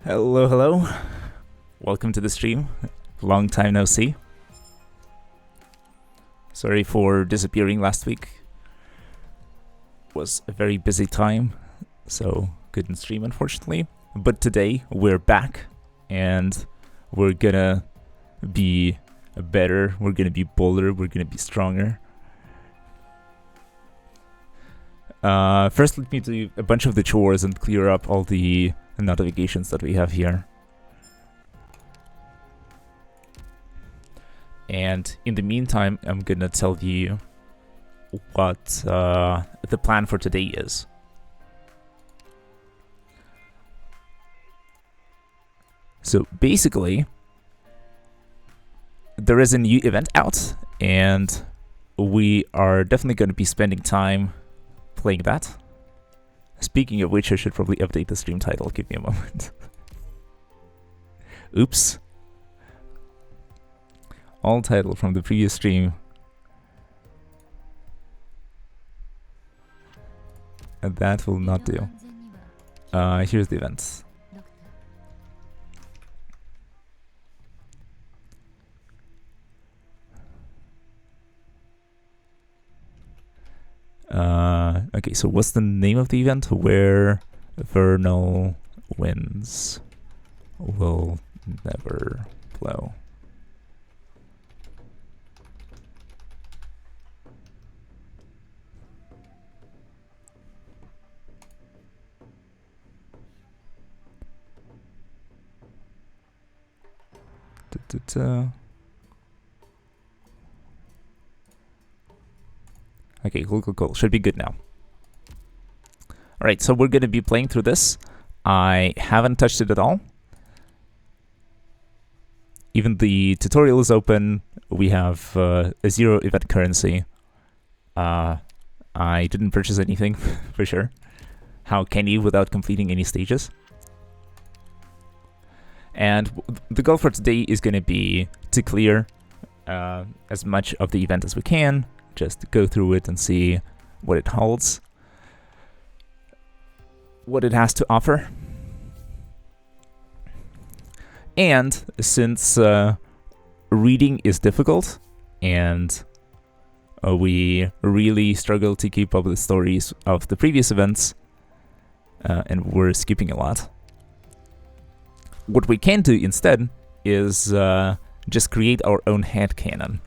Hello, hello. Welcome to the stream. Long time no see. Sorry for disappearing last week. Was a very busy time, so couldn't stream unfortunately. But today we're back and we're gonna be better, we're gonna be bolder, we're gonna be stronger. First let me do a bunch of the chores and clear up all the notifications that we have here. And in the meantime, I'm gonna tell you what the plan for today is. So basically, there is a new event out, and we are definitely going to be spending time playing that. Speaking of which, I should probably update the stream title. Give me a moment. Oops. All title from the previous stream. And that will not do. Here's the events. Okay, so what's the name of the event? Where Vernal winds will never blow. Okay, cool. Should be good now. Alright, so we're going to be playing through this. I haven't touched it at all. Even the tutorial is open. We have a 0 event currency. I didn't purchase anything, for sure. How can you without completing any stages? And the goal for today is going to be to clear as much of the event as we can. Just go through it and see what it holds, what it has to offer. And since reading is difficult and we really struggle to keep up with the stories of the previous events, and we're skipping a lot, what we can do instead is just create our own headcanon.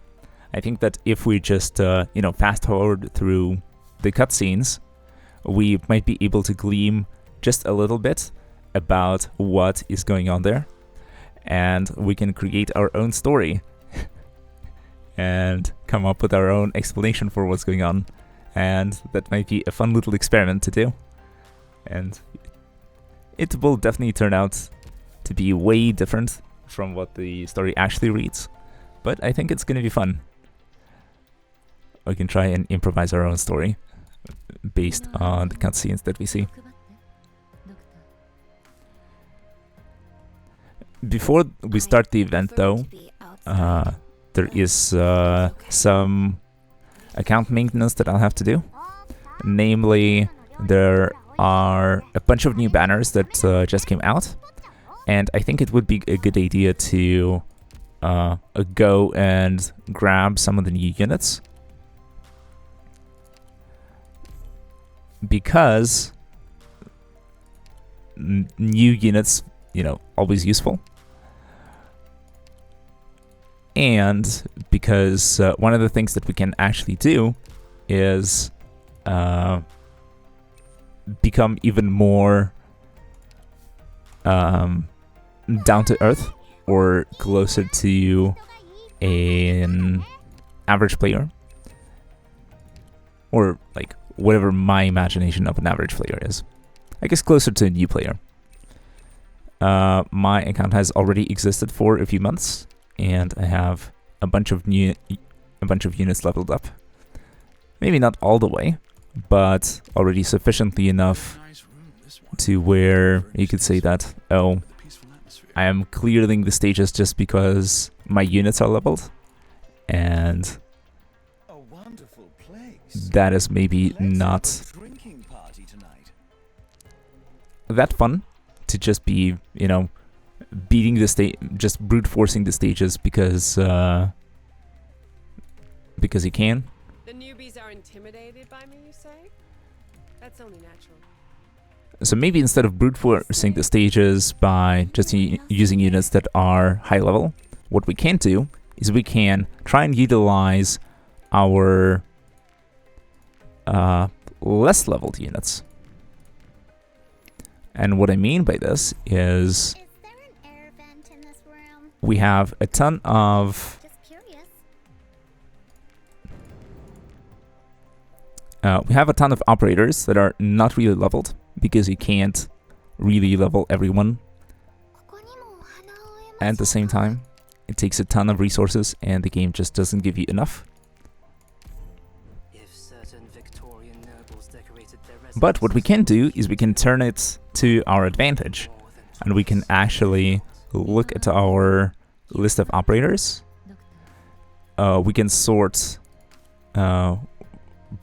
I think that if we just, fast forward through the cutscenes, we might be able to glean just a little bit about what is going on there, and we can create our own story and come up with our own explanation for what's going on. And that might be a fun little experiment to do. And it will definitely turn out to be way different from what the story actually reads, but I think it's going to be fun. We can try and improvise our own story based on the cutscenes that we see. Before we start the event though, there is some account maintenance that I'll have to do. Namely, there are a bunch of new banners that just came out, and I think it would be a good idea to go and grab some of the new units. Because new units, always useful. And because one of the things that we can actually do is become even more down to earth or closer to an average player, or like whatever my imagination of an average player is. I guess closer to a new player. My account has already existed for a few months, and I have a bunch of units leveled up. Maybe not all the way, but already sufficiently enough to where you could say that, oh, I am clearing the stages just because my units are leveled, and that is maybe not that fun to just be, beating the just brute forcing the stages because you can. The newbies are intimidated by me, you say? That's only natural. So maybe instead of brute forcing the stages by just using units that are high level, what we can do is we can try and utilize our less leveled units. And what I mean by this is there an air vent in this room? we have a ton of Just curious. operators that are not really leveled, because you can't really level everyone at the same time. It takes a ton of resources, and the game just doesn't give you enough. But what we can do is we can turn it to our advantage, and we can actually look at our list of operators. We can sort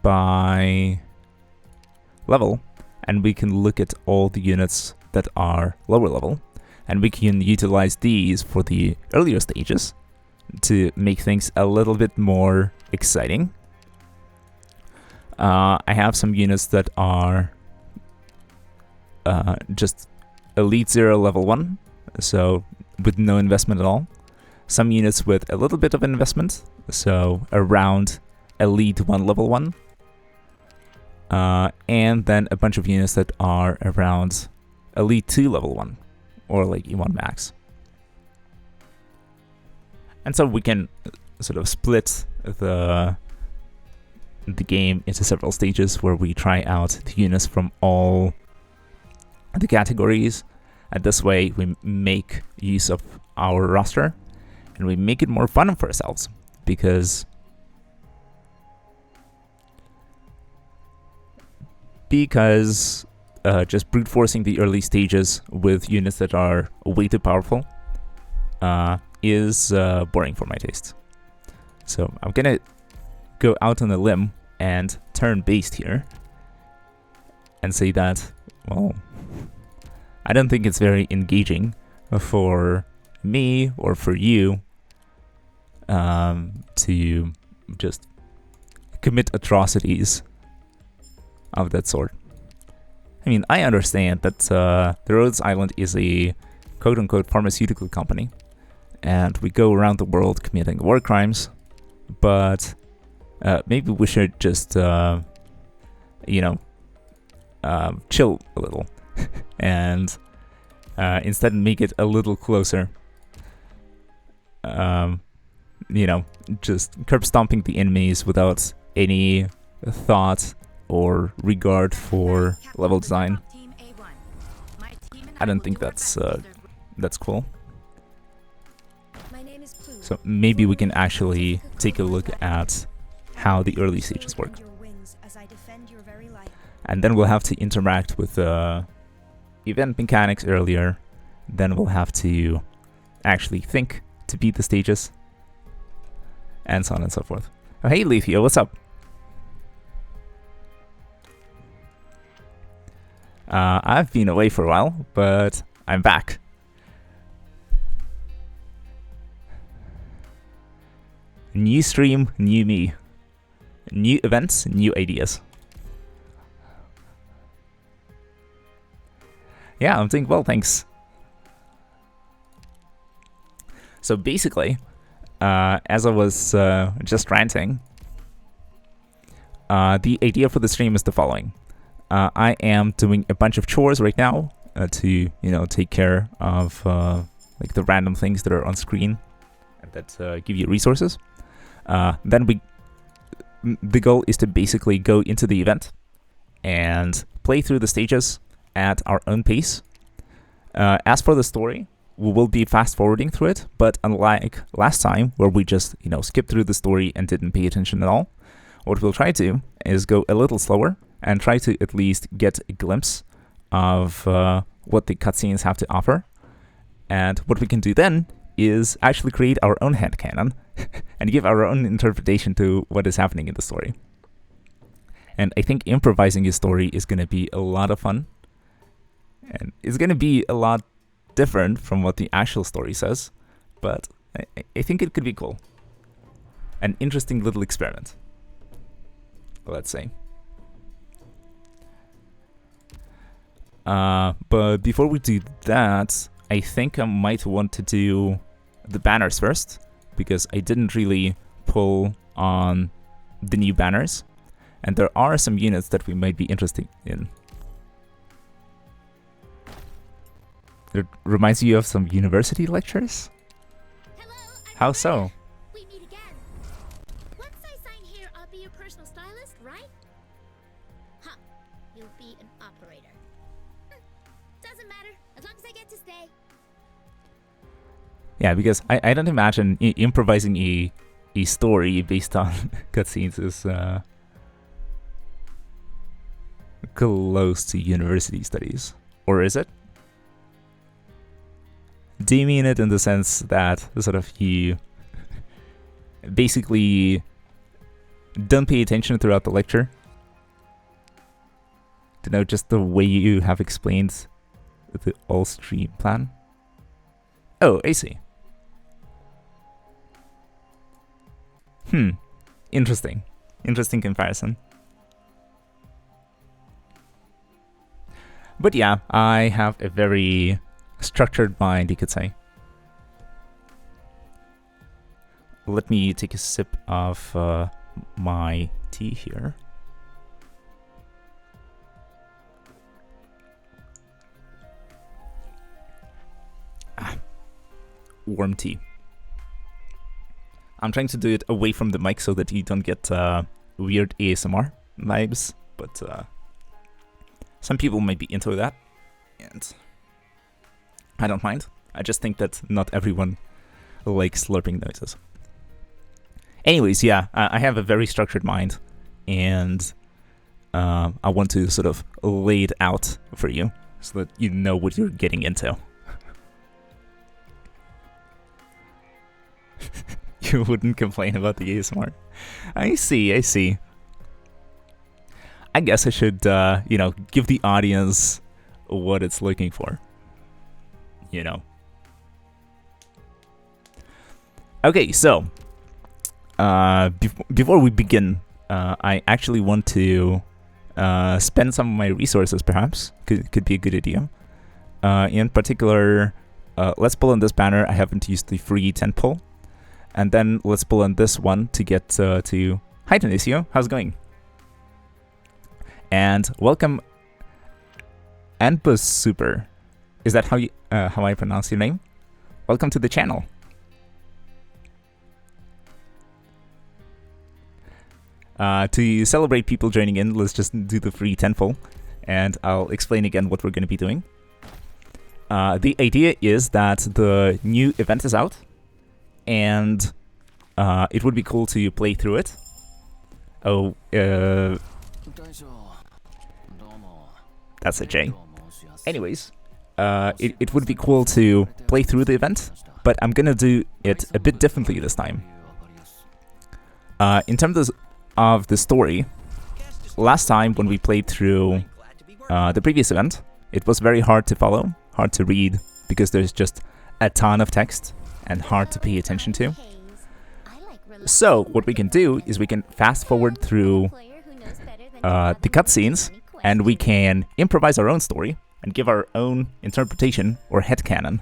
by level, and we can look at all the units that are lower level, and we can utilize these for the earlier stages to make things a little bit more exciting. I have some units that are just Elite 0 level 1, so with no investment at all. Some units with a little bit of investment, so around Elite 1 level 1. And then a bunch of units that are around Elite 2 level 1, or like E1 max. And so we can sort of split the game into several stages where we try out the units from all the categories, and this way we make use of our roster and we make it more fun for ourselves, because just brute forcing the early stages with units that are way too powerful is boring for my taste. So I'm gonna go out on a limb and turn based here and say that, well, I don't think it's very engaging for me or for you to just commit atrocities of that sort. I mean, I understand that the Rhodes Island is a quote-unquote pharmaceutical company, and we go around the world committing war crimes, but maybe we should just, chill a little and instead make it a little closer. Just curb stomping the enemies without any thought or regard for level design. I don't think that's cool. So maybe we can actually take a look at how the early stages work. And then we'll have to interact with event mechanics earlier. Then we'll have to actually think to beat the stages, and so on and so forth. Oh, hey Leafio, what's up? I've been away for a while, but I'm back. New stream, new me. New events, new ideas. Yeah, I'm doing well, thanks. So basically, as I was just ranting, the idea for the stream is the following. I am doing a bunch of chores right now to, take care of like the random things that are on screen that give you resources. Then the goal is to basically go into the event and play through the stages at our own pace. As for the story, we will be fast forwarding through it, but unlike last time where we just, skipped through the story and didn't pay attention at all, what we'll try to do is go a little slower and try to at least get a glimpse of what the cutscenes have to offer. And what we can do then is actually create our own headcanon and give our own interpretation to what is happening in the story. And I think improvising a story is going to be a lot of fun. And it's gonna be a lot different from what the actual story says, but I think it could be cool. An interesting little experiment, let's say. But before we do that, I think I might want to do the banners first, because I didn't really pull on the new banners, and there are some units that we might be interested in. It reminds you of some university lectures? Hello, I'm How Amanda. so? We meet again. Once I sign here, I'll be your personal stylist, right? Huh. You'll be an operator. Doesn't matter, as long as I get to stay. Yeah, because I don't imagine improvising a story based on cutscenes is close to university studies. Or is it? Do you mean it in the sense that sort of you basically don't pay attention throughout the lecture? To know just the way you have explained the all-stream plan? Oh, I see. Interesting. Interesting comparison. But yeah, I have a very structured mind, you could say. Let me take a sip of my tea here. Warm tea. I'm trying to do it away from the mic so that you don't get weird ASMR vibes, but some people might be into that, and I don't mind. I just think that not everyone likes slurping noises. Anyways, yeah, I have a very structured mind, and I want to sort of lay it out for you so that you know what you're getting into. You wouldn't complain about the ASMR. I see, I see. I guess I should, give the audience what it's looking for. You know. Okay, so before we begin, I actually want to spend some of my resources, perhaps. Could be a good idea. In particular, let's pull on this banner. I haven't used the free 10 pull. And then let's pull on this one to get to... Hi, Denisio. How's it going? And welcome, Anbus Super. Is that how I pronounce your name? Welcome to the channel. To celebrate people joining in, let's just do the free 10 pull, and I'll explain again what we're going to be doing. The idea is that the new event is out, and it would be cool to play through it. Oh, that's a J. Anyways, it would be cool to play through the event, but I'm gonna do it a bit differently this time. In terms of the story, last time when we played through the previous event, it was very hard to follow, hard to read, because there's just a ton of text and hard to pay attention to. So what we can do is we can fast forward through the cutscenes, and we can improvise our own story and give our own interpretation or headcanon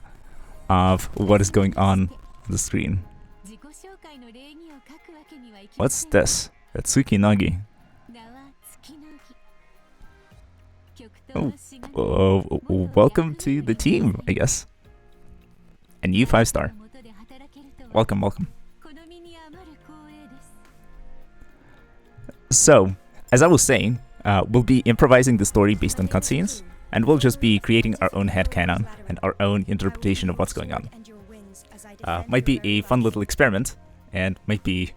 of what is going on the screen. What's this? Atsuki Nagi. Oh, welcome to the team, I guess. A new 5-star. Welcome, welcome. So, as I was saying, we'll be improvising the story based on cutscenes, and we'll just be creating our own headcanon and our own interpretation of what's going on. Might be a fun little experiment, and might be,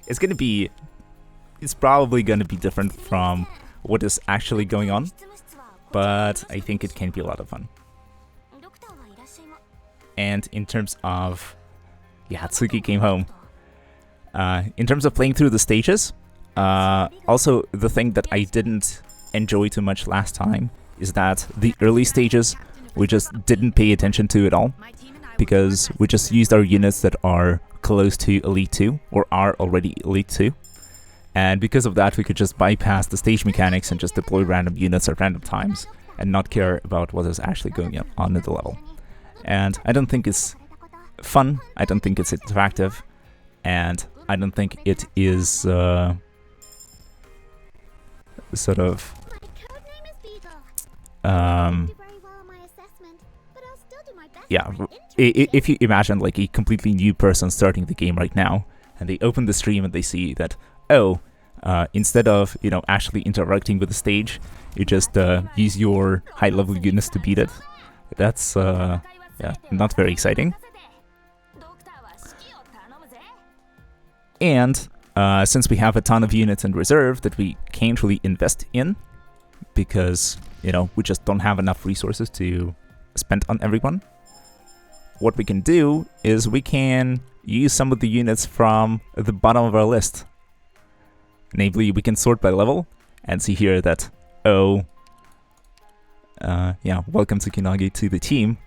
it's probably gonna be different from what is actually going on, but I think it can be a lot of fun. And in terms of... Yeah, Hatsuki came home. In terms of playing through the stages, also the thing that I didn't enjoy too much last time is that the early stages we just didn't pay attention to at all, because we just used our units that are close to Elite 2, or are already Elite 2. And because of that, we could just bypass the stage mechanics and just deploy random units at random times, and not care about what is actually going on in the level. And I don't think it's fun, I don't think it's interactive, and I don't think it is sort of yeah, if you imagine like a completely new person starting the game right now, and they open the stream and they see that, oh, instead of, you know, actually interacting with the stage, you just use your high-level units to beat it. That's yeah, not very exciting. And since we have a ton of units in reserve that we can't really invest in, because, you know, we just don't have enough resources to spend on everyone, what we can do is we can use some of the units from the bottom of our list. Namely, we can sort by level and see here that, oh, yeah, welcome Tsukinagi to the team.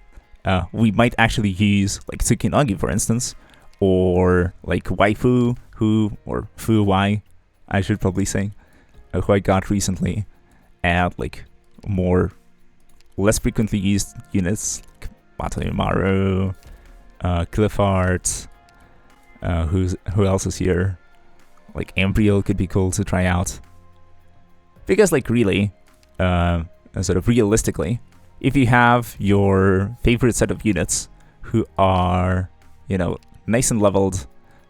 We might actually use like Tsukinagi, for instance, or like Waifu, or Fu Y, I should probably say, who I got recently, and like less frequently used units, like Matayumaru, Cliffart, who else is here? Like Embryo could be cool to try out. Because like really, sort of realistically, if you have your favorite set of units who are, you know, nice and leveled,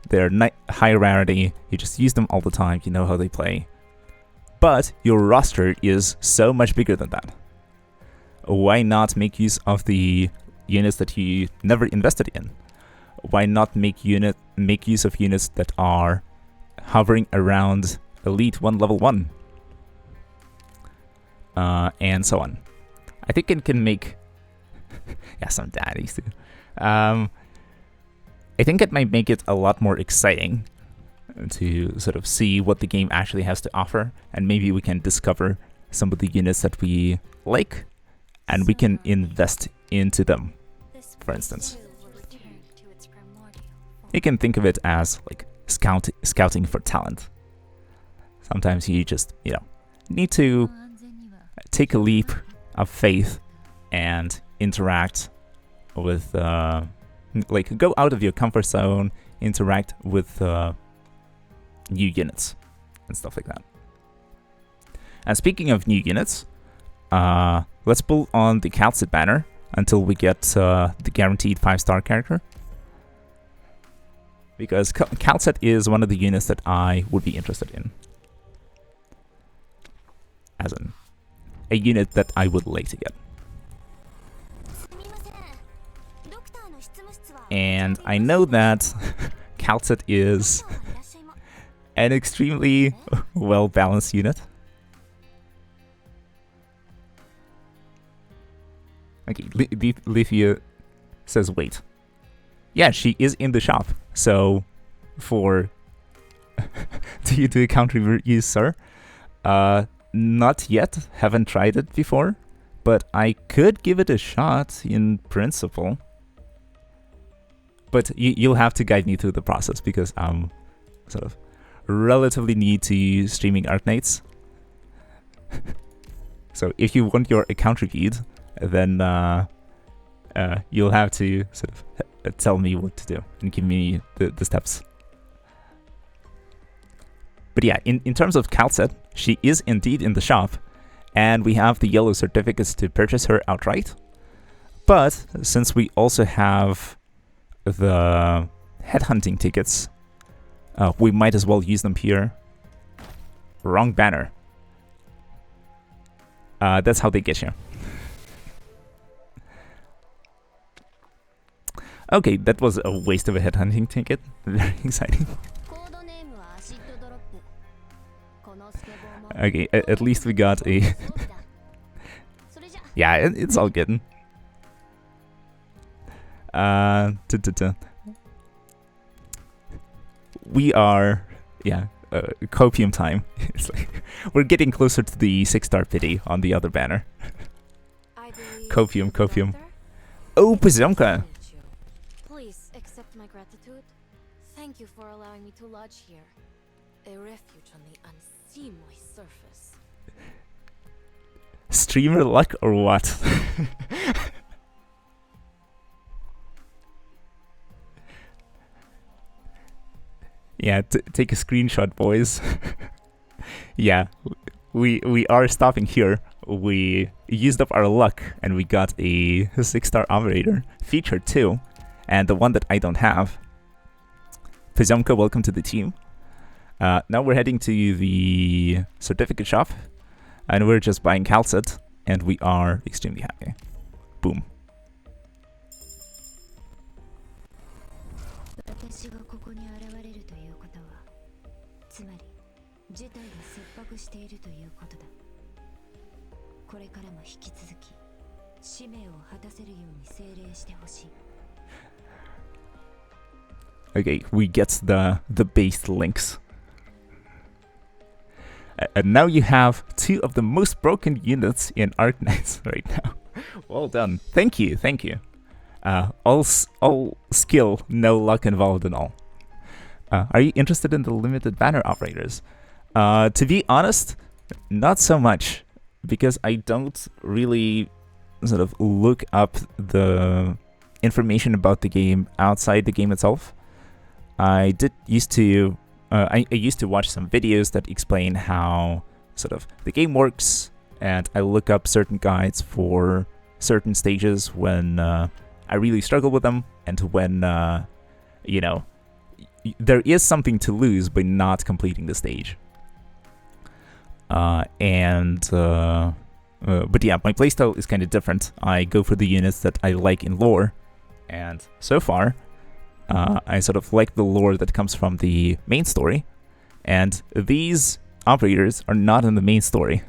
they're high rarity, you just use them all the time, you know how they play. But your roster is so much bigger than that. Why not make use of the units that you never invested in? Why not make use of units that are hovering around Elite 1 level 1? And so on. I think it can make yeah, some daddies too. I think it might make it a lot more exciting to sort of see what the game actually has to offer, and maybe we can discover some of the units that we like, and we can invest into them, for instance. You can think of it as like scouting for talent. Sometimes you just, you know, need to take a leap of faith and interact with, like, go out of your comfort zone, interact with new units and stuff like that. And speaking of new units, let's pull on the Calcit banner until we get the guaranteed 5-star character. Because Calcit is one of the units that I would be interested in. As in, a unit that I would like to get. And I know that Calcit is an extremely well-balanced unit. Okay, Lithia says wait. Yeah, she is in the shop. So, for... do you do a country review, sir? Not yet. Haven't tried it before. But I could give it a shot in principle. But you'll have to guide me through the process, because I'm sort of relatively new to streaming Arknights. So if you want your account reviewed, then you'll have to sort of tell me what to do and give me the steps. But yeah, in terms of Calcit, she is indeed in the shop, and we have the yellow certificates to purchase her outright. But since we also have the headhunting tickets, we might as well use them here. Wrong banner. That's how they get you. Okay, that was a waste of a headhunting ticket. Very exciting. Okay, at least we got a... yeah, it's all good. We are... yeah, copium time. It's like we're getting closer to the 6-star pity on the other banner. Copium, copium. Doctor? Oh, Pozemka! Please accept my gratitude. Thank you for allowing me to lodge here. A refuge on the unseemly surface. Streamer luck or what? Yeah, take a screenshot, boys. Yeah, we are stopping here. We used up our luck and we got a 6-star operator, feature 2, and the one that I don't have. Pozemka, welcome to the team. Now we're heading to the certificate shop, and we're just buying calcit, and we are extremely happy. Boom. 私がここに現れるということは、つまり事態が切迫しているということだ。これからも引き続き使命を果たせるように精霊してほしい。 Okay, we get the base links. And now you have 2 of the most broken units in Arknights right now. Well done. Thank you, thank you. All skill, no luck involved at all. Are you interested in the limited banner operators? To be honest, not so much, because I don't really sort of look up the information about the game outside the game itself. I used to watch some videos that explain how sort of the game works, and I look up certain guides for certain stages when I really struggle with them, and when you know, there is something to lose by not completing the stage. But yeah, my playstyle is kind of different. I go for the units that I like in lore, and so far, I sort of like the lore that comes from the main story, and these operators are not in the main story.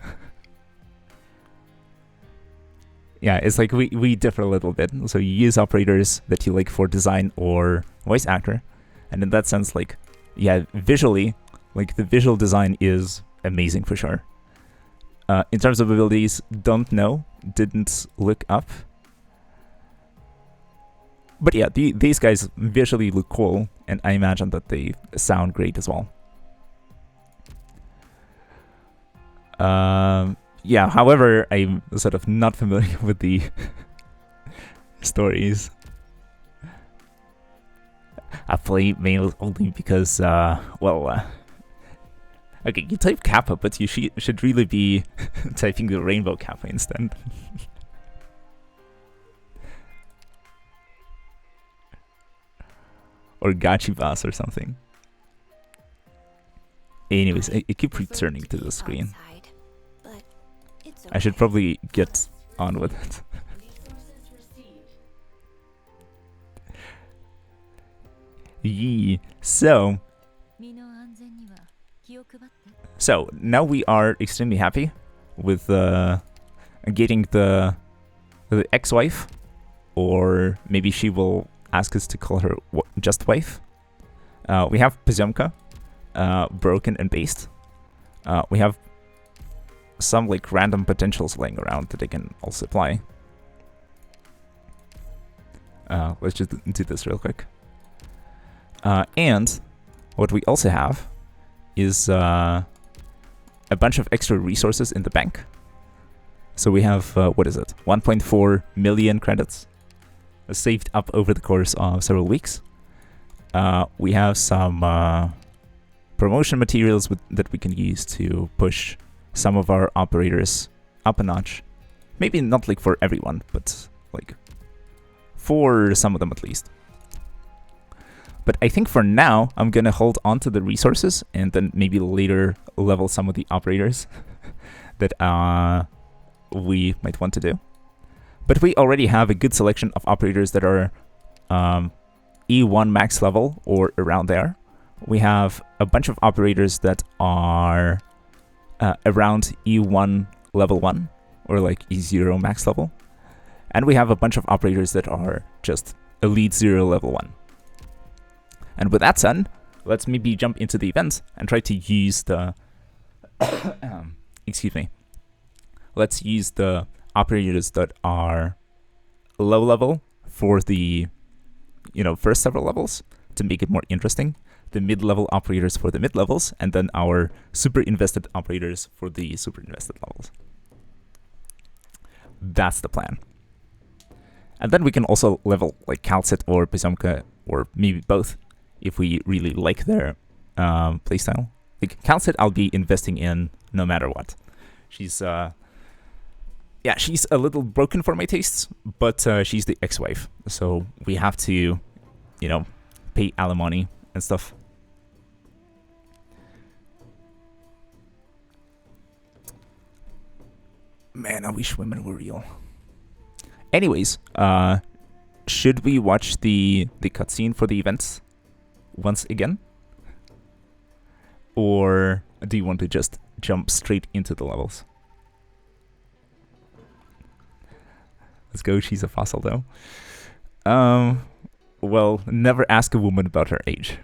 Yeah, it's like we differ a little bit. So you use operators that you like for design or voice actor, and in that sense, like, yeah, visually, like the visual design is amazing for sure. In terms of abilities, don't know, didn't look up. But yeah, these guys visually look cool, and I imagine that they sound great as well. Yeah, however, I'm sort of not familiar with the stories. I play males only because, well, okay, you type Kappa, but you should really be typing the Rainbow Kappa instead. Or Gachibas or something. Anyways, I keep returning to the screen. I should probably get on with it. Yee. So now we are extremely happy with getting the ex-wife, or maybe she will ask us to call her just wife. We have Pozemka, broken and based. We have some like random potentials laying around that I can also apply. Let's just do this real quick. And what we also have is a bunch of extra resources in the bank. So we have, what is it, 1.4 million credits saved up over the course of several weeks. We have some promotion materials that we can use to push some of our operators up a notch. Maybe not like for everyone, but like for some of them at least. But I think for now, I'm gonna hold on to the resources and then maybe later level some of the operators that we might want to do. But we already have a good selection of operators that are E1 max level or around there. We have a bunch of operators that are around E1 level 1 or like E0 max level. And we have a bunch of operators that are just Elite 0 level 1. And with that said, let's maybe jump into the event and try to use the excuse me. Let's use the operators that are low level for the, first several levels to make it more interesting. The mid-level operators for the mid-levels, and then our super invested operators for the super invested levels. That's the plan. And then we can also level like Kalset or Pizomka, or maybe both, if we really like their playstyle. Like Kalset, I'll be investing in no matter what. She's she's a little broken for my tastes, but she's the ex-wife, so we have to, pay alimony and stuff. Man, I wish women were real. Anyways, should we watch the cutscene for the events once again? Or do you want to just jump straight into the levels? Let's go, she's a fossil though. Well, never ask a woman about her age.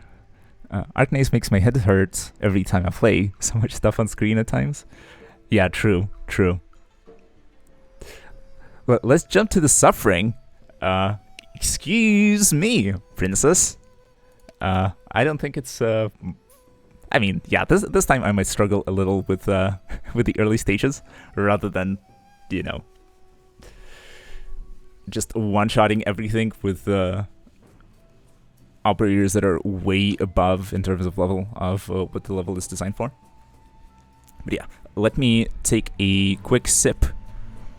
Arknights makes my head hurt every time I play. So much stuff on screen at times. Yeah, true. Well, let's jump to the suffering. Excuse me, princess. I don't think it's... I mean, yeah, this time I might struggle a little with the early stages, rather than, just one-shotting everything with operators that are way above in terms of level of what the level is designed for. But yeah, let me take a quick sip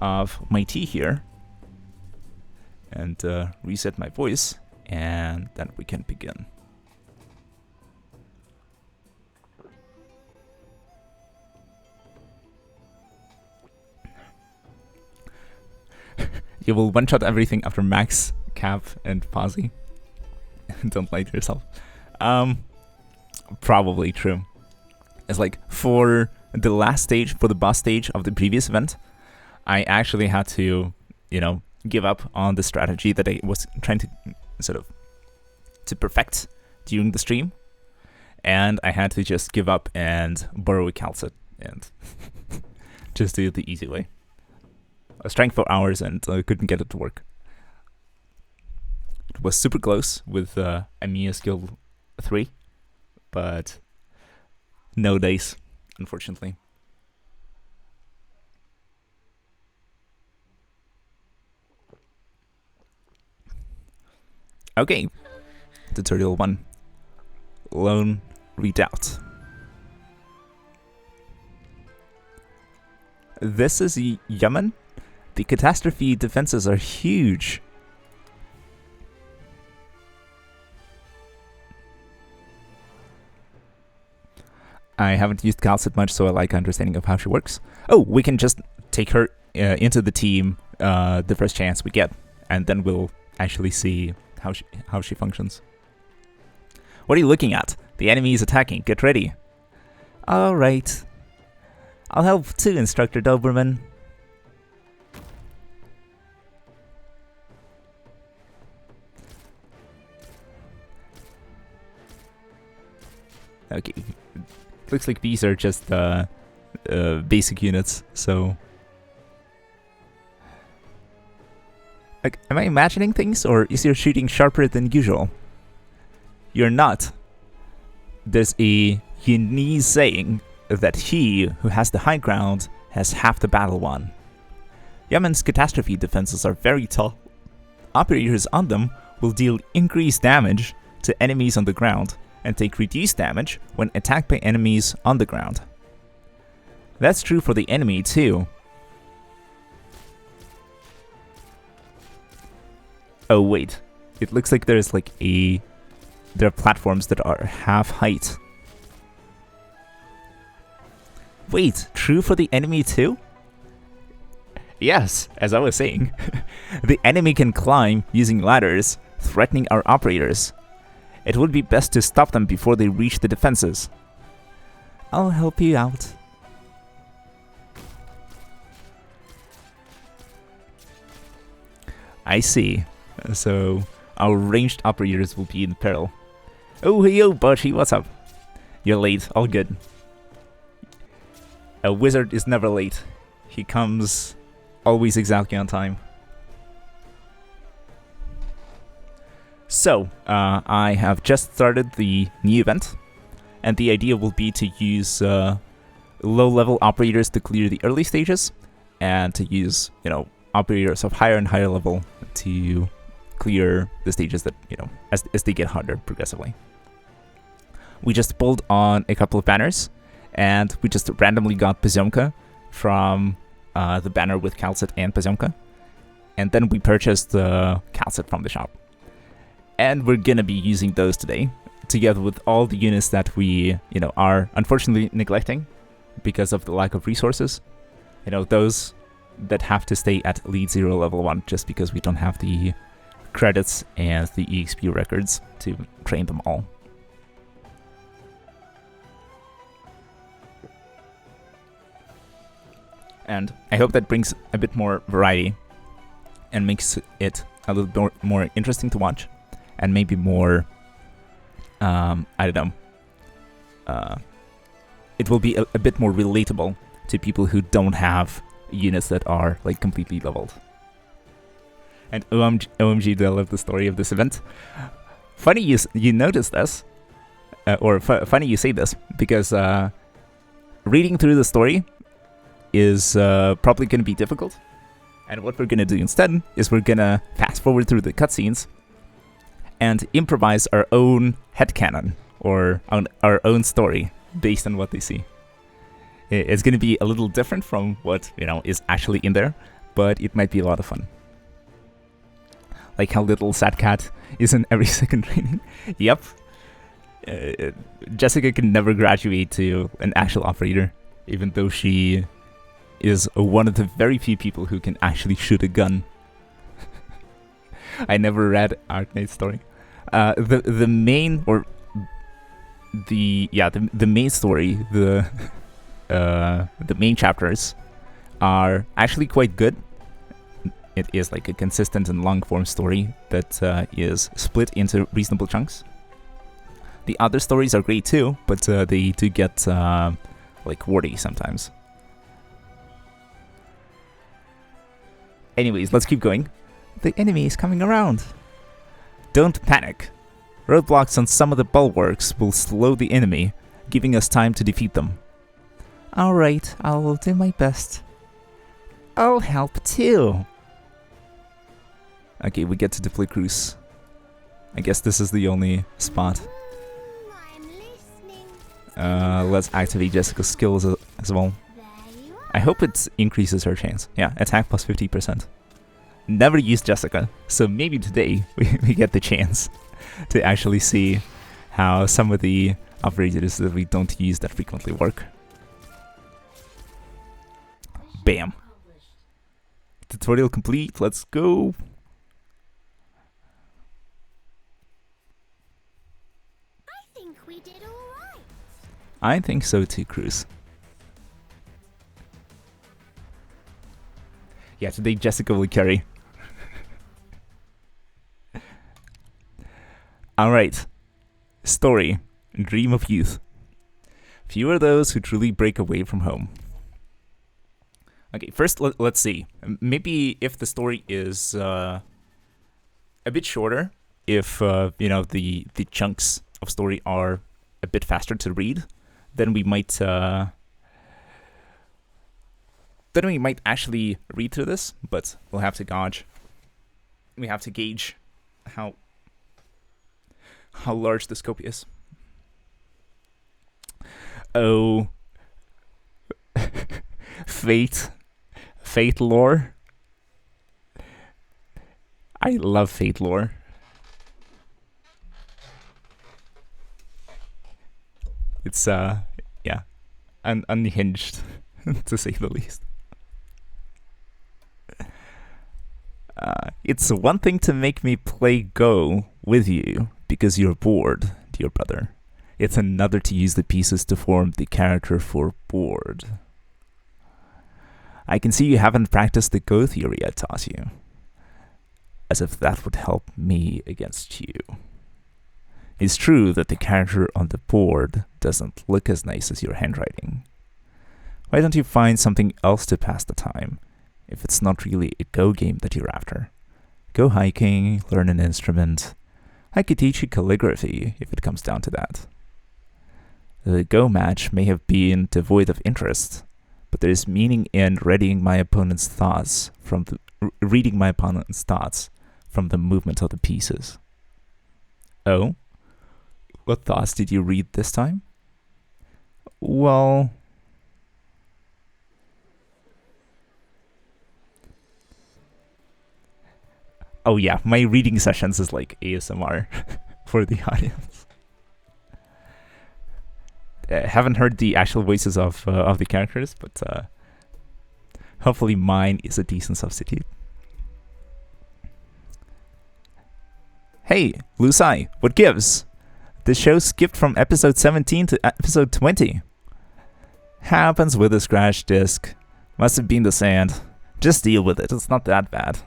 of my tea here and reset my voice, and then we can begin. You will one-shot everything after Max, Cap, and Posy. Don't lie to yourself. Probably true. It's like, for the last stage, for the boss stage of the previous event, I actually had to, give up on the strategy that I was trying to to perfect during the stream. And I had to just give up and borrow a Kalset and just do it the easy way. I was trying for hours and couldn't get it to work. It was super close with Amiya skill 3, but no dice, unfortunately. Okay, tutorial 1. Lone Redoubt. This is Yemen. The catastrophe defenses are huge. I haven't used Kalset much, so I like understanding of how she works. Oh, we can just take her into the team the first chance we get, and then we'll actually see how she functions. What are you looking at? The enemy is attacking. Get ready. All right. I'll help too, Instructor Doberman. Okay, looks like these are just basic units, so... Like, am I imagining things, or is your shooting sharper than usual? You're not. There's a Chinese saying that he who has the high ground has half the battle won. Yemen's catastrophe defenses are very tall. Operators on them will deal increased damage to enemies on the ground, and take reduced damage when attacked by enemies on the ground. That's true for the enemy too. Oh wait, it looks like there's like there are platforms that are half height. Wait, true for the enemy too? Yes, as I was saying, the enemy can climb using ladders, threatening our operators. It would be best to stop them before they reach the defenses. I'll help you out. I see. So, our ranged operators will be in peril. Oh, hey, yo, Butchie, what's up? You're late, all good. A wizard is never late. He comes always exactly on time. So, I have just started the new event, and the idea will be to use low-level operators to clear the early stages, and to use, operators of higher and higher level to clear the stages that, as they get harder progressively. We just pulled on a couple of banners, and we just randomly got Pozemka from the banner with Calcit and Pozemka, and then we purchased the Calcit from the shop. And we're gonna be using those today, together with all the units that we, are unfortunately neglecting because of the lack of resources. Those that have to stay at Elite 0 level 1 just because we don't have the credits and the EXP records to train them all. And I hope that brings a bit more variety and makes it a little bit more interesting to watch, and maybe more, it will be a bit more relatable to people who don't have units that are like completely leveled. And OMG, do I love the story of this event. Funny you notice this, or funny you say this, because reading through the story is probably going to be difficult. And what we're going to do instead is we're going to fast forward through the cutscenes and improvise our own headcanon, or our own story based on what they see. It's going to be a little different from what, is actually in there, but it might be a lot of fun. Like how little Sad Cat is in every second training. Yep. Jessica can never graduate to an actual operator, even though she is one of the very few people who can actually shoot a gun. I never read Arknights' story. The main, or the main story, the main chapters are actually quite good. It is like a consistent and long form story that is split into reasonable chunks. The other stories are great too, but they do get like wordy sometimes. Anyways, let's keep going. The enemy is coming around. Don't panic. Roadblocks on some of the bulwarks will slow the enemy, giving us time to defeat them. Alright, I'll do my best. I'll help too. Okay, we get to deploy cruise. I guess this is the only spot. I'm listening. Let's activate Jessica's skills as well. There you are. I hope it increases her chance. Yeah, attack plus 50%. Never used Jessica, so maybe today we get the chance to actually see how some of the operators that we don't use that frequently work. Bam. Tutorial complete, let's go. I think we did all right. I think so too, Cruz. Yeah, today Jessica will carry. Alright. Story. Dream of youth. Few are those who truly break away from home. Okay, first let's see. Maybe if the story is a bit shorter, if the chunks of story are a bit faster to read, then we might actually read through this, but we'll have to gauge. We have to gauge how large the scope is. Oh, Fate lore. I love Fate lore. It's unhinged to say the least. It's one thing to make me play Go with you because you're bored, dear brother. It's another to use the pieces to form the character for bored. I can see you haven't practiced the Go theory I taught you. As if that would help me against you. It's true that the character on the board doesn't look as nice as your handwriting. Why don't you find something else to pass the time, if it's not really a Go game that you're after. Go hiking, learn an instrument. I could teach you calligraphy if it comes down to that. The Go match may have been devoid of interest, but there is meaning in reading my opponent's thoughts from the movement of the pieces. Oh? What thoughts did you read this time? Well... Oh yeah, my reading sessions is like ASMR for the audience. Haven't heard the actual voices of the characters, but hopefully mine is a decent substitute. Hey, Lusai, what gives? The show skipped from episode 17 to episode 20. Happens with a scratch disc. Must have been the sand. Just deal with it, it's not that bad.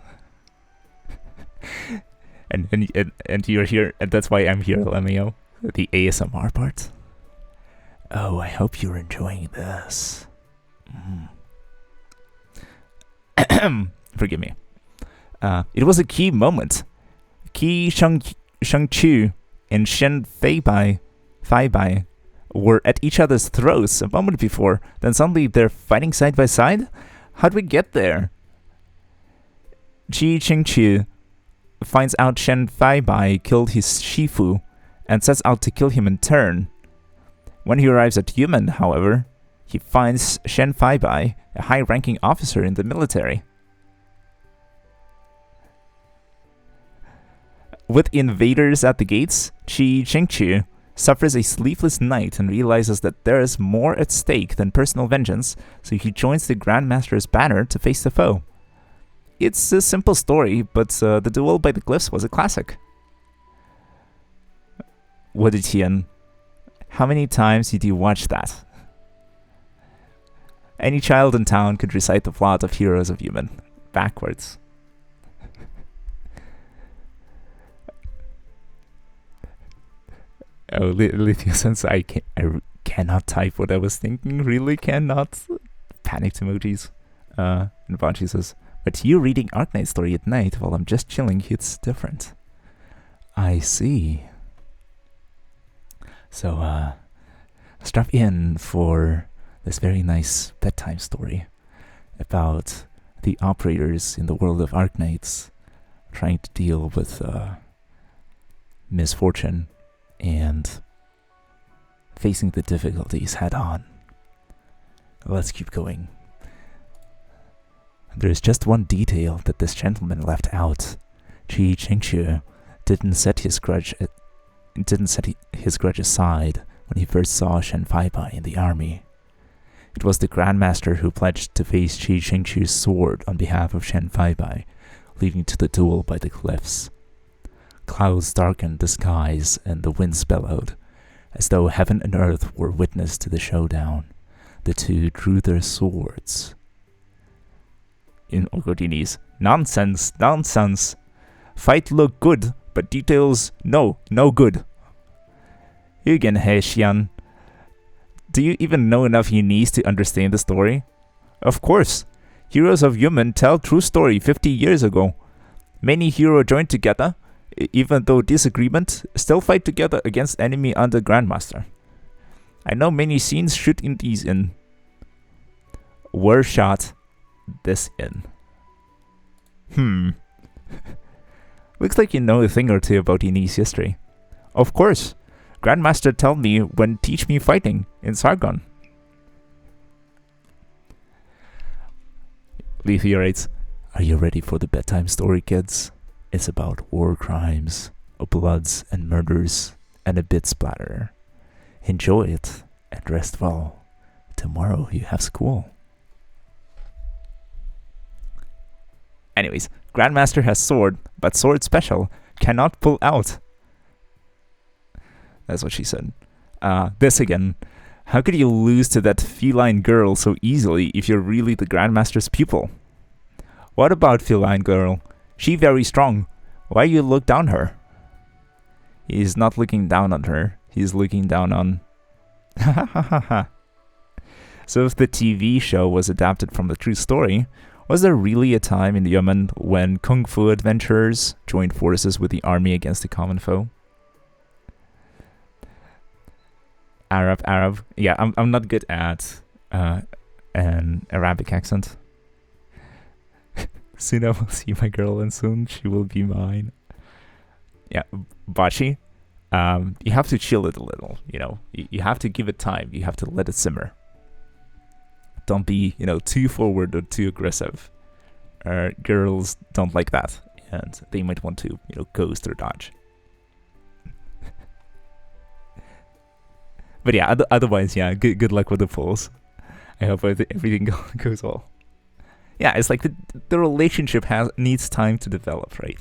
and you're here, and that's why I'm here, LMAO. The ASMR part. Oh, I hope you're enjoying this. Forgive me. It was a key moment. Qi Shengqiu and Shen Feibai were at each other's throats a moment before, then suddenly they're fighting side by side? How'd we get there? Qi Shengqiu finds out Shen Feibai killed his Shifu and sets out to kill him in turn. When he arrives at Yumen, however, he finds Shen Feibai, a high-ranking officer in the military. With invaders at the gates, Qi Shengqiu suffers a sleepless night and realizes that there is more at stake than personal vengeance, so he joins the Grandmaster's banner to face the foe. It's a simple story, but the duel by the glyphs was a classic. Tian, how many times did you watch that? Any child in town could recite the plot of Heroes of Yumen backwards. Oh, Lithia says I cannot type what I was thinking. Really cannot. Panicked emojis. And Banshee says, but you reading Arknights story at night while I'm just chilling, it's different. I see. So, strap in for this very nice bedtime story about the operators in the world of Arknights trying to deal with misfortune and facing the difficulties head on. Let's keep going. There's just one detail that this gentleman left out. Qi Shengqiu didn't set his grudge aside when he first saw Shen Feibai in the army. It was the Grandmaster who pledged to face Qi Shengqiu's sword on behalf of Shen Feibai, leading to the duel by the cliffs. Clouds darkened the skies and the winds bellowed, as though heaven and earth were witness to the showdown. The two drew their swords. In Ogodini's, nonsense, nonsense. Fight look good, but details, no good. Yugen He Xian. Do you even know enough Chinese to understand the story? Of course. Heroes of Yumen tell true story 50 years ago. Many heroes joined together, even though disagreement, still fight together against enemy under Grandmaster. I know many scenes shoot in these in. Were shot this in. Looks like you know a thing or two about Chinese history. Of course. Grandmaster tell me when teach me fighting in Sargon. Leafy writes, are you ready for the bedtime story, kids? It's about war crimes, bloods and murders, and a bit splatter. Enjoy it and rest well. Tomorrow you have school. Anyways, Grandmaster has sword, but sword special, cannot pull out. That's what she said. This again. How could you lose to that feline girl so easily if you're really the Grandmaster's pupil? What about feline girl? She very strong. Why you look down her? He's not looking down on her. He's looking down on... So if the TV show was adapted from the true story, Was there really a time in Yemen when Kung Fu adventurers joined forces with the army against the common foe? Arab. Yeah, I'm not good at an Arabic accent. Soon I will see my girl, and soon she will be mine. Yeah, Bachi. You have to chill it a little. You have to give it time. You have to let it simmer. Don't be, too forward or too aggressive. Girls don't like that, and they might want to, ghost or dodge. But yeah, otherwise, yeah, good luck with the pulls. I hope everything goes well. Yeah, it's like the relationship needs time to develop, right?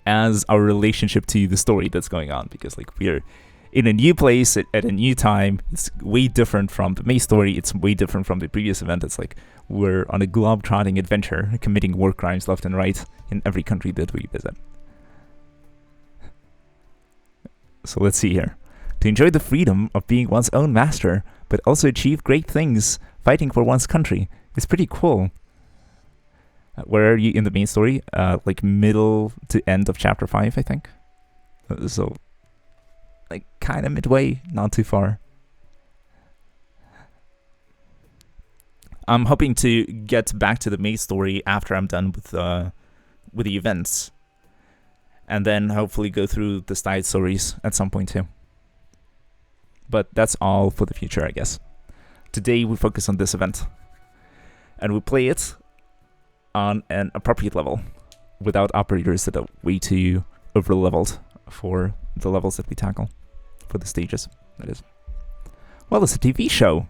As our relationship to the story that's going on, because like we're in a new place at a new time. It's way different from the main story. It's way different from the previous event. It's like we're on a globe-trotting adventure, committing war crimes left and right in every country that we visit. So let's see here. To enjoy the freedom of being one's own master, but also achieve great things fighting for one's country is pretty cool. Where are you in the main story? Like middle to end of chapter 5, I think. So, like kind of midway, not too far. I'm hoping to get back to the main story after I'm done with the events, and then hopefully go through the side stories at some point too. But that's all for the future, I guess. Today we focus on this event, and we play it on an appropriate level, without operators that are way too over-leveled for the levels that we tackle, for the stages, that is. Well, it's a TV show.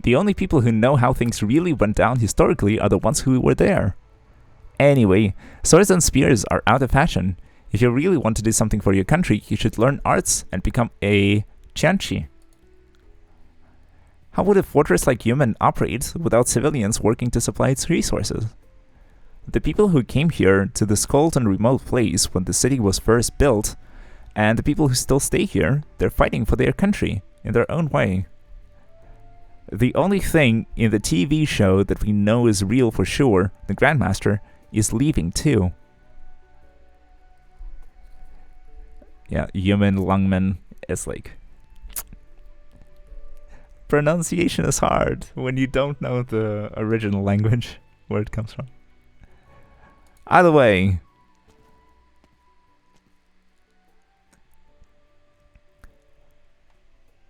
The only people who know how things really went down historically are the ones who were there. Anyway, swords and spears are out of fashion. If you really want to do something for your country, you should learn arts and become a Qianqi. How would a fortress like Yemen operate without civilians working to supply its resources? The people who came here to this cold and remote place when the city was first built, and the people who still stay here, they're fighting for their country in their own way. The only thing in the TV show that we know is real for sure, the Grandmaster, is leaving too. Yeah, Yemen Lungmen is like... Pronunciation is hard when you don't know the original language, where it comes from. Either way,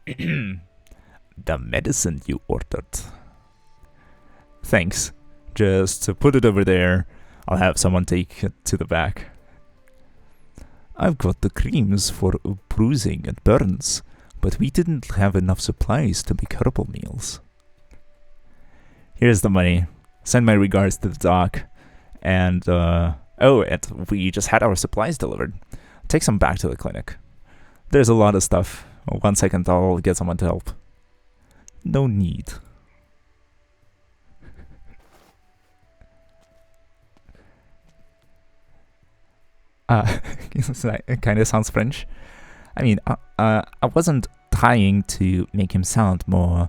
the medicine you ordered. Thanks. Just put it over there. I'll have someone take it to the back. I've got the creams for bruising and burns, but we didn't have enough supplies to make herbal meals. Here's the money. Send my regards to the doc. And, and we just had our supplies delivered. Take some back to the clinic. There's a lot of stuff. 1 second, I'll get someone to help. No need. It kind of sounds French. I mean, I wasn't trying to make him sound more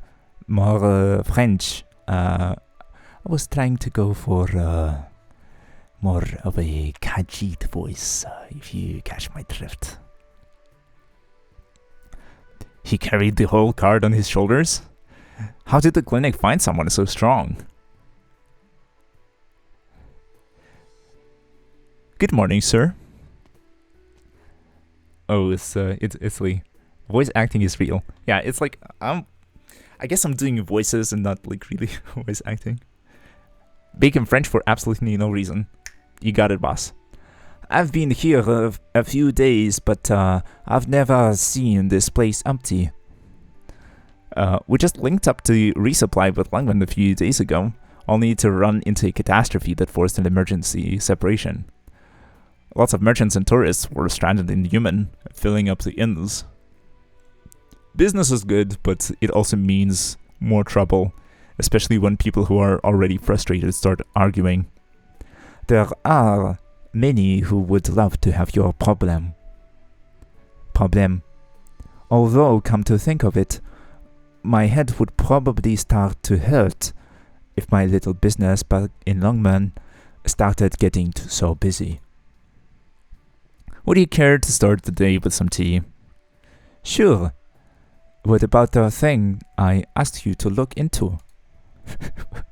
French. I was trying to go for more of a Khajiit voice, if you catch my drift. He carried the whole cart on his shoulders? How did the clinic find someone so strong? Good morning, sir. Oh, it's Lee. Voice acting is real. Yeah, it's like I guess I'm doing voices and not like really voice acting. Bacon French for absolutely no reason. You got it, boss. I've been here a few days, but I've never seen this place empty. We just linked up to resupply with Langman a few days ago, only to run into a catastrophe that forced an emergency separation. Lots of merchants and tourists were stranded in Yemen, filling up the inns. Business is good, but it also means more trouble, especially when people who are already frustrated start arguing. There are many who would love to have your problem. Although, come to think of it, my head would probably start to hurt if my little business back in Longman started getting so busy. Would you care to start the day with some tea? Sure. What about the thing I asked you to look into?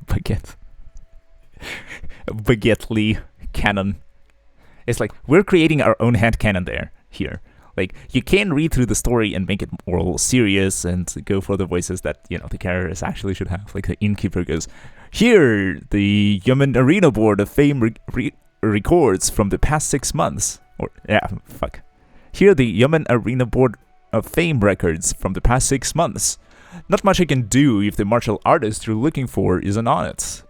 Baguette. Baguette Lee canon. It's like, we're creating our own headcanon here. Like, you can read through the story and make it more serious and go for the voices that, the characters actually should have. Like, the innkeeper goes, here, the Yemen Arena Board of Fame records from the past 6 months. Here, the Yemen Arena Board of Fame records from the past 6 months. Not much I can do if the martial artist you're looking for isn't on it.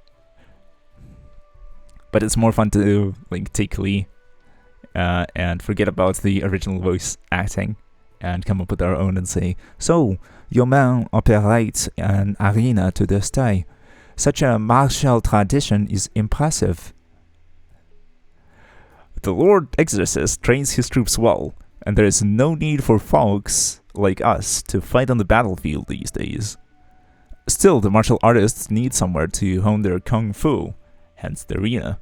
But it's more fun to, take Lee and forget about the original voice acting and come up with our own and say, so, your man operates an arena to this day. Such a martial tradition is impressive. The Lord Exorcist trains his troops well, and there is no need for folks like us to fight on the battlefield these days. Still, the martial artists need somewhere to hone their kung fu, hence the arena.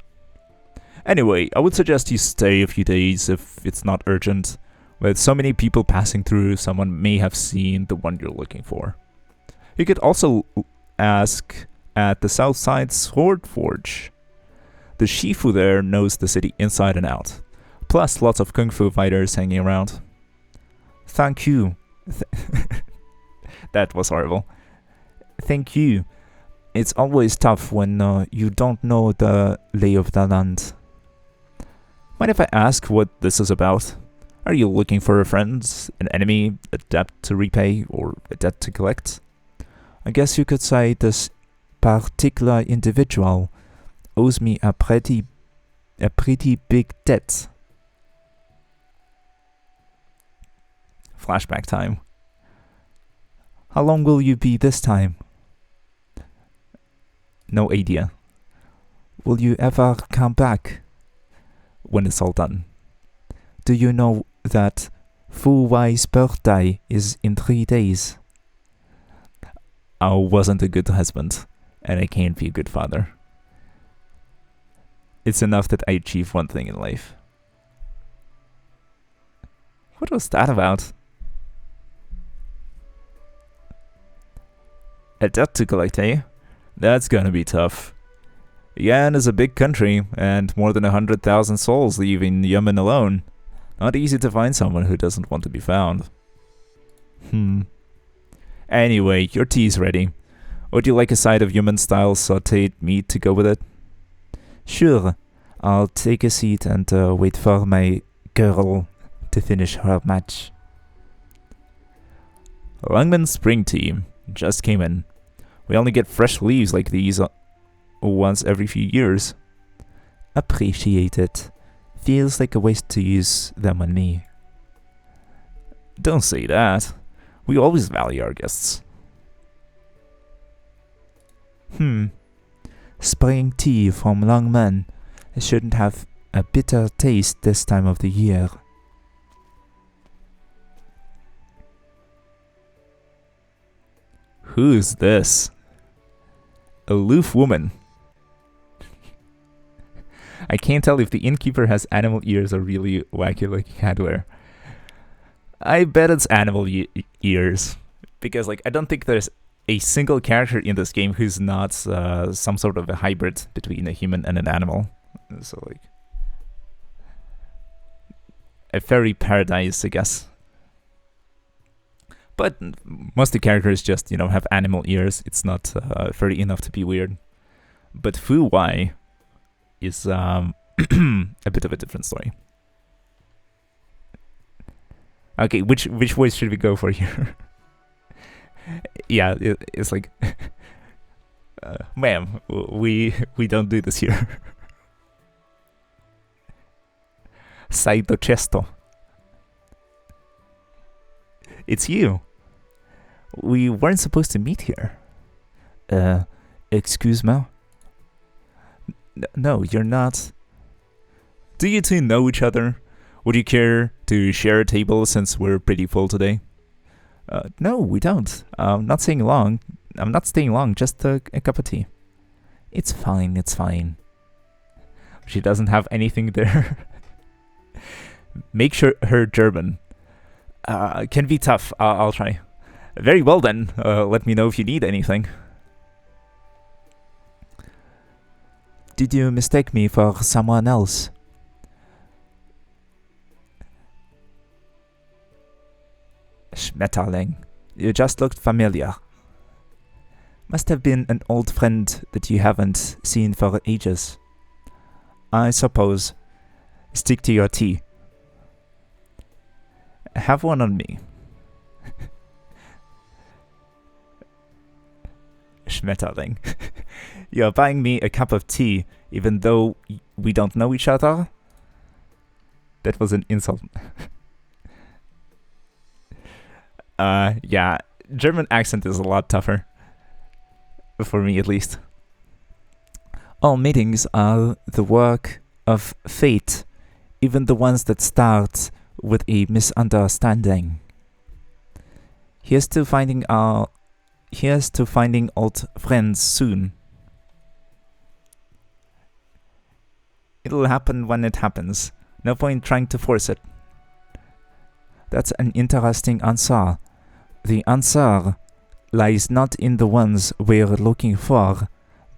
Anyway, I would suggest you stay a few days if it's not urgent. With so many people passing through, someone may have seen the one you're looking for. You could also ask at the Southside Sword Forge. The Shifu there knows the city inside and out. Plus, lots of kung fu fighters hanging around. Thank you. That was horrible. Thank you. It's always tough when you don't know the lay of the land. Mind if I ask what this is about? Are you looking for a friend, an enemy, a debt to repay, or a debt to collect? I guess you could say this particular individual owes me a pretty big debt. Flashback time. How long will you be this time? No idea. Will you ever come back? When it's all done. Do you know that Fu Wei's birthday is in 3 days? I wasn't a good husband, and I can't be a good father. It's enough that I achieve one thing in life. What was that about? A debt to collect, eh? That's gonna be tough. Yan is a big country, and more than 100,000 souls live in Yemen alone. Not easy to find someone who doesn't want to be found. Anyway, your tea's ready. Would you like a side of Yemen-style sautéed meat to go with it? Sure. I'll take a seat and wait for my girl to finish her match. Longman spring tea just came in. We only get fresh leaves like these once every few years. Appreciate it. Feels like a waste to use them on me. Don't say that. We always value our guests. Spring tea from Longman. It shouldn't have a bitter taste this time of the year. Who's this? Aloof woman. I can't tell if the innkeeper has animal ears or really wacky like hardware. I bet it's animal ears. Because I don't think there's a single character in this game who's not some sort of a hybrid between a human and an animal. So a fairy paradise, I guess. But most of the characters just, have animal ears. It's not furry enough to be weird. But Fu Wei is a bit of a different story. Okay, which voice should we go for here? Yeah, it's like, ma'am, we don't do this here. Saito Chesto. It's you. We weren't supposed to meet here. Excuse me? No, you're not. Do you two know each other? Would you care to share a table since we're pretty full today? No, we don't. I'm not staying long, just a cup of tea. It's fine, it's fine. She doesn't have anything there. Make sure her German. Can be tough. I'll try. Very well then. Let me know if you need anything. Did you mistake me for someone else? Schmetterling. You just looked familiar. Must have been an old friend that you haven't seen for ages. I suppose. Stick to your tea. Have one on me. Schmetterling. You're buying me a cup of tea, even though we don't know each other? That was an insult. Yeah, German accent is a lot tougher. For me, at least. All meetings are the work of fate, even the ones that start with a misunderstanding. Here's to finding old friends soon. It'll happen when it happens. No point trying to force it. That's an interesting answer. The answer lies not in the ones we're looking for,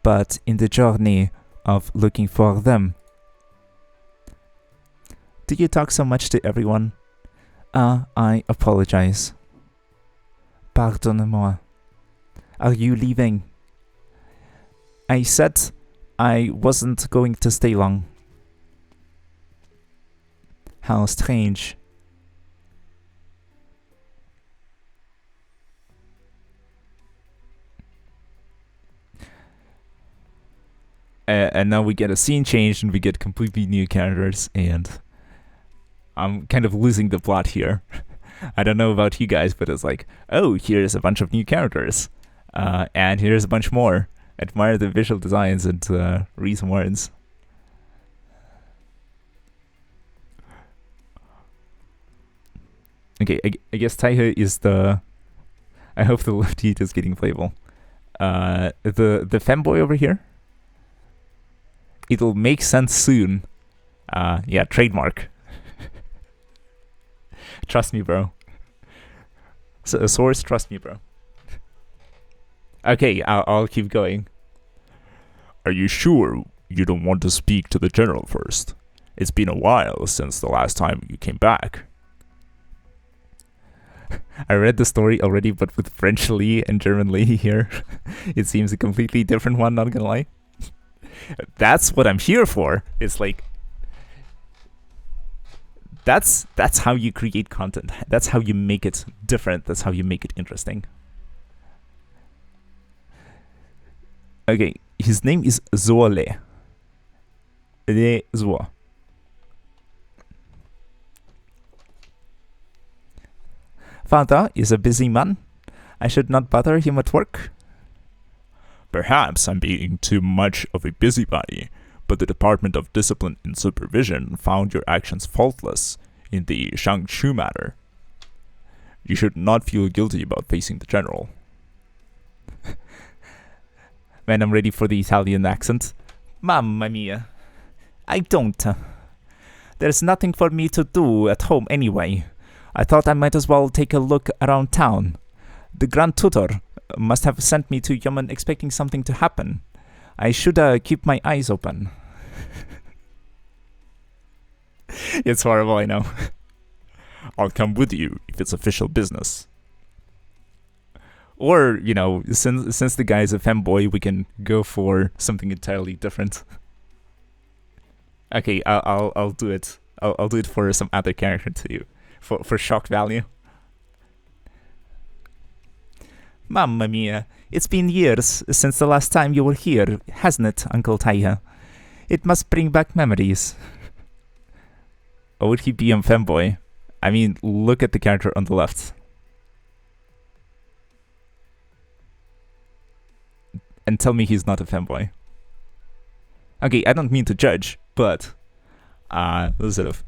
but in the journey of looking for them. Do you talk so much to everyone? I apologize. Pardonnez-moi. Are you leaving? I said I wasn't going to stay long. How strange. And now we get a scene change and we get completely new characters, and I'm kind of losing the plot here. I don't know about you guys, but it's like, oh, here's a bunch of new characters. And here's a bunch more. Admire the visual designs and read some words. Okay, I guess Taihe is the... I hope the left heat is getting playable. The femboy over here? It'll make sense soon. Yeah, trademark. Trust me, bro. Source, trust me, bro. Okay, I'll keep going. Are you sure you don't want to speak to the general first? It's been a while since the last time you came back. I read the story already, but with French Lee and German Lee here, it seems a completely different one, not gonna lie. That's what I'm here for. It's like... That's how you create content. That's how you make it different. That's how you make it interesting. Okay, his name is Zoole. Le Zoa. Father is a busy man. I should not bother him at work. Perhaps I'm being too much of a busybody, but the Department of Discipline and Supervision found your actions faultless in the Shang-Chu matter. You should not feel guilty about facing the general. Man, I'm ready for the Italian accent. Mamma mia. I don't. There's nothing for me to do at home anyway. I thought I might as well take a look around town. The Grand Tutor must have sent me to Yemen expecting something to happen. I should keep my eyes open. It's horrible, I know. I'll come with you if it's official business. Or, you know, since the guy's a femboy, we can go for something entirely different. Okay, I'll do it. I'll do it for some other character too, for shock value. Mamma mia, it's been years since the last time you were here, hasn't it, Uncle Taiha? It must bring back memories. Or would he be a femboy? I mean, look at the character on the left. And tell me he's not a femboy. Okay, I don't mean to judge, but sort of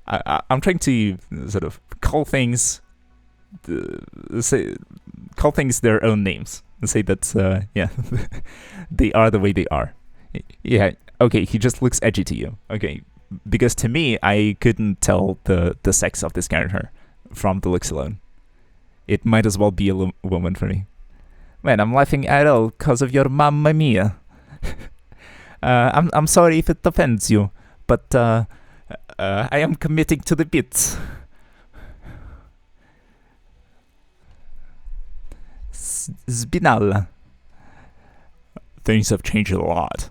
I'm trying to sort of call call things their own names and say that, yeah, they are the way they are. Yeah, okay, he just looks edgy to you. Okay, because to me, I couldn't tell the sex of this character from the looks alone. It might as well be a woman for me. Man, I'm laughing at all because of your mamma mia. I'm sorry if it offends you, but I am committing to the bits. Vernal. Things have changed a lot.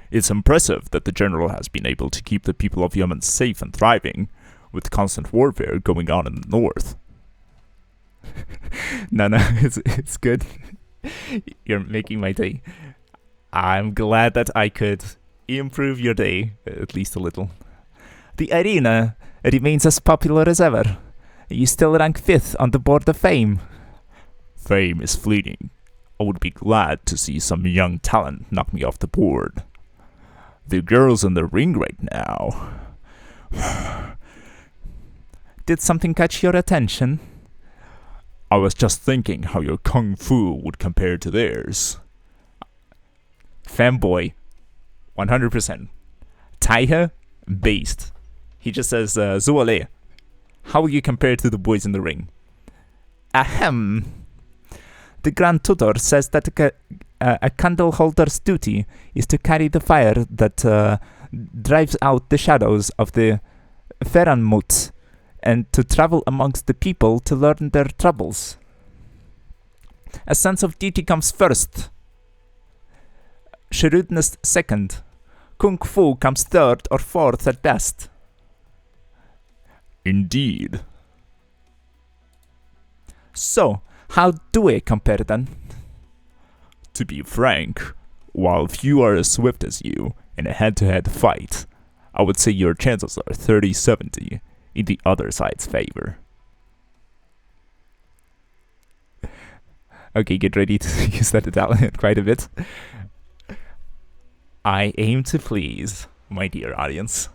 It's impressive that the general has been able to keep the people of Yemen safe and thriving, with constant warfare going on in the north. No, it's good. You're making my day. I'm glad that I could improve your day, at least a little. The arena remains as popular as ever. You still rank 5th on the board of fame. Fame is fleeting. I would be glad to see some young talent knock me off the board. The girl's in the ring right now. Did something catch your attention? I was just thinking how your kung fu would compare to theirs. Fanboy, 100%. Taihe, based. He just says, Zuale, how will you compare to the boys in the ring? Ahem. The Grand Tutor says that a candle holder's duty is to carry the fire that drives out the shadows of the Feranmut, and to travel amongst the people to learn their troubles. A sense of duty comes first. Shrewdness second. Kung Fu comes third or fourth at best. Indeed. So, how do I compare then? To be frank, while few are as swift as you in a head-to-head fight, I would say your chances are 30-70 in the other side's favor. Okay, get ready to use that Italian quite a bit. I aim to please, my dear audience.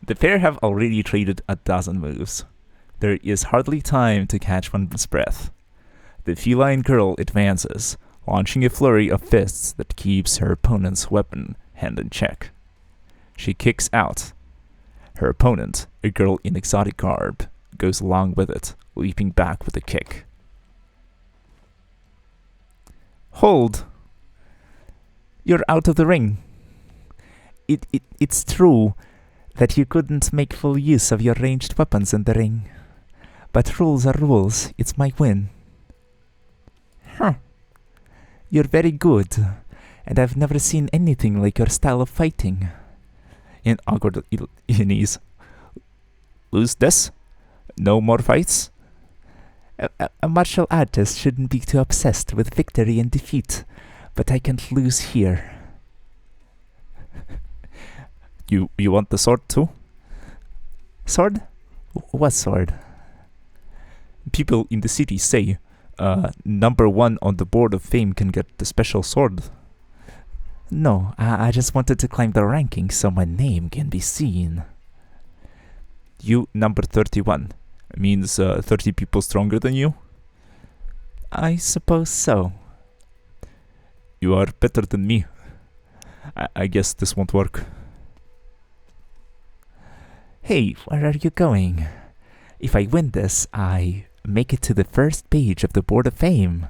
The pair have already traded 12 moves. There is hardly time to catch one's breath. The feline girl advances, launching a flurry of fists that keeps her opponent's weapon hand in check. She kicks out. Her opponent, a girl in exotic garb, goes along with it, leaping back with a kick. Hold! You're out of the ring. It's true that you couldn't make full use of your ranged weapons in the ring. But rules are rules. It's my win. Huh. You're very good, and I've never seen anything like your style of fighting. In awkward Viennese. Lose this? No more fights? A martial artist shouldn't be too obsessed with victory and defeat, but I can't lose here. You want the sword too? Sword? What sword? People in the city say, number 1 on the board of fame can get the special sword. No, I just wanted to climb the rankings so my name can be seen. You, number 31, means 30 people stronger than you? I suppose so. You are better than me. I guess this won't work. Hey, where are you going? If I win this, I make it to the first page of the Board of Fame.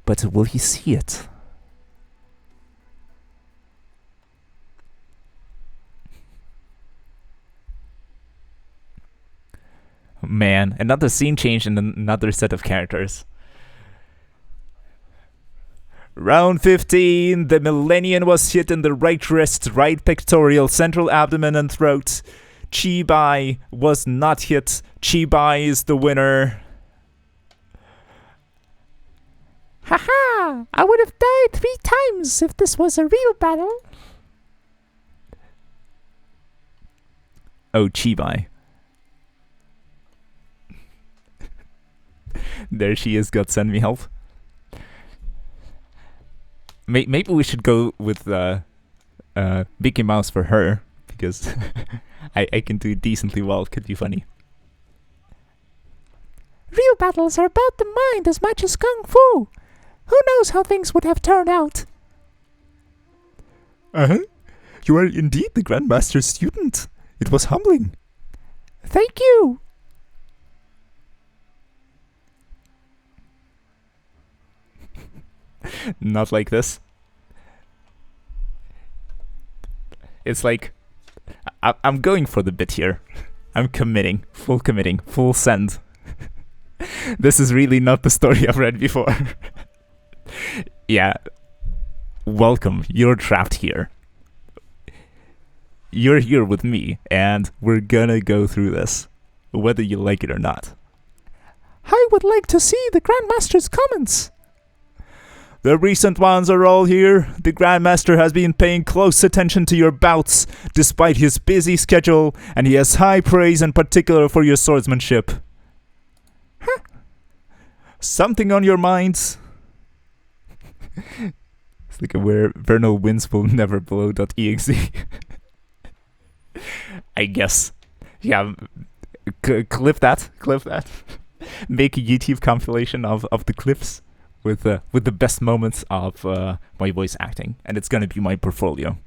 But will he see it? Man, another scene change and another set of characters. Round 15, the Millennium was hit in the right wrist, right pectoral, central abdomen and throat. Chibai was not hit. Chibai is the winner. Haha! I would have died 3 times if this was a real battle. Oh, Chibai. There she is, God send me help. Maybe we should go with Mickey Mouse for her, because I can do it decently well. Could be funny. Real battles are about the mind as much as kung fu. Who knows how things would have turned out? Uh-huh. You are indeed the Grandmaster's student. It was humbling. Thank you. Not like this. It's like, I'm going for the bit here. I'm committing, full send. This is really not the story I've read before. Yeah. Welcome, you're trapped here. You're here with me, and we're gonna go through this, whether you like it or not. I would like to see the Grandmaster's comments. The recent ones are all here. The Grandmaster has been paying close attention to your bouts, despite his busy schedule, and he has high praise in particular for your swordsmanship. Huh. Something on your minds? It's like where Vernal winds will never blow.exe. I guess. Yeah, clip that. Make a YouTube compilation of the clips with the best moments of my voice acting, and it's gonna be my portfolio.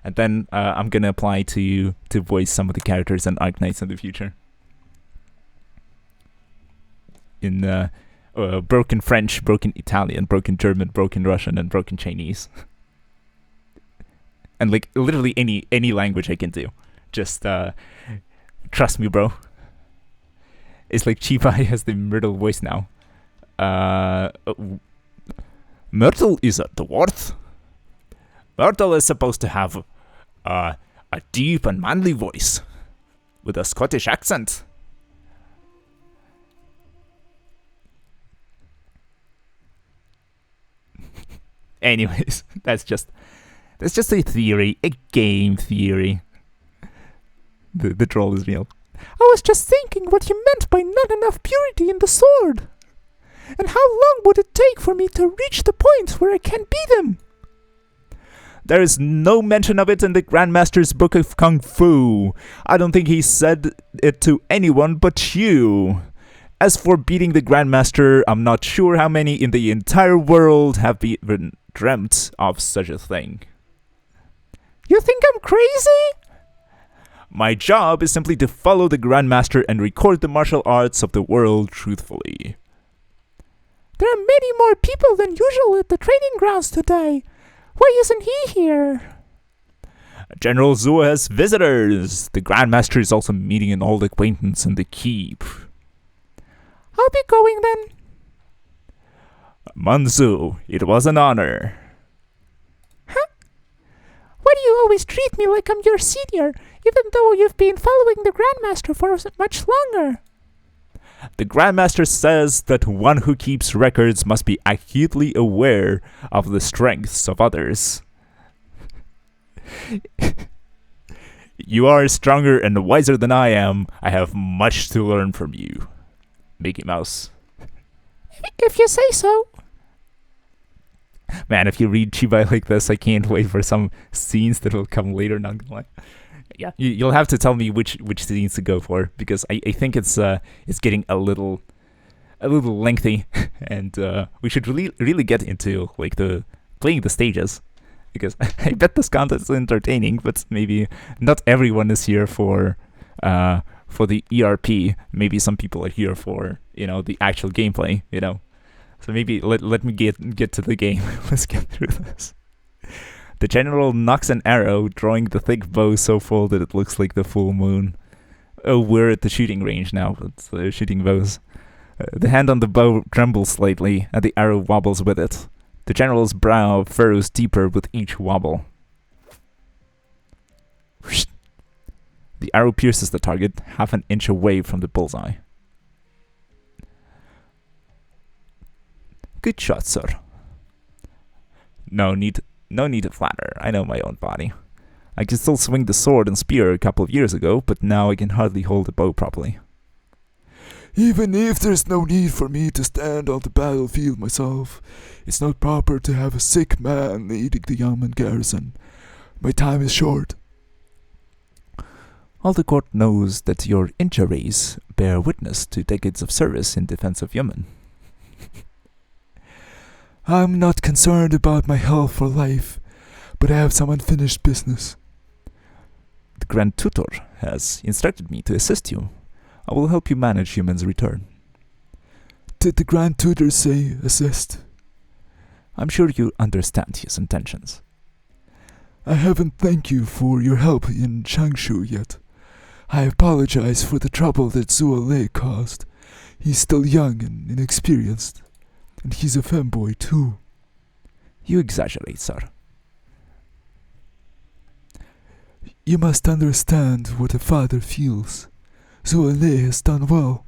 And then I'm gonna apply to voice some of the characters in Arknights in the future. In broken French, broken Italian, broken German, broken Russian, and broken Chinese. And like literally any language I can do. Just trust me, bro. It's like Chibai has the Myrtle voice now. Myrtle is a dwarf. Myrtle is supposed to have a deep and manly voice with a Scottish accent. Anyways, that's just a theory, a game theory. The troll is real. I was just thinking what you meant by not enough purity in the sword. And how long would it take for me to reach the point where I can beat him? There is no mention of it in the Grandmaster's Book of Kung Fu. I don't think he said it to anyone but you. As for beating the Grandmaster, I'm not sure how many in the entire world have even dreamt of such a thing. You think I'm crazy? My job is simply to follow the Grandmaster and record the martial arts of the world truthfully. There are many more people than usual at the training grounds today. Why isn't he here? General Zua has visitors. The Grandmaster is also meeting an old acquaintance in the keep. I'll be going then. Manzu, it was an honor. Huh? Why do you always treat me like I'm your senior, even though you've been following the Grandmaster for much longer? The Grandmaster says that one who keeps records must be acutely aware of the strengths of others. You are stronger and wiser than I am. I have much to learn from you, Mickey Mouse. If you say so. Man, if you read Chibai like this, I can't wait for some scenes that will come later, not gonna lie. Yeah, you'll have to tell me which scenes to go for, because I think it's getting a little lengthy, and we should really get into like the playing the stages, because I bet this content is entertaining, but maybe not everyone is here for the ERP. Maybe some people are here for the actual gameplay. So maybe let me get to the game. Let's get through this. The general knocks an arrow, drawing the thick bow so full that it looks like the full moon. Oh, we're at the shooting range now. It's shooting bows. The hand on the bow trembles slightly, and the arrow wobbles with it. The general's brow furrows deeper with each wobble. The arrow pierces the target, half an inch away from the bullseye. Good shot, sir. No need to flatter. I know my own body. I could still swing the sword and spear a couple of years ago, but now I can hardly hold the bow properly. Even if there's no need for me to stand on the battlefield myself, it's not proper to have a sick man leading the Yamen garrison. My time is short. All the court knows that your injuries bear witness to decades of service in defense of Yemen. I'm not concerned about my health or life, but I have some unfinished business. The Grand Tutor has instructed me to assist you. I will help you manage Yemen's return. Did the Grand Tutor say assist? I'm sure you understand his intentions. I haven't thanked you for your help in Changshu yet. I apologize for the trouble that Zuo Lei caused. He's still young and inexperienced, and he's a femboy too. You exaggerate, sir. You must understand what a father feels. Zuo Lei has done well,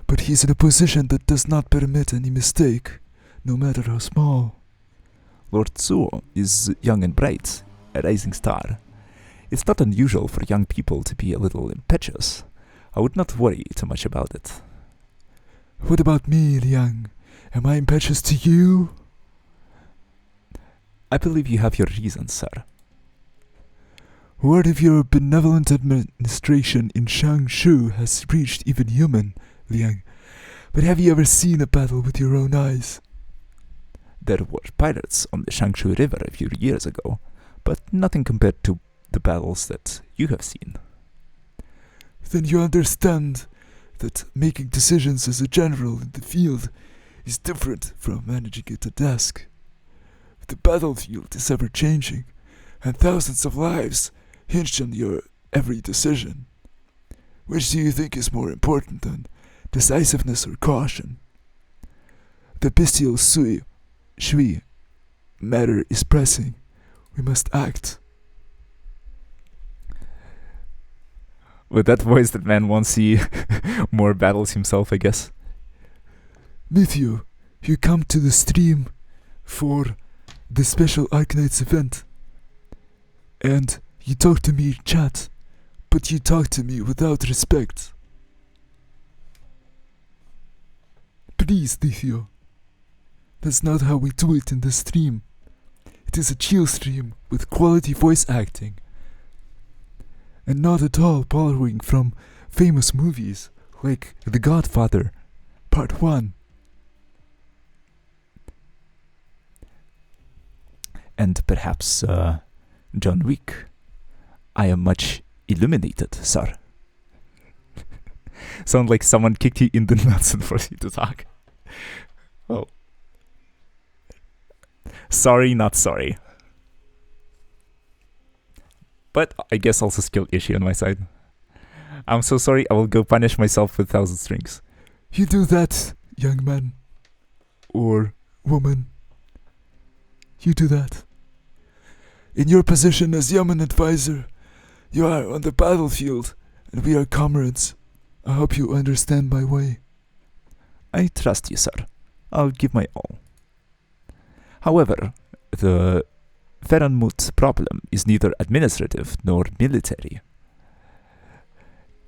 but he's in a position that does not permit any mistake, no matter how small. Lord Zuo is young and bright, a rising star. It's not unusual for young people to be a little impetuous. I would not worry too much about it. What about me, Liang? Am I impetuous to you? I believe you have your reasons, sir. Word of your benevolent administration in Changshu has reached even human, Liang. But have you ever seen a battle with your own eyes? There were pirates on the Changshu River a few years ago, but nothing compared to the battles that you have seen. Then you understand that making decisions as a general in the field is different from managing at a desk. The battlefield is ever-changing, and thousands of lives hinge on your every decision. Which do you think is more important than decisiveness or caution? The bestial shui matter is pressing. We must act. With that voice, that man won't see more battles himself, I guess. Mithio, you come to the stream for the special Arknights event. And you talk to me in chat, but you talk to me without respect. Please, Mithio. That's not how we do it in the stream. It is a chill stream with quality voice acting. And not at all borrowing from famous movies like The Godfather, Part 1. And perhaps, John Wick. I am much illuminated, sir. Sound like someone kicked you in the nuts and forced you to talk. Oh. Sorry, not sorry. But I guess also skill issue on my side. I'm so sorry, I will go punish myself with 1,000 strings. You do that, young man. Or woman. You do that. In your position as Yemen advisor, you are on the battlefield, and we are comrades. I hope you understand my way. I trust you, sir. I'll give my all. However, the Vernal problem is neither administrative nor military.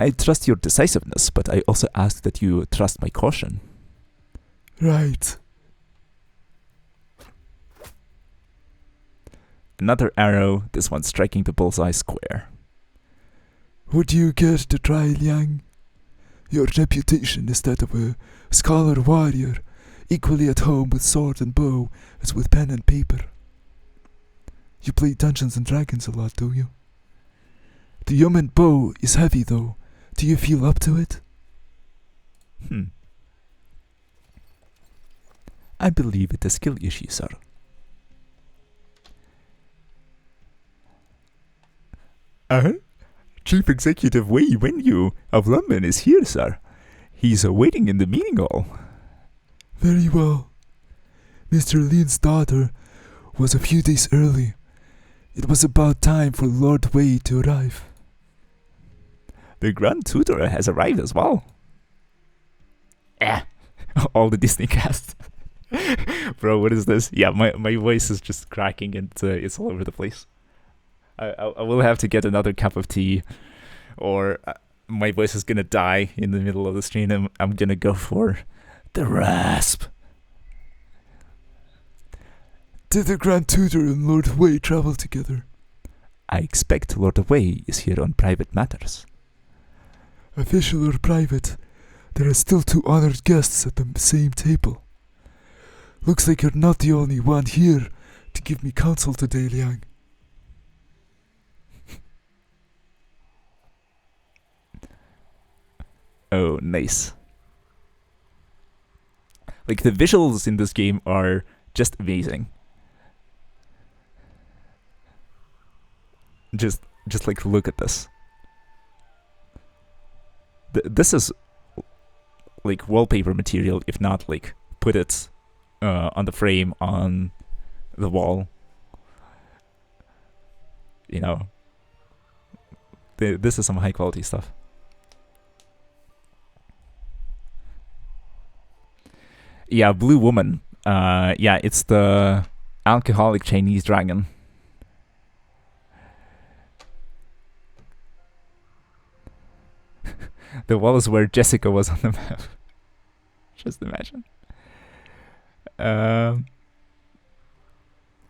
I trust your decisiveness, but I also ask that you trust my caution. Right. Another arrow, this one striking the bullseye square. Would you care to try, Liang? Your reputation is that of a scholar warrior, equally at home with sword and bow as with pen and paper. You play Dungeons and Dragons a lot, do you? The Yemen bow is heavy, though. Do you feel up to it? I believe it's a skill issue, sir. Chief Executive Wei Wenyu of London is here, sir. He's waiting in the meeting hall. Very well. Mr. Lin's daughter was a few days early. It was about time for Lord Wei to arrive. The Grand Tutor has arrived as well. All the Disney cast. Bro, what is this? Yeah, my voice is just cracking and it's all over the place. I will have to get another cup of tea, or my voice is gonna die in the middle of the stream, and I'm gonna go for the rasp. Did the Grand Tutor and Lord Wei travel together? I expect Lord Wei is here on private matters. Official or private, There are still 2 honored guests at the same table. Looks like you're not the only one here to give me counsel today, Liang. Oh, nice. Like, the visuals in this game are just amazing. Just like, look at this. This is like wallpaper material, if not like put it on the frame on the wall. You know, this is some high quality stuff. Yeah, Blue Woman. Yeah, it's the alcoholic Chinese dragon. The wall is where Jessica was on the map. Just imagine. I'm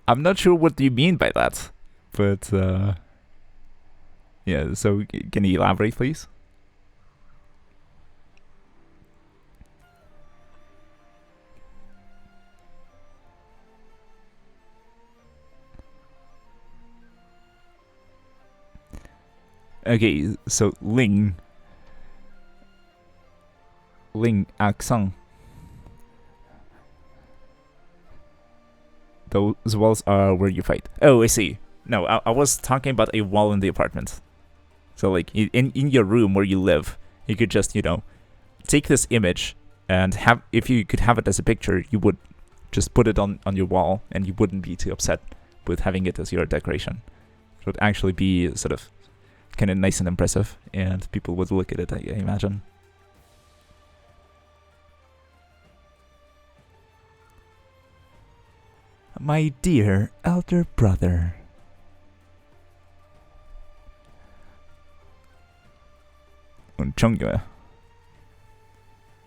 not sure what you mean by that, but yeah. So can you elaborate, please? Okay, so Ling accent. Those walls are where you fight. Oh, I see. No, I was talking about a wall in the apartment. So like in your room where you live, you could just, you know, take this image and have, if you could have it as a picture, you would just put it on your wall and you wouldn't be too upset with having it as your decoration. It would actually be sort of kind of nice and impressive, and people would look at it, I imagine. My dear elder brother.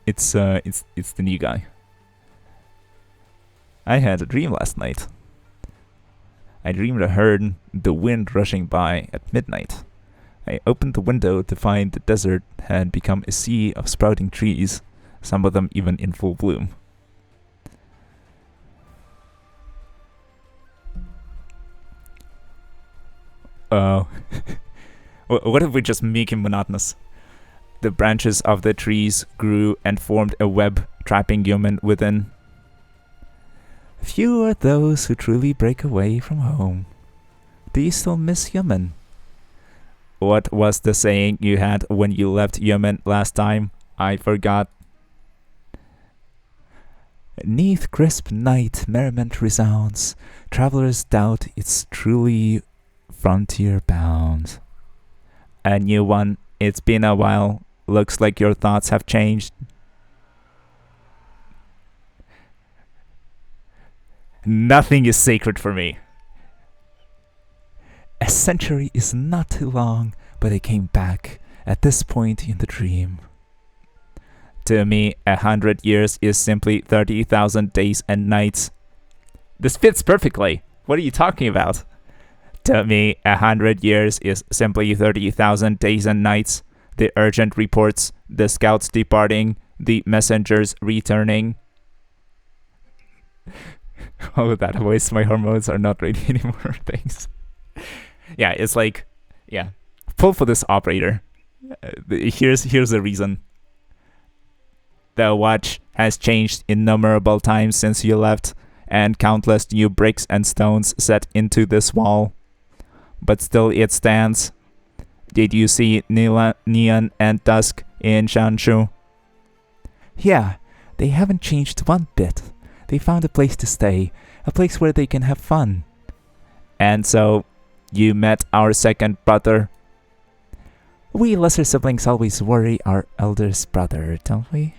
It's the new guy. I had a dream last night. I dreamed I heard the wind rushing by at midnight. I opened the window to find the desert had become a sea of sprouting trees, some of them even in full bloom. What if we just make him monotonous? The branches of the trees grew and formed a web, trapping human within. Few are those who truly break away from home. Do you still miss human? What was the saying you had when you left Yemen last time? I forgot. Neath crisp night merriment resounds. Travelers doubt it's truly frontier bound. A new one, it's been a while. Looks like your thoughts have changed. Nothing is sacred for me. A century is not too long, but I came back at this point in the dream. To me, 100 years is simply 30,000 days and nights. This fits perfectly. What are you talking about? To me, 100 years is simply 30,000 days and nights. The urgent reports, the scouts departing, the messengers returning. Oh, that voice, my hormones are not ready anymore. Thanks. Yeah, it's like, yeah, pull for this operator. Here's the reason. The watch has changed innumerable times since you left, and countless new bricks and stones set into this wall. But still it stands. Did you see neon and dusk in Shanshu? Yeah, they haven't changed one bit. They found a place to stay, a place where they can have fun. And so, you met our second brother. We lesser siblings always worry our eldest brother, don't we?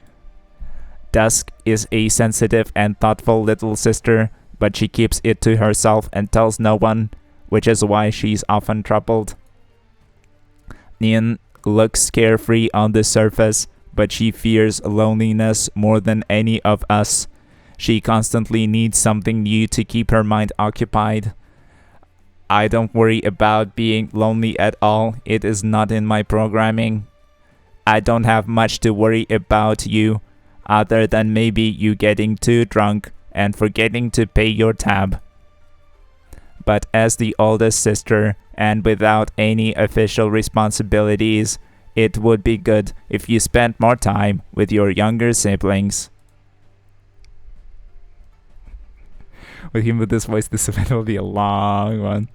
Dusk is a sensitive and thoughtful little sister, but she keeps it to herself and tells no one, which is why she's often troubled. Nian looks carefree on the surface, but she fears loneliness more than any of us. She constantly needs something new to keep her mind occupied. I don't worry about being lonely at all. It is not in my programming. I don't have much to worry about you, other than maybe you getting too drunk and forgetting to pay your tab. But as the oldest sister, and without any official responsibilities, it would be good if you spent more time with your younger siblings. With him with this voice, this event will be a long one.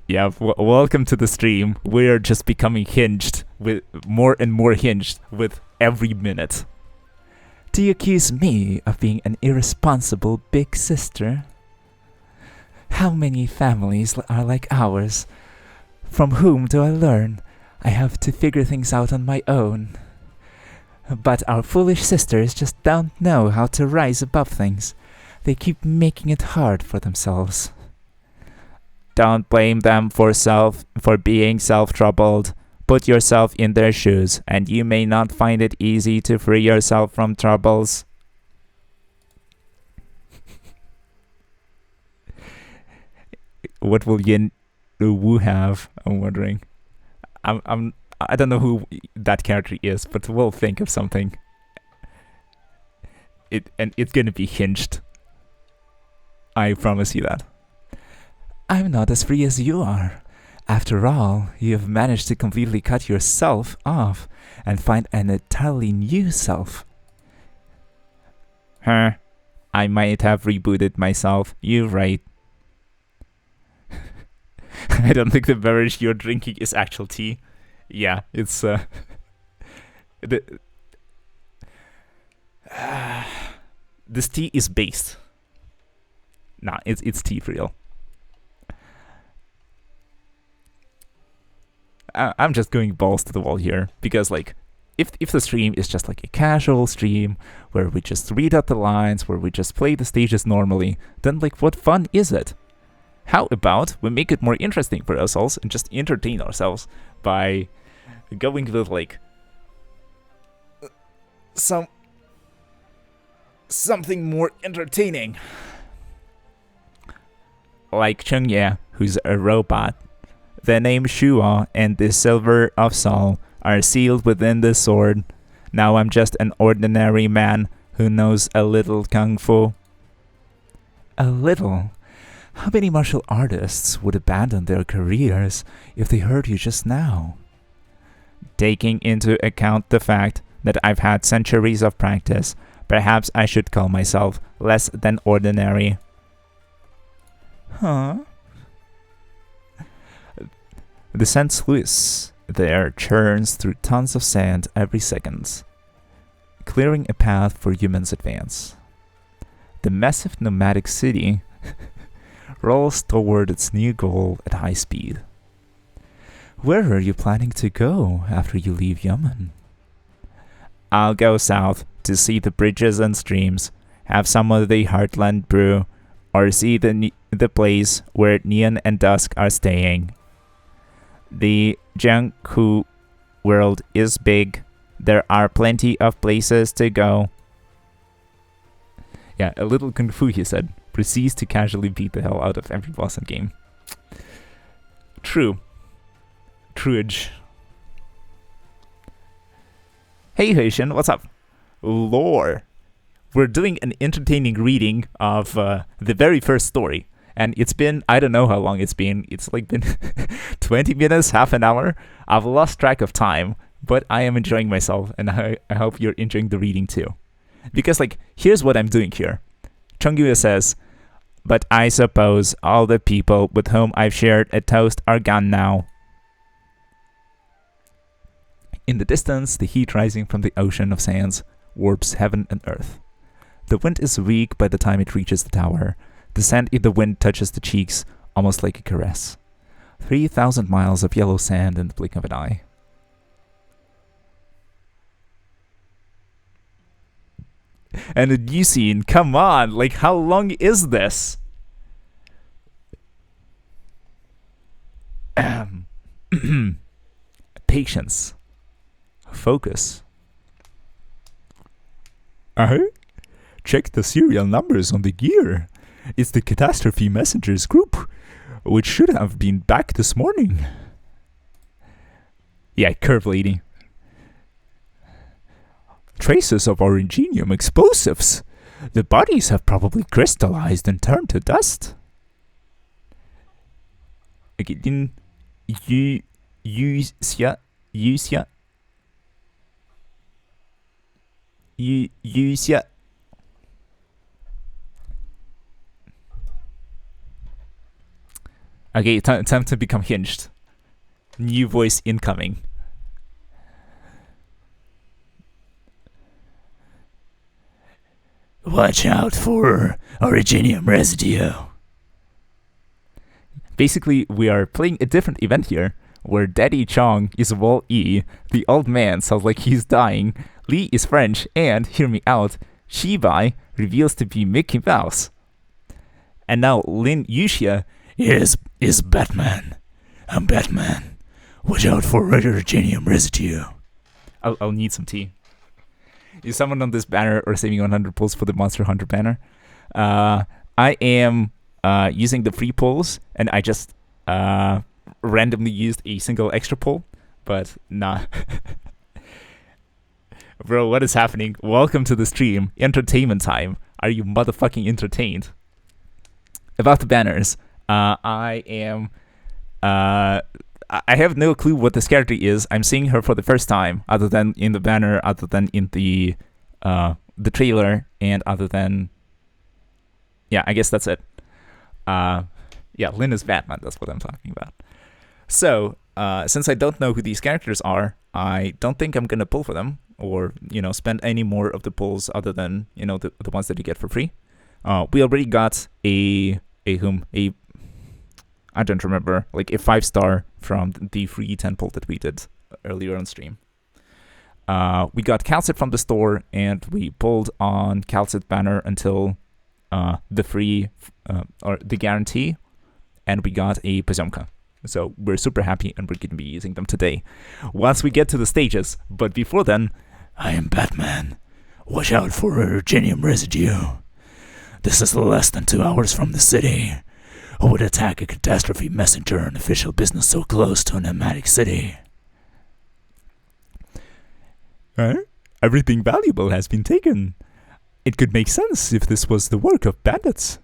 Yeah, welcome to the stream. We're just becoming hinged, with more and more hinged with every minute. Do you accuse me of being an irresponsible big sister? How many families are like ours? From whom do I learn? I have to figure things out on my own. But our foolish sisters just don't know how to rise above things. They keep making it hard for themselves. Don't blame them for being self-troubled. Put yourself in their shoes, and you may not find it easy to free yourself from troubles. What will Yin Wu have? I'm wondering. I don't know who that character is, but we'll think of something. It's gonna be hinged. I promise you that. I'm not as free as you are. After all, you have managed to completely cut yourself off and find an entirely new self. Huh. I might have rebooted myself. You're right. I don't think the beverage you're drinking is actual tea. Yeah, it's this tea is based. Nah, it's tea for real. I'm just going balls to the wall here because, like, if the stream is just like a casual stream where we just read out the lines, where we just play the stages normally, then like what fun is it? How about we make it more interesting for ourselves and just entertain ourselves by going with like something more entertaining, like Chengye, who's a robot. The name Shua and the Silver of Sol are sealed within the sword. Now I'm just an ordinary man who knows a little kung fu. A little? How many martial artists would abandon their careers if they heard you just now? Taking into account the fact that I've had centuries of practice, perhaps I should call myself less than ordinary. Huh? The St. Louis there churns through tons of sand every second, clearing a path for humans' advance. The massive nomadic city rolls toward its new goal at high speed. Where are you planning to go after you leave Yemen? I'll go south to see the bridges and streams, have some of the Heartland brew, or see the place where Neon and Dusk are staying. The Jianghu world is big. There are plenty of places to go. Yeah, a little kung fu, he said. Proceeds to casually beat the hell out of every boss in game. True. Truage. Hey Haitian, what's up? Lore. We're doing an entertaining reading of the very first story. And it's been, I don't know how long it's been. It's like been 20 minutes, half an hour. I've lost track of time, but I am enjoying myself, and I hope you're enjoying the reading too. Because, like, here's what I'm doing here. Chungyue says, but I suppose all the people with whom I've shared a toast are gone now. In the distance, the heat rising from the ocean of sands warps heaven and earth. The wind is weak by the time it reaches the tower. The sand in the wind touches the cheeks, almost like a caress. 3,000 miles of yellow sand in the blink of an eye. And a new scene, come on, like how long is this? Patience. Focus. Check the serial numbers on the gear. It's the Catastrophe Messengers group, which should have been back this morning. Yeah, Curve Lady. Traces of originium explosives. The bodies have probably crystallized and turned to dust. Okay, din Yusia. Okay, time to become hinged. New voice incoming. Watch out for originium residue. Basically, we are playing a different event here, where Daddy Chong is Wall E, the old man sounds like he's dying, Lee is French, and, hear me out, Shibai reveals to be Mickey Mouse. And now Lin Yuxia is Batman. I'm Batman. Watch out for originium residue. I'll need some tea. Is someone on this banner or saving 100 pulls for the Monster Hunter banner? I am using the free pulls, and I just randomly used a single extra pull, but nah. Bro, what is happening? Welcome to the stream. Entertainment time. Are you motherfucking entertained? About the banners, I have no clue what this character is. I'm seeing her for the first time, other than in the banner, other than in the trailer, and other than... Yeah, I guess that's it. Yeah, Lin is Batman, that's what I'm talking about. So, since I don't know who these characters are, I don't think I'm gonna pull for them, or, spend any more of the pulls other than, the ones that you get for free. We already got I don't remember, like a 5-star from the free 10 pull that we did earlier on stream. We got Calcit from the store, and we pulled on Calcit banner until the free, or the guarantee, and we got a Pozemka. So we're super happy, and we're going to be using them today once we get to the stages. But before then, I am Batman. Watch out for originium residue. This is less than 2 hours from the city. Who would attack a catastrophe messenger on official business so close to an nomadic city? Everything valuable has been taken. It could make sense if this was the work of bandits.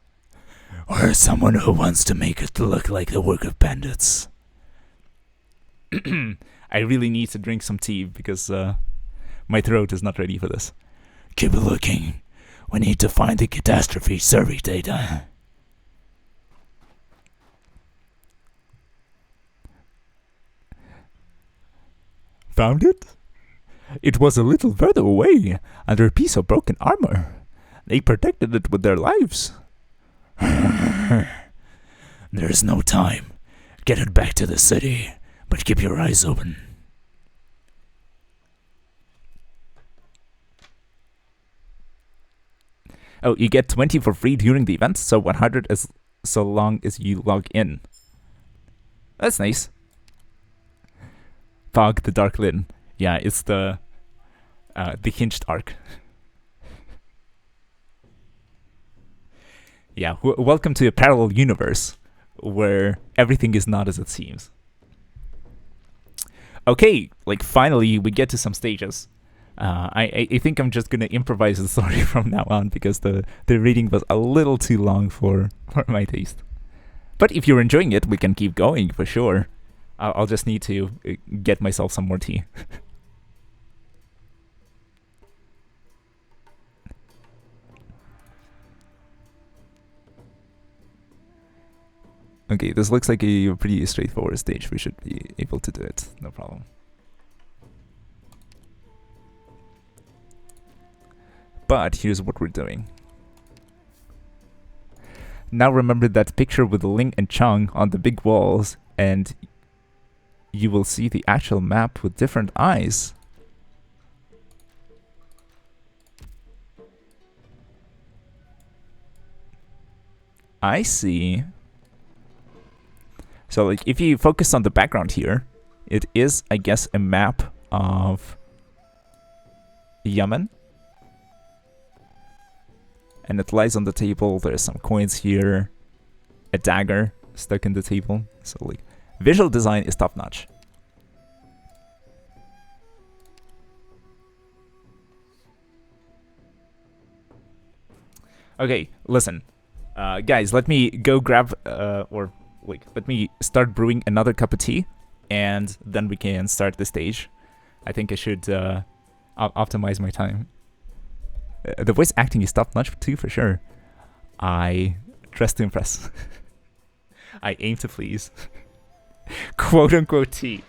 Or someone who wants to make it look like the work of bandits. I really need to drink some tea because my throat is not ready for this. Keep looking. We need to find the catastrophe survey data. Found it? It was a little further away, under a piece of broken armor. They protected it with their lives. There's no time. Get it back to the city, but keep your eyes open. Oh, you get 20 for free during the event, so 100 so long as you log in. That's nice. Fog the Dark Lin. Yeah, it's the hinged arc. Yeah, welcome to a parallel universe where everything is not as it seems. Okay, like finally we get to some stages. I think I'm just gonna improvise the story from now on because the reading was a little too long for my taste. But if you're enjoying it, we can keep going for sure. I'll just need to get myself some more tea. Okay, this looks like a pretty straightforward stage. We should be able to do it, no problem. But here's what we're doing. Now remember that picture with Ling and Chang on the big walls, and you will see the actual map with different eyes. I see. So like if you focus on the background here, it is, I guess, a map of Yemen. And it lies on the table. There's some coins here, a dagger stuck in the table. So like visual design is top notch. Okay, listen. Guys, let me go grab, let me start brewing another cup of tea, and then we can start the stage. I think I should optimize my time. The voice acting is top notch too, for sure. I dress to impress. I aim to please. Quote unquote tea.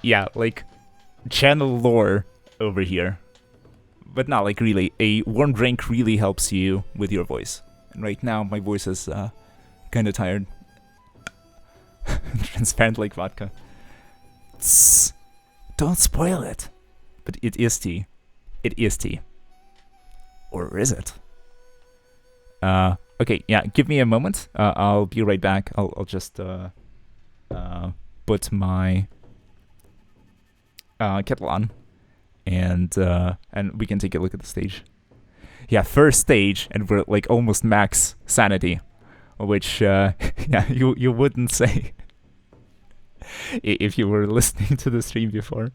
Yeah, like channel lore over here. But not like really. A warm drink really helps you with your voice. And right now, my voice is kind of tired. Transparent like vodka. Tss, don't spoil it. But it is tea. It is tea. Or is it? Okay, yeah, give me a moment. I'll be right back. I'll just put my kettle on, and we can take a look at the stage. Yeah, first stage, and we're like almost max sanity, which yeah, you wouldn't say if you were listening to the stream before.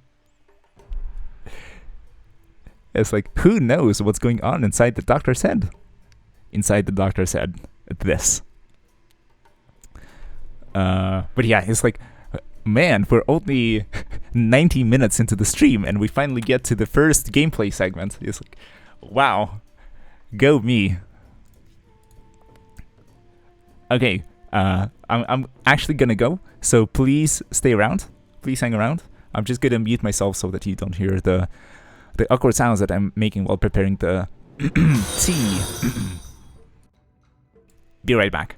It's like, who knows what's going on inside the doctor's head? Inside the doctor's head, this. But yeah, it's like, man, we're only 90 minutes into the stream, and we finally get to the first gameplay segment. It's like, wow, go me. Okay, I'm actually gonna go, so please stay around. Please hang around. I'm just gonna mute myself so that you don't hear the awkward sounds that I'm making while preparing the tea. Be right back.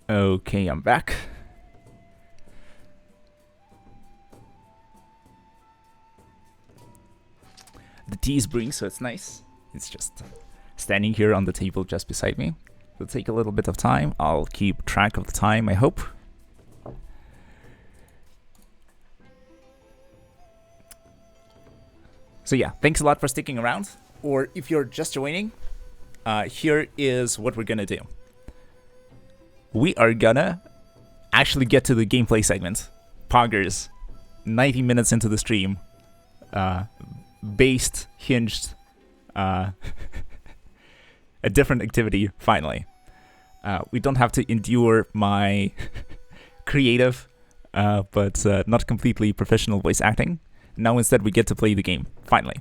Okay, I'm back. The tea is brewing, so it's nice. It's just standing here on the table just beside me. It'll take a little bit of time. I'll keep track of the time, I hope. So yeah, thanks a lot for sticking around. Or if you're just joining, here is what we're gonna do. We are gonna actually get to the gameplay segment. Poggers, 90 minutes into the stream. Based, hinged, a different activity, finally. We don't have to endure my creative, but not completely professional voice acting. Now instead we get to play the game, finally.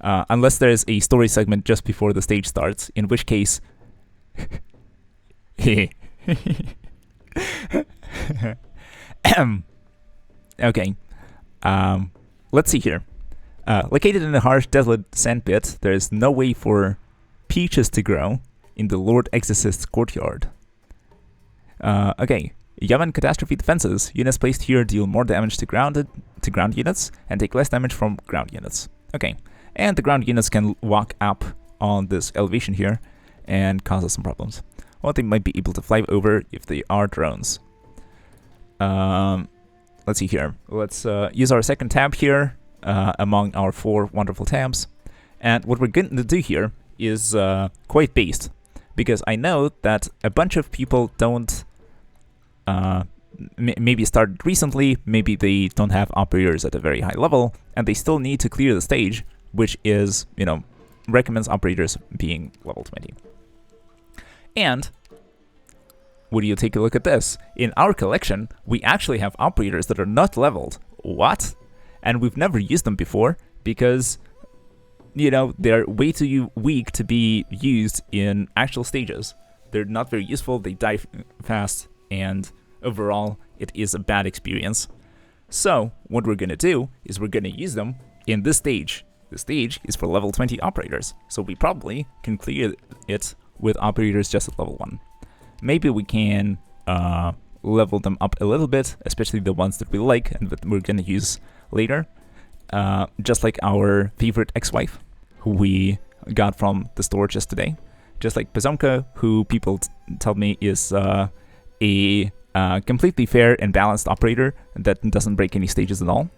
Unless there's a story segment just before the stage starts, in which case... Okay. Let's see here. Located in a harsh, desolate sandpit, there is no way for peaches to grow in the Lord Exorcist's courtyard. Okay. Yavan Catastrophe Defenses. Units placed here deal more damage to ground units and take less damage from ground units. Okay. And the ground units can walk up on this elevation here and cause us some problems. Well, they might be able to fly over if they are drones. Let's see here. Let's use our second tab here among our 4 wonderful tabs. And what we're going to do here is quite based, because I know that a bunch of people don't maybe started recently, maybe they don't have operators at a very high level, and they still need to clear the stage, which is, you know, recommends operators being level 20. And would you take a look at this? In our collection, we actually have operators that are not leveled. What? And we've never used them before because, you know, they're way too weak to be used in actual stages. They're not very useful, they die fast, and overall, it is a bad experience. So, what we're gonna do is we're gonna use them in this stage. The stage is for level 20 operators, so we probably can clear it with operators just at level 1. Maybe we can level them up a little bit, especially the ones that we like and that we're gonna use later. Just like our favorite ex-wife, who we got from the store just today. Just like Pazomka, who people tell me is a completely fair and balanced operator that doesn't break any stages at all.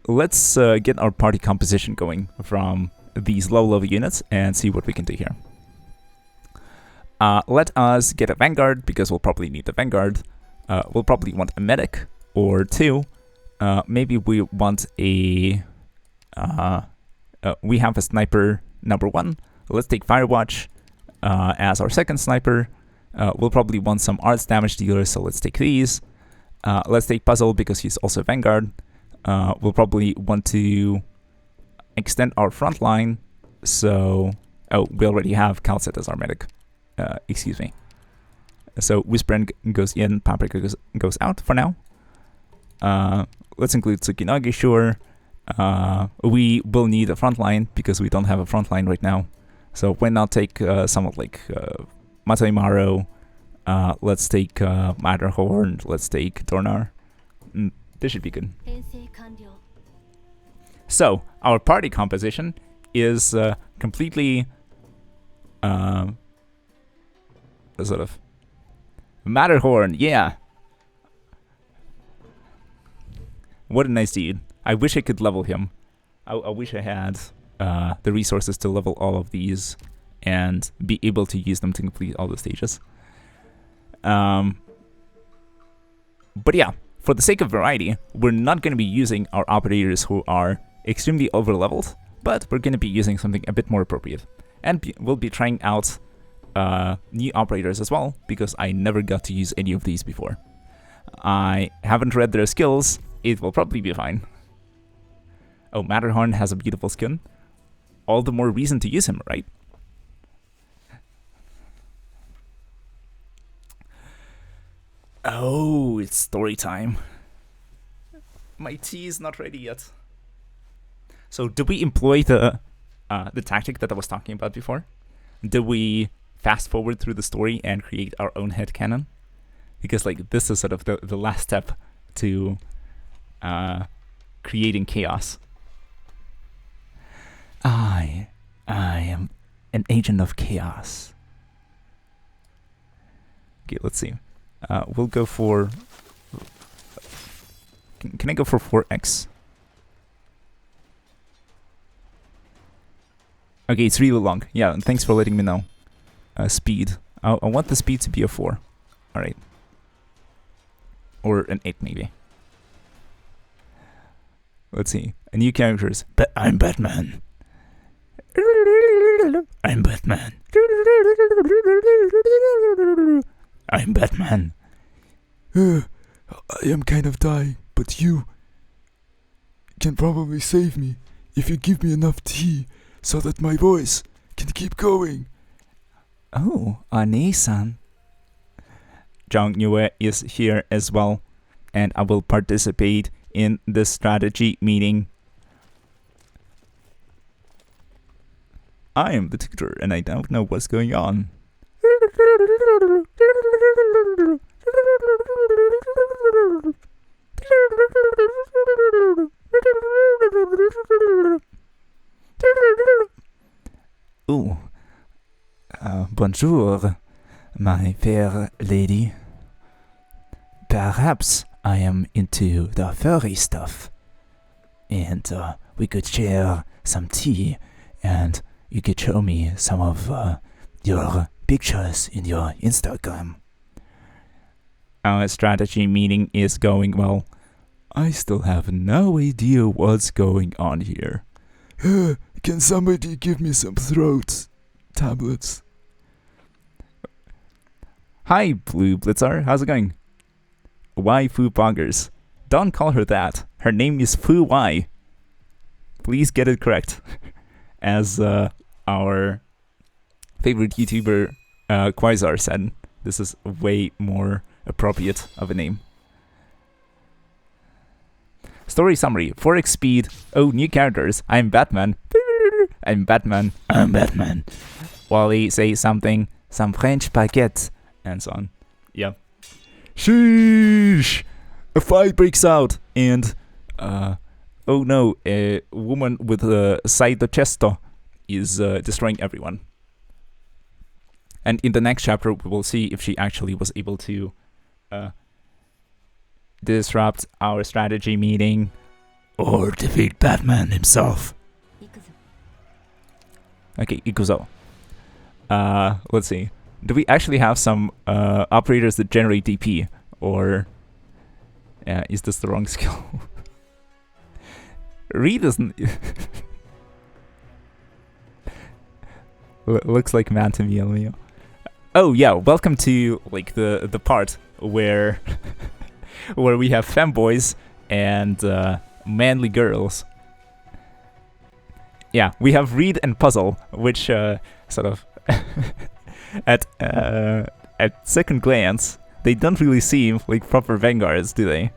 Let's get our party composition going from these low-level units and see what we can do here. Let us get a Vanguard, because we'll probably need a Vanguard. We'll probably want a medic or 2. Maybe we want a... we have a sniper number 1. Let's take Firewatch as our second sniper. We'll probably want some arts damage dealers, so let's take these. Let's take Puzzle, because he's also Vanguard. We'll probably want to extend our front line, so... Oh, we already have Calcet as our medic. Excuse me. So Whispren goes in, Paprika goes out for now. Let's include Tsukinagi, sure. We will need a front line, because we don't have a front line right now. So why not take someone like Matai Maro, let's take Matterhorn, let's take Dornar. This should be good. So, our party composition is completely sort of Matterhorn, yeah. What a nice dude. I wish I could level him. I wish I had the resources to level all of these and be able to use them to complete all the stages. But yeah, for the sake of variety, we're not going to be using our operators who are extremely over-leveled, but we're going to be using something a bit more appropriate. And we'll be trying out new operators as well, because I never got to use any of these before. I haven't read their skills. It will probably be fine. Oh, Matterhorn has a beautiful skin. All the more reason to use him, right? Oh, it's story time. My tea is not ready yet. So, do we employ the tactic that I was talking about before? Do we fast forward through the story and create our own headcanon? Because, like, this is sort of the last step to creating chaos. I am an agent of chaos. Okay, let's see. We'll go for... Can I go for 4x? Okay, it's really long. Yeah, thanks for letting me know. Speed. I want the speed to be a 4. Alright. Or an 8 maybe. Let's see. New characters. I'm Batman. I'm Batman. I'm Batman. I am kind of dying, but you can probably save me if you give me enough tea so that my voice can keep going. Oh, Ani-san. Zhang Yue is here as well, and I will participate in the strategy meeting. I am the tutor, and I don't know what's going on. Oh, bonjour, my fair lady. Perhaps I am into the furry stuff, and we could share some tea, and you could show me some of your pictures in your Instagram. Our strategy meeting is going well. I still have no idea what's going on here. Can somebody give me some throat tablets? Hi, Blue Blitzar. How's it going? Why Fu Boggers? Don't call her that. Her name is Fu Y. Please get it correct. As our favorite YouTuber Quasar said, this is way more appropriate of a name. Story summary. 4x speed. Oh, new characters. I'm Batman. I'm Batman. I'm Batman. Wally say something. Some French baguette. And so on. Yeah. Sheesh! A fight breaks out. And, oh no, a woman with a side chest is destroying everyone. And in the next chapter, we will see if she actually was able to disrupt our strategy meeting or defeat Batman himself. Okay, Ikuzo. Let's see. Do we actually have some operators that generate DP, or is this the wrong skill? Reed isn't. Looks like man to me, Leo. Oh yeah, welcome to like the part where where we have femboys and manly girls. Yeah, we have Reed and Puzzle, which sort of at second glance they don't really seem like proper vanguards, do they?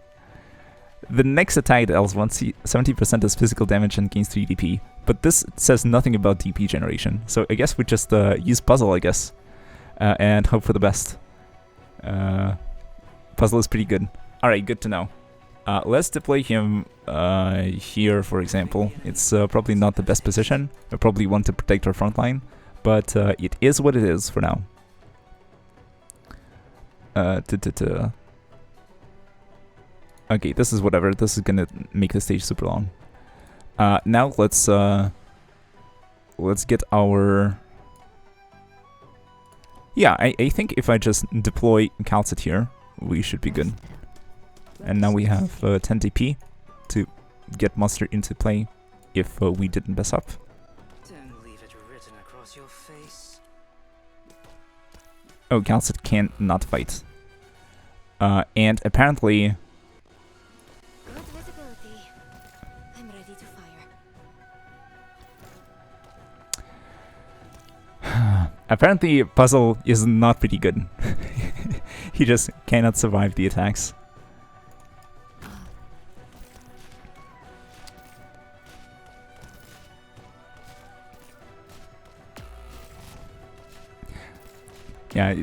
The next attack deals 70% as physical damage and gains 3 DP, but this says nothing about DP generation. So I guess we just use Puzzle, I guess, and hope for the best. Puzzle is pretty good. Alright, good to know. Let's deploy him here, for example. It's probably not the best position. I probably want to protect our front line, but it is what it is for now. Okay, this is whatever. This is gonna make the stage super long. Now let's get our... Yeah, I think if I just deploy Calcit here, we should be good. And now we have 10 DP to get Monster into play if we didn't mess up. Don't leave it written across your face. Oh, Calcit can not fight. And apparently... Good visibility. I'm ready to fire. apparently Puzzle is not pretty good. He just cannot survive the attacks. Yeah,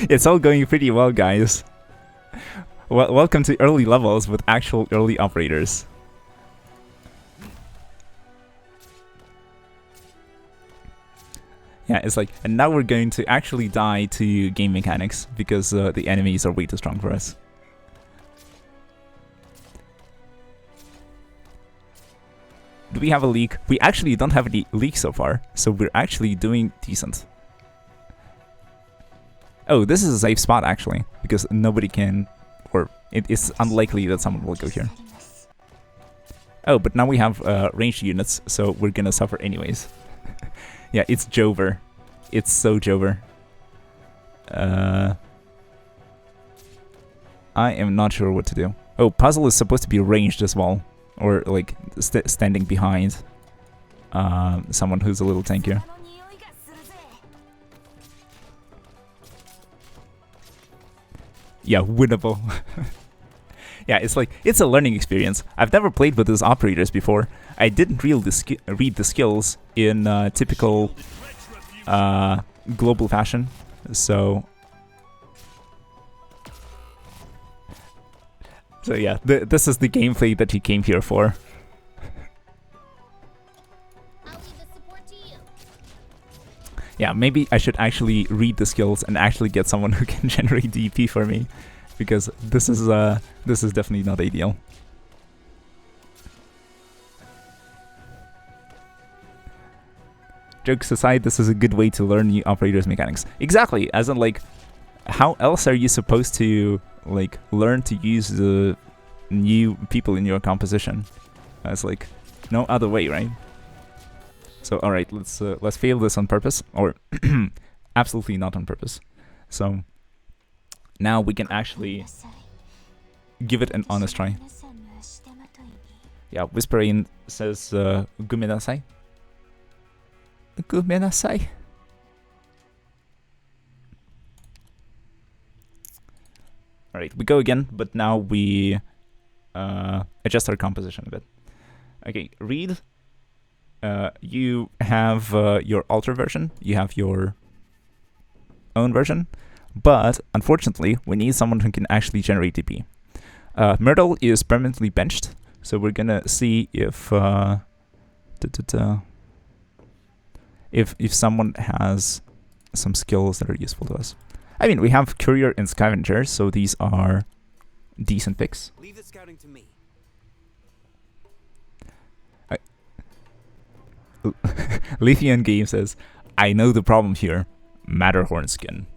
it's all going pretty well, guys. Welcome to early levels with actual early operators. Yeah, it's like, and now we're going to actually die to game mechanics because the enemies are way too strong for us. Do we have a leak? We actually don't have any leaks so far, so we're actually doing decent. Oh, this is a safe spot actually, because nobody can, or it is unlikely that someone will go here. Oh, but now we have ranged units, so we're gonna suffer anyways. Yeah, it's Jover. It's so Jover. I am not sure what to do. Oh, puzzle is supposed to be ranged as well, or like standing behind someone who's a little tankier. Yeah, winnable. Yeah, it's like, it's a learning experience. I've never played with these operators before. I didn't read the skills in typical global fashion, so... So yeah, this is the gameplay that he came here for. I'll leave the support to you. Yeah, maybe I should actually read the skills and actually get someone who can generate DP for me, because this is definitely not ideal. Jokes aside, this is a good way to learn new operators mechanics. Exactly, as in like, how else are you supposed to like learn to use the new people in your composition? It's like no other way, right? So all right, let's fail this on purpose, or absolutely not on purpose. So now we can actually give it an honest try. Yeah, Whispering says "Gumenasai." Gumenasai. All right, we go again, but now we adjust our composition a bit. Okay, read. You have your alter version. You have your own version, but unfortunately, we need someone who can actually generate DP. Myrtle is permanently benched, so we're gonna see if if someone has some skills that are useful to us. I mean, we have Courier and Scavenger, so these are decent picks. Leave the scouting to me. Lithian Game says, I know the problem here. Matterhorn skin.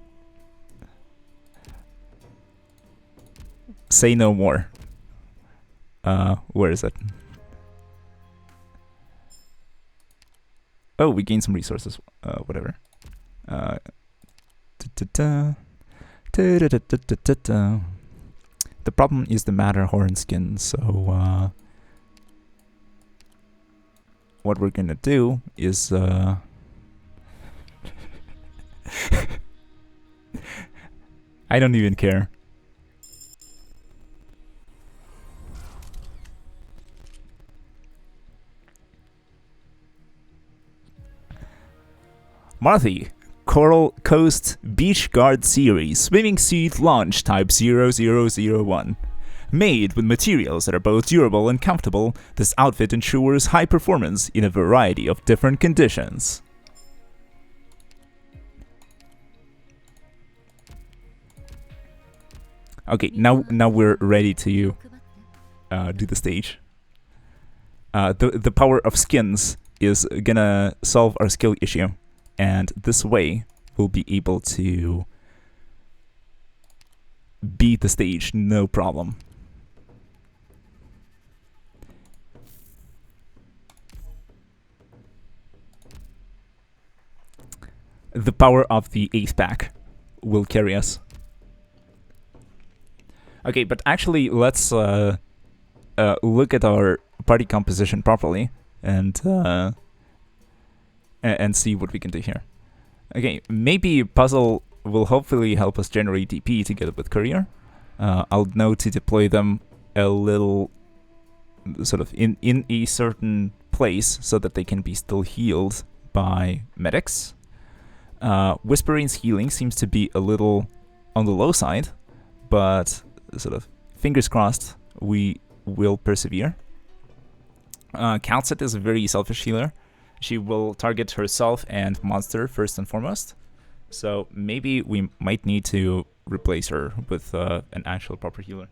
Say no more. Where is it? Oh, we gained some resources. Whatever. The problem is the Matterhorn skin, so what we're gonna do is I don't even care. Marthy, Coral Coast Beach Guard Series Swimming Suit Launch Type 0001. Made with materials that are both durable and comfortable, this outfit ensures high performance in a variety of different conditions. Okay, now we're ready to do the stage. The power of skins is gonna solve our skill issue, and this way we'll be able to beat the stage no problem. The power of the 8th pack will carry us. Okay, but actually, let's look at our party composition properly and see what we can do here. Okay, maybe Puzzle will hopefully help us generate DP together with Courier. I'll know to deploy them a little sort of in a certain place so that they can be still healed by medics. Whispering's healing seems to be a little on the low side, but sort of fingers crossed we will persevere. Calcet is a very selfish healer. She will target herself and monster first and foremost, so maybe we might need to replace her with an actual proper healer.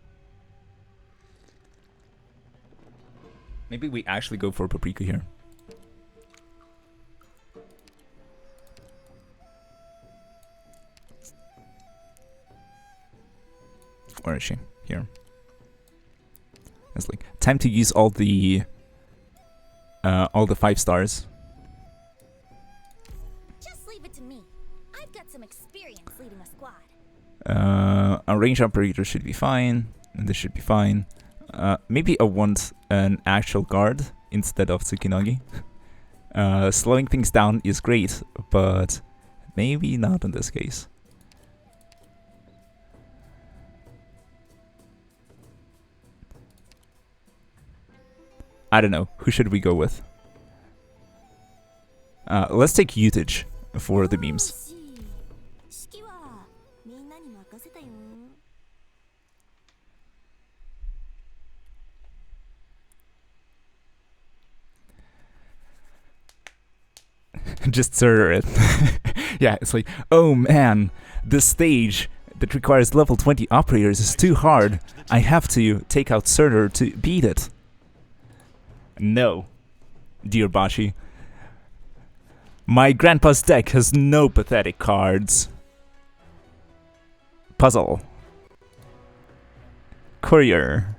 Maybe we actually go for Paprika here. Where is she? Here. It's like time to use all the 5 stars. Just leave it to me. I've got some experience leading a squad. A range operator should be fine, and this should be fine. Maybe I want an actual guard instead of Tsukinagi. Slowing things down is great, but maybe not in this case. I don't know. Who should we go with? Let's take Utage for the memes. Just stir it. Yeah, it's like, oh man, this stage that requires level 20 operators is too hard. I have to take out Surtur to beat it. No, dear Bashi. My grandpa's deck has no pathetic cards. Puzzle. Courier.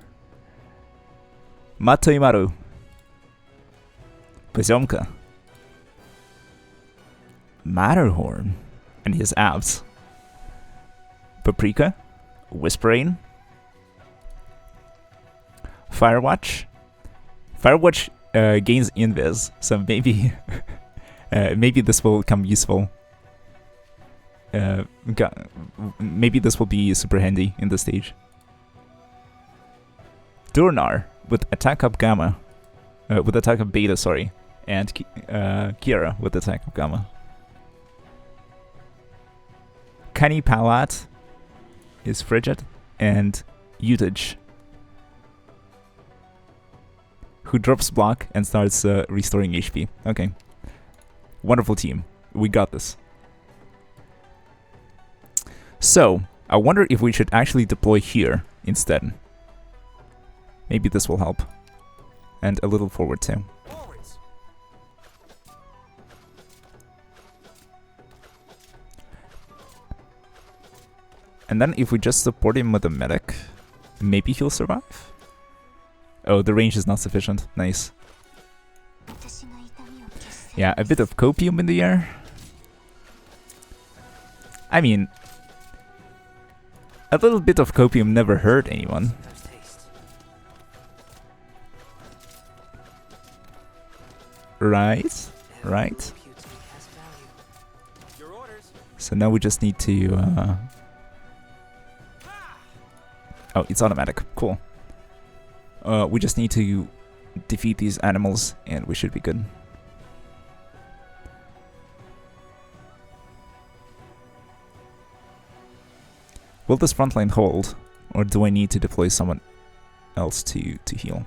Matoimaru. Pozomka. Matterhorn. And his abs. Paprika. Whispering. Firewatch. Firewatch gains invis, so maybe maybe this will come useful. Maybe this will be super handy in this stage. Durnar with attack up gamma, with attack up beta, sorry, and Kira with attack up gamma. Kani Palat is frigid, and Utage, who drops block and starts restoring HP. Okay. Wonderful team. We got this. So, I wonder if we should actually deploy here instead. Maybe this will help. And a little forward too. And then if we just support him with a medic, maybe he'll survive? Oh, the range is not sufficient. Nice. Yeah, a bit of copium in the air. I mean, a little bit of copium never hurt anyone. Right? Right? So now we just need to... Oh, it's automatic. Cool. We just need to defeat these animals and we should be good. Will this front line hold, or do I need to deploy someone else to heal?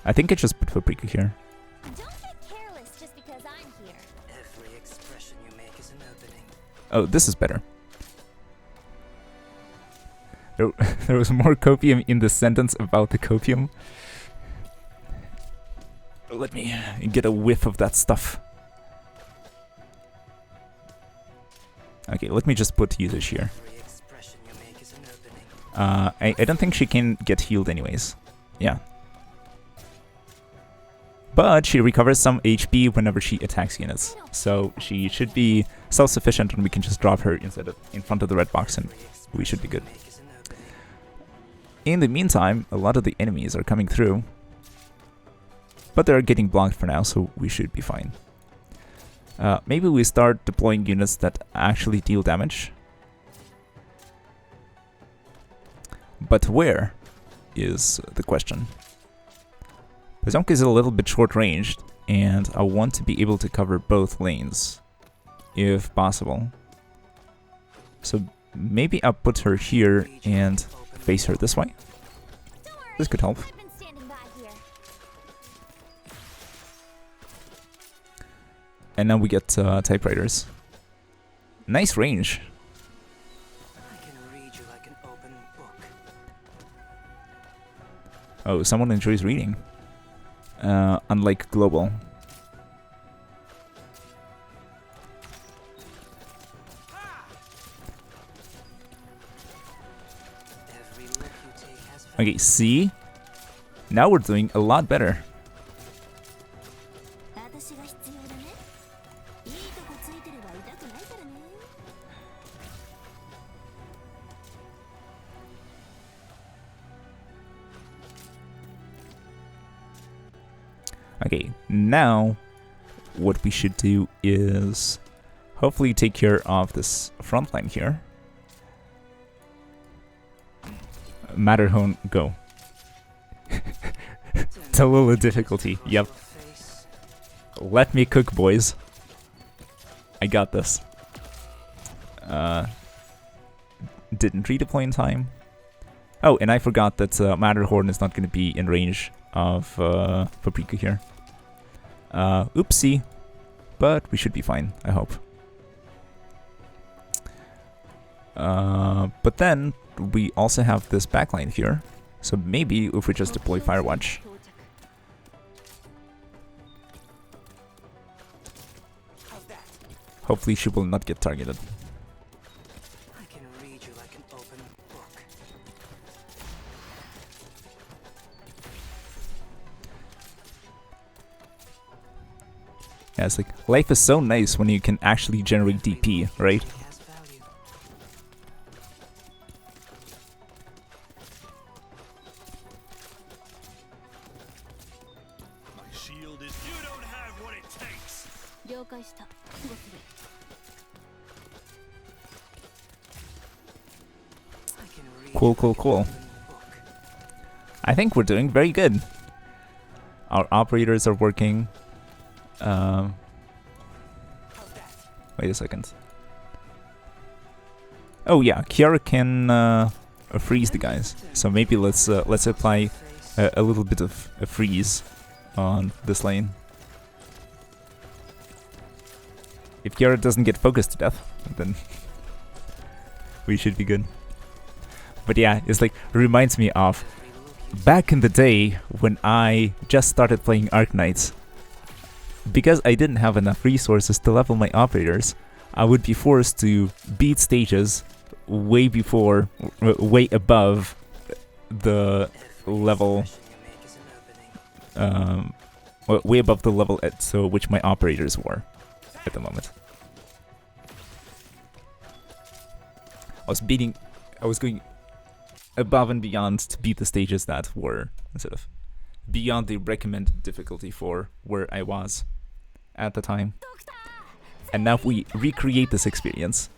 I think I just put Paprika here. Don't get careless just because I'm here. Every expression you make is an opening. Oh, this is better. There was more copium in the sentence about the copium. Let me get a whiff of that stuff. Okay, let me just put usage here. I don't think she can get healed anyways. Yeah. But she recovers some HP whenever she attacks units. So she should be self-sufficient and we can just drop her in front of the red box and we should be good. In the meantime, a lot of the enemies are coming through. But they're getting blocked for now, so we should be fine. Maybe we start deploying units that actually deal damage. But where is the question? Pozomka is a little bit short-ranged, and I want to be able to cover both lanes, if possible. So maybe I'll put her here and face her this way. This could help. And now we get typewriters. Nice range. I can read you like an open book. Oh, someone enjoys reading. unlike global. Every look you take has Okay, see? Now we're doing a lot better. 私が必要だね。いいとこついてれば痛くないからね。Okay, now what we should do is hopefully take care of this front line here. Matterhorn, go. Tallulah difficulty, yep. face. Let me cook, boys. I got this. Didn't redeploy in time. Oh, and I forgot that Matterhorn is not going to be in range of Paprika here. Oopsie. But we should be fine, I hope. But then we also have this backline here. So maybe if we just deploy Firewatch. Hopefully she will not get targeted. I can read you like an open book. Yeah, it's like, life is so nice when you can actually generate DP, right? It has value. My shield is. You don't have what it takes. 了解した。ごする。I can read Cool, you cool, like an cool. open book. I think we're doing very good. Our operators are working. Wait a second. Oh yeah, Kiara can freeze the guys. So maybe let's apply a little bit of a freeze on this lane. If Kiara doesn't get focused to death, then we should be good. But yeah, it's like, it reminds me of back in the day when I just started playing Arknights. Because I didn't have enough resources to level my operators, I would be forced to beat stages way above the level, way above the level at which my operators were at the moment. I was going above and beyond to beat the stages that were sort of beyond the recommended difficulty for where I was at the time. And now we recreate this experience.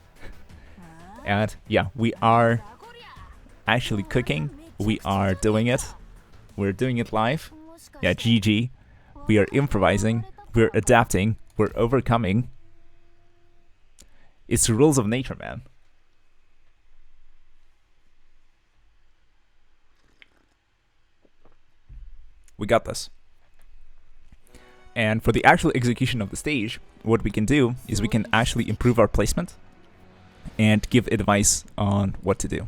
And yeah, we are actually cooking. We are doing it. We're doing it live. Yeah, GG. We are improvising. We're adapting. We're overcoming. It's the rules of nature, man. We got this. And for the actual execution of the stage, what we can do is we can actually improve our placement and give advice on what to do.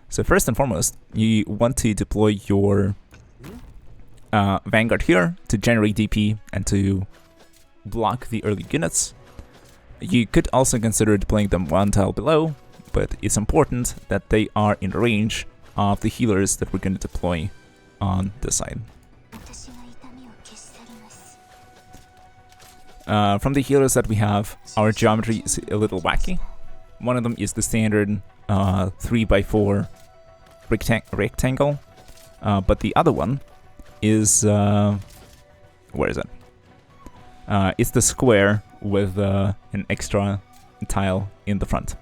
So first and foremost, you want to deploy your Vanguard here to generate DP and to block the early units. You could also consider deploying them one tile below, but it's important that they are in range of the healers that we're going to deploy on this side. From the healers that we have, our geometry is a little wacky. One of them is the standard 3x4 rectangle, but the other one is where is it? It's the square with an extra tile in the front,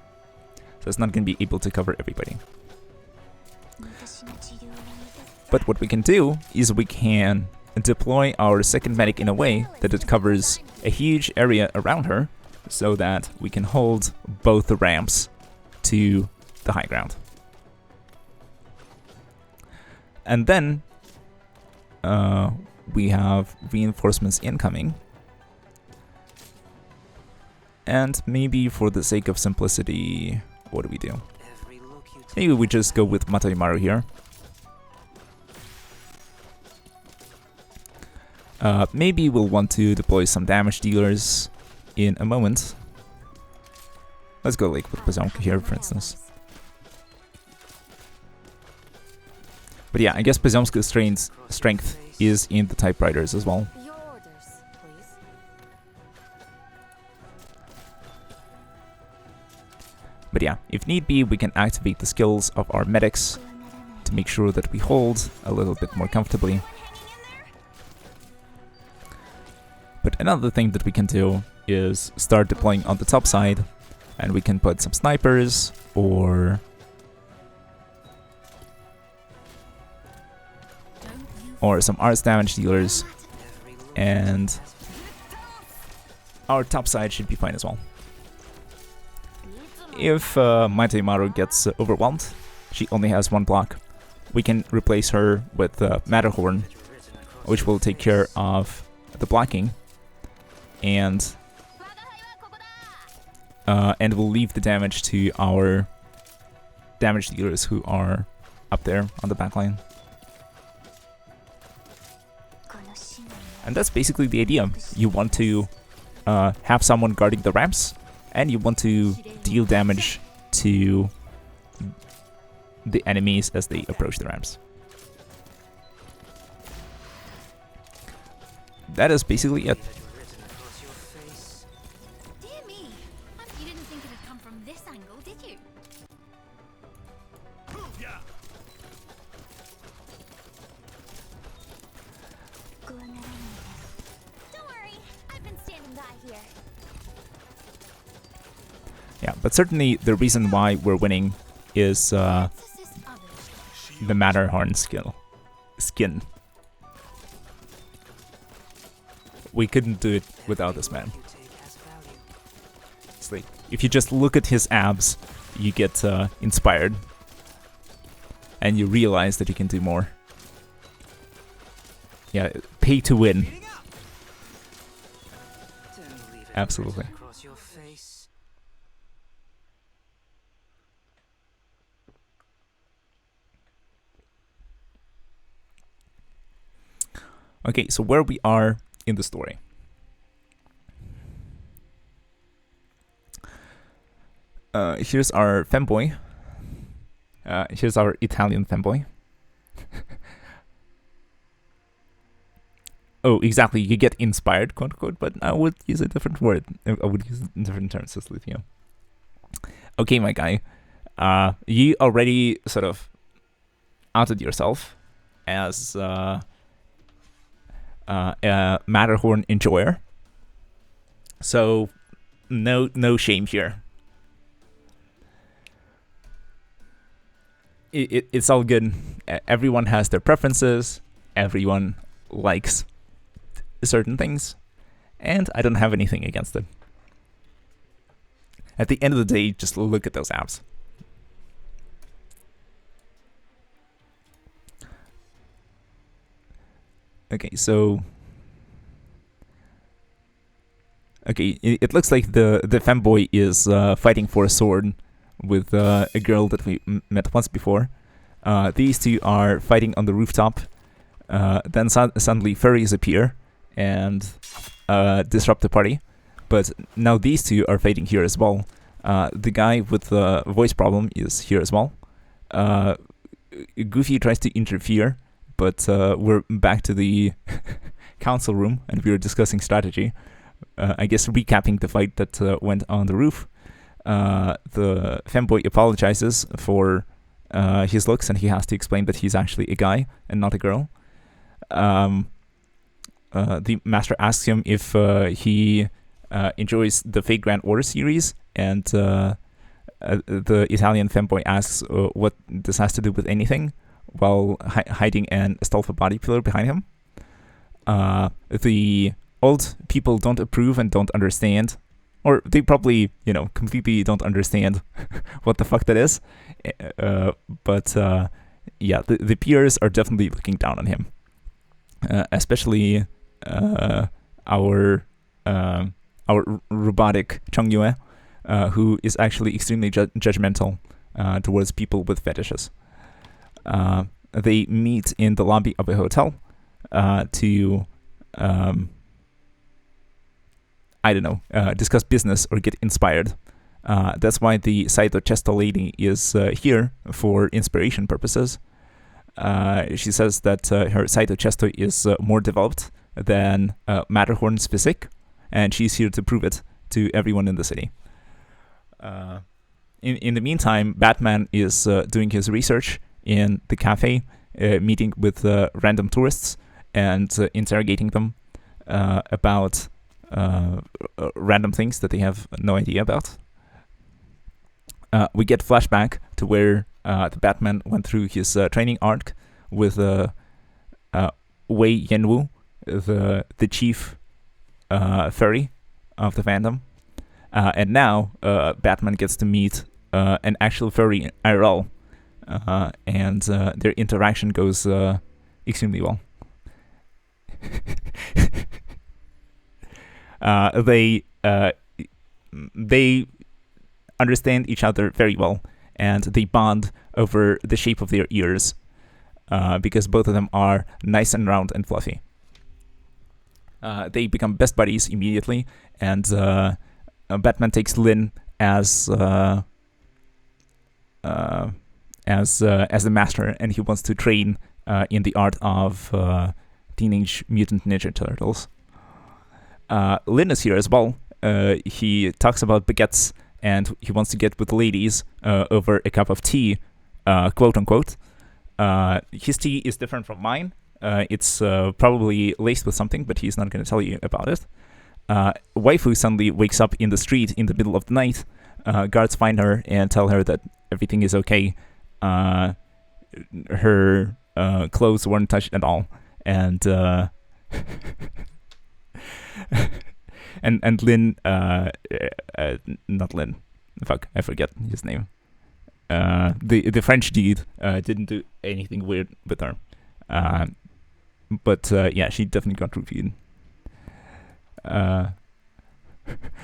so it's not going to be able to cover everybody. But what we can do is we can deploy our second medic in a way that it covers a huge area around her, so that we can hold both the ramps to the high ground. And then we have reinforcements incoming. And maybe for the sake of simplicity, what do we do? Maybe we just go with Mataimaru here. Maybe we'll want to deploy some damage dealers in a moment. Let's go like with Bazonka here, for instance. But yeah, I guess Bazonka's strength is in the typewriters as well. Your orders, please. But yeah, if need be, we can activate the skills of our medics to make sure that we hold a little bit more comfortably. But another thing that we can do is start deploying on the top side, and we can put some snipers or some arts damage dealers, and our top side should be fine as well. If Maite Maru gets overwhelmed, she only has one block, we can replace her with Matterhorn, which will take care of the blocking, and we'll leave the damage to our damage dealers who are up there on the backline. And that's basically the idea. You want to have someone guarding the ramps, and you want to deal damage to the enemies as they approach the ramps. That is basically it. Dear me, you didn't think it had come from this angle, did you? Yeah. Don't worry, I've been standing by here. Yeah, but certainly the reason why we're winning is the Matterhorn skin. We couldn't do it without this man. It's like, if you just look at his abs, you get inspired. And you realize that you can do more. Yeah, pay to win. Absolutely. Okay, so where we are in the story. Here's our femboy. Here's our Italian femboy. Oh, exactly. You get inspired, quote unquote, but I would use a different word. I would use different terms as Lithio. Okay, my guy. You already sort of outed yourself as a Matterhorn enjoyer. So no shame here. It's all good. Everyone has their preferences. Everyone likes certain things, and I don't have anything against it. At the end of the day, just look at those apps. Okay, so it looks like the femboy is fighting for a sword with a girl that we met once before. These two are fighting on the rooftop. Then suddenly furries appear and disrupt the party. But now these two are fighting here as well. The guy with the voice problem is here as well. Goofy tries to interfere, but we're back to the council room and we're discussing strategy. I guess recapping the fight that went on the roof. The femboy apologizes for his looks, and he has to explain that he's actually a guy and not a girl. The master asks him if he enjoys the Fate Grand Order series, and the Italian femboy asks what this has to do with anything, while hiding an Astolfo body pillar behind him. The old people don't approve and don't understand, or they probably, completely don't understand what the fuck that is. But yeah, the peers are definitely looking down on him, especially our robotic Chung Yue, who is actually extremely judgmental towards people with fetishes. They meet in the lobby of a hotel to I don't know, discuss business or get inspired. That's why the Saito Chesto lady is here for inspiration purposes. She says that her Saito Chesto is more developed than Matterhorn's physique, and she's here to prove it to everyone in the city. In the meantime, Batman is doing his research in the cafe, meeting with random tourists and interrogating them about random things that they have no idea about. We get flashback to where the Batman went through his training arc with Wei Yanwu, the chief furry of the fandom. And now Batman gets to meet an actual furry IRL, and their interaction goes extremely well. They understand each other very well, and they bond over the shape of their ears, because both of them are nice and round and fluffy. They become best buddies immediately, and Batman takes Lin as the master, and he wants to train in the art of Teenage Mutant Ninja Turtles. Lin is here as well. He talks about baguettes, and he wants to get with ladies over a cup of tea, quote unquote. His tea is different from mine. It's probably laced with something, but he's not going to tell you about it. Waifu suddenly wakes up in the street in the middle of the night. Guards find her and tell her that everything is okay. Her clothes weren't touched at all, and and Lin, not Lin, fuck, I forget his name. The French dude didn't do anything weird with her, but yeah, she definitely got roofied.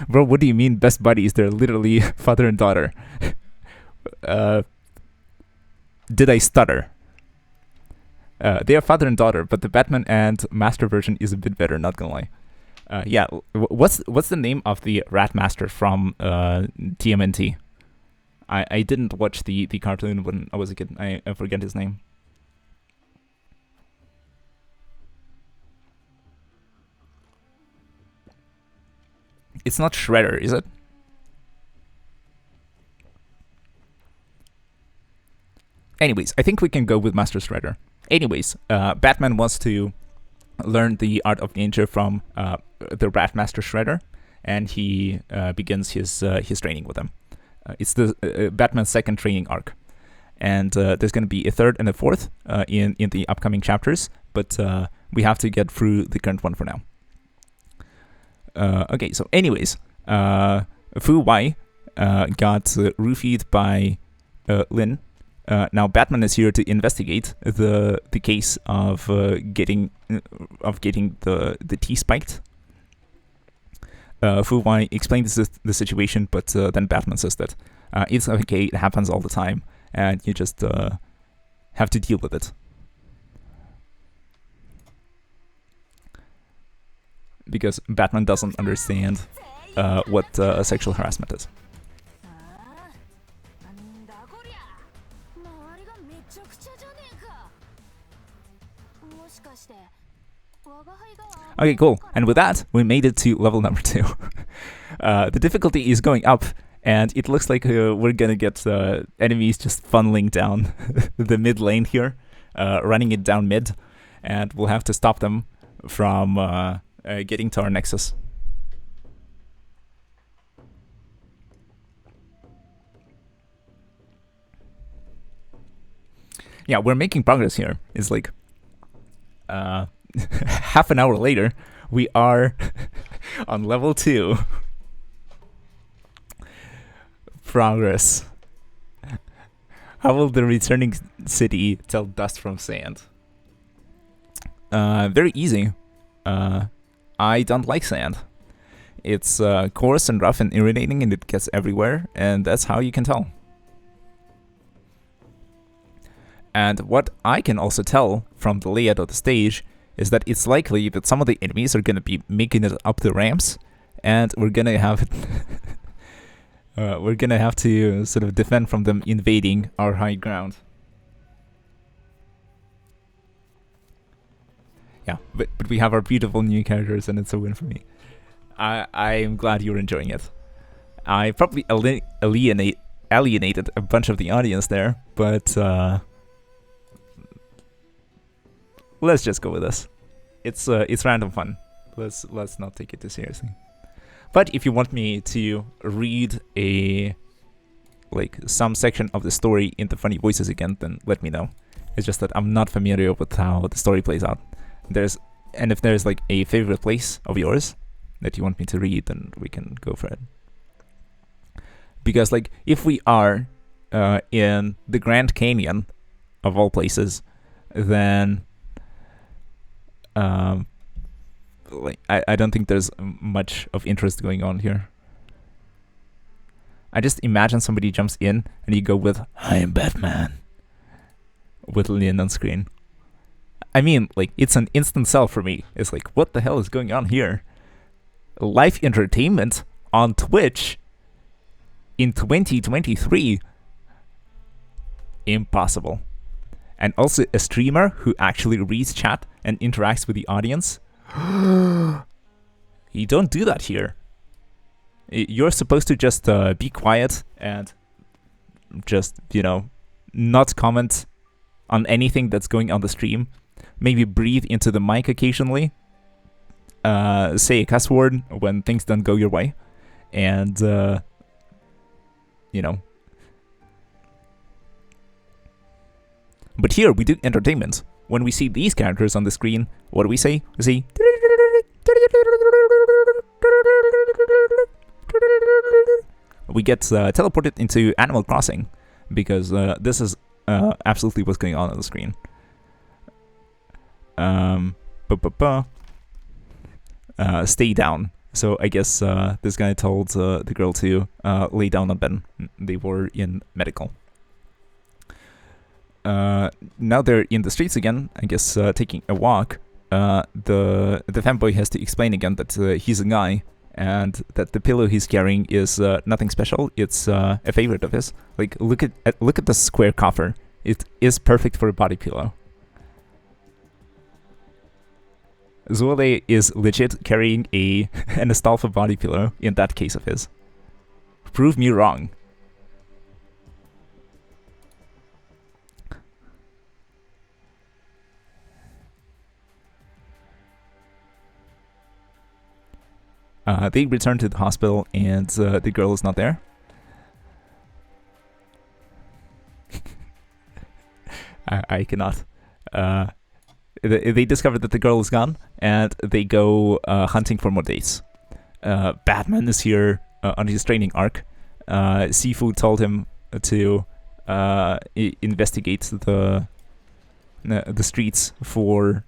Bro, what do you mean best buddies? They're literally father and daughter. Did I stutter? They are father and daughter, but the Batman and Master version is a bit better, not gonna lie. Yeah, what's the name of the Rat Master from TMNT? I didn't watch the cartoon when I was a kid. I forget his name. It's not Shredder, is it? Anyways, I think we can go with Master Shredder. Anyways, Batman wants to learn the art of ninja from the Rat Master Shredder, and he begins his training with him. It's the Batman's second training arc, and there's going to be a third and a fourth in the upcoming chapters, but we have to get through the current one for now. Okay, so anyways, Fu Wei got roofied by Lin. Now Batman is here to investigate the case of getting the tea spiked. Fu Wei explains the situation, but then Batman says that it's okay, it happens all the time, and you just have to deal with it. Because Batman doesn't understand what sexual harassment is. Okay, cool. And with that, we made it to level number 2. The difficulty is going up, and it looks like we're gonna get enemies just funneling down the mid lane here, running it down mid, and we'll have to stop them from getting to our nexus. Yeah, we're making progress here. It's like half an hour later, we are on level 2. Progress. How will the returning city tell dust from sand? Very easy. I don't like sand. It's coarse and rough and irritating, and it gets everywhere, and that's how you can tell. And what I can also tell from the layout of the stage is that it's likely that some of the enemies are gonna be making it up the ramps, and we're gonna have we're gonna have to sort of defend from them invading our high ground. Yeah, but we have our beautiful new characters, and it's a win for me. I'm glad you're enjoying it. I probably alienated a bunch of the audience there, but let's just go with this. It's random fun. Let's not take it too seriously. But if you want me to read some section of the story in the funny voices again, then let me know. It's just that I'm not familiar with how the story plays out. If there's like a favorite place of yours that you want me to read, then we can go for it. Because like if we are in the Grand Canyon of all places, then I don't think there's much of interest going on here. I just imagine somebody jumps in and you go with "I am Batman" with Lynn on screen. I mean, like, it's an instant sell for me. It's like, what the hell is going on here? Live entertainment on Twitch in 2023? Impossible. And also a streamer who actually reads chat and interacts with the audience? You don't do that here. You're supposed to just be quiet and just, not comment on anything that's going on the stream. Maybe breathe into the mic occasionally. Say a cuss word when things don't go your way. And, But here we do entertainment. When we see these characters on the screen, what do we say? We say... We get teleported into Animal Crossing, because this is absolutely what's going on the screen. Stay down. So I guess this guy told the girl to lay down on bed. They were in medical. Now they're in the streets again, I guess, taking a walk. The fanboy has to explain again that he's a guy, and that the pillow he's carrying is nothing special. It's a favorite of his. Like, look at the square coffer. It is perfect for a body pillow. Zuele is legit carrying an Astolfo body pillow in that case of his. Prove me wrong. They return to the hospital, and the girl is not there. I cannot. They discover that the girl is gone, and they go hunting for more dates. Batman is here on his training arc. Sifu told him to investigate the streets for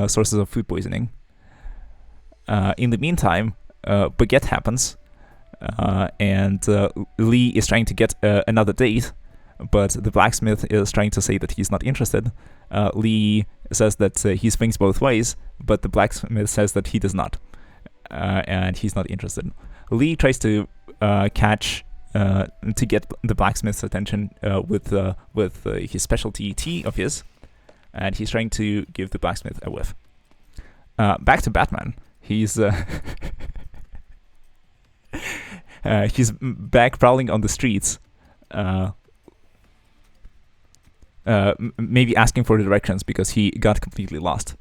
sources of food poisoning. In the meantime, Baguette happens, and Lee is trying to get another date, but the blacksmith is trying to say that he's not interested. Lee says that he swings both ways, but the blacksmith says that he does not, and he's not interested. Lee tries to get the blacksmith's attention with his specialty tea of his, and he's trying to give the blacksmith a whiff. Back to Batman. He's he's back prowling on the streets, maybe asking for directions because he got completely lost.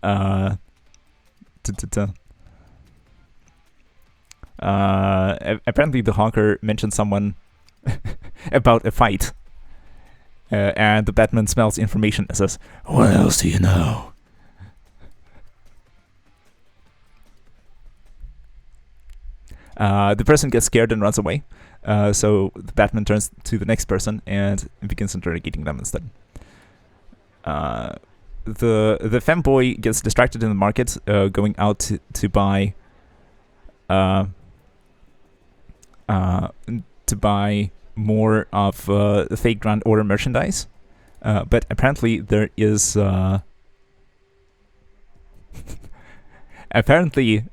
Apparently the honker mentioned someone about a fight, and the Batman smells information and says, "What else do you know?" The person gets scared and runs away, so the Batman turns to the next person and begins interrogating them instead. The femboy gets distracted in the market, going out to buy more of fake Grand Order merchandise, but apparently there is Apparently,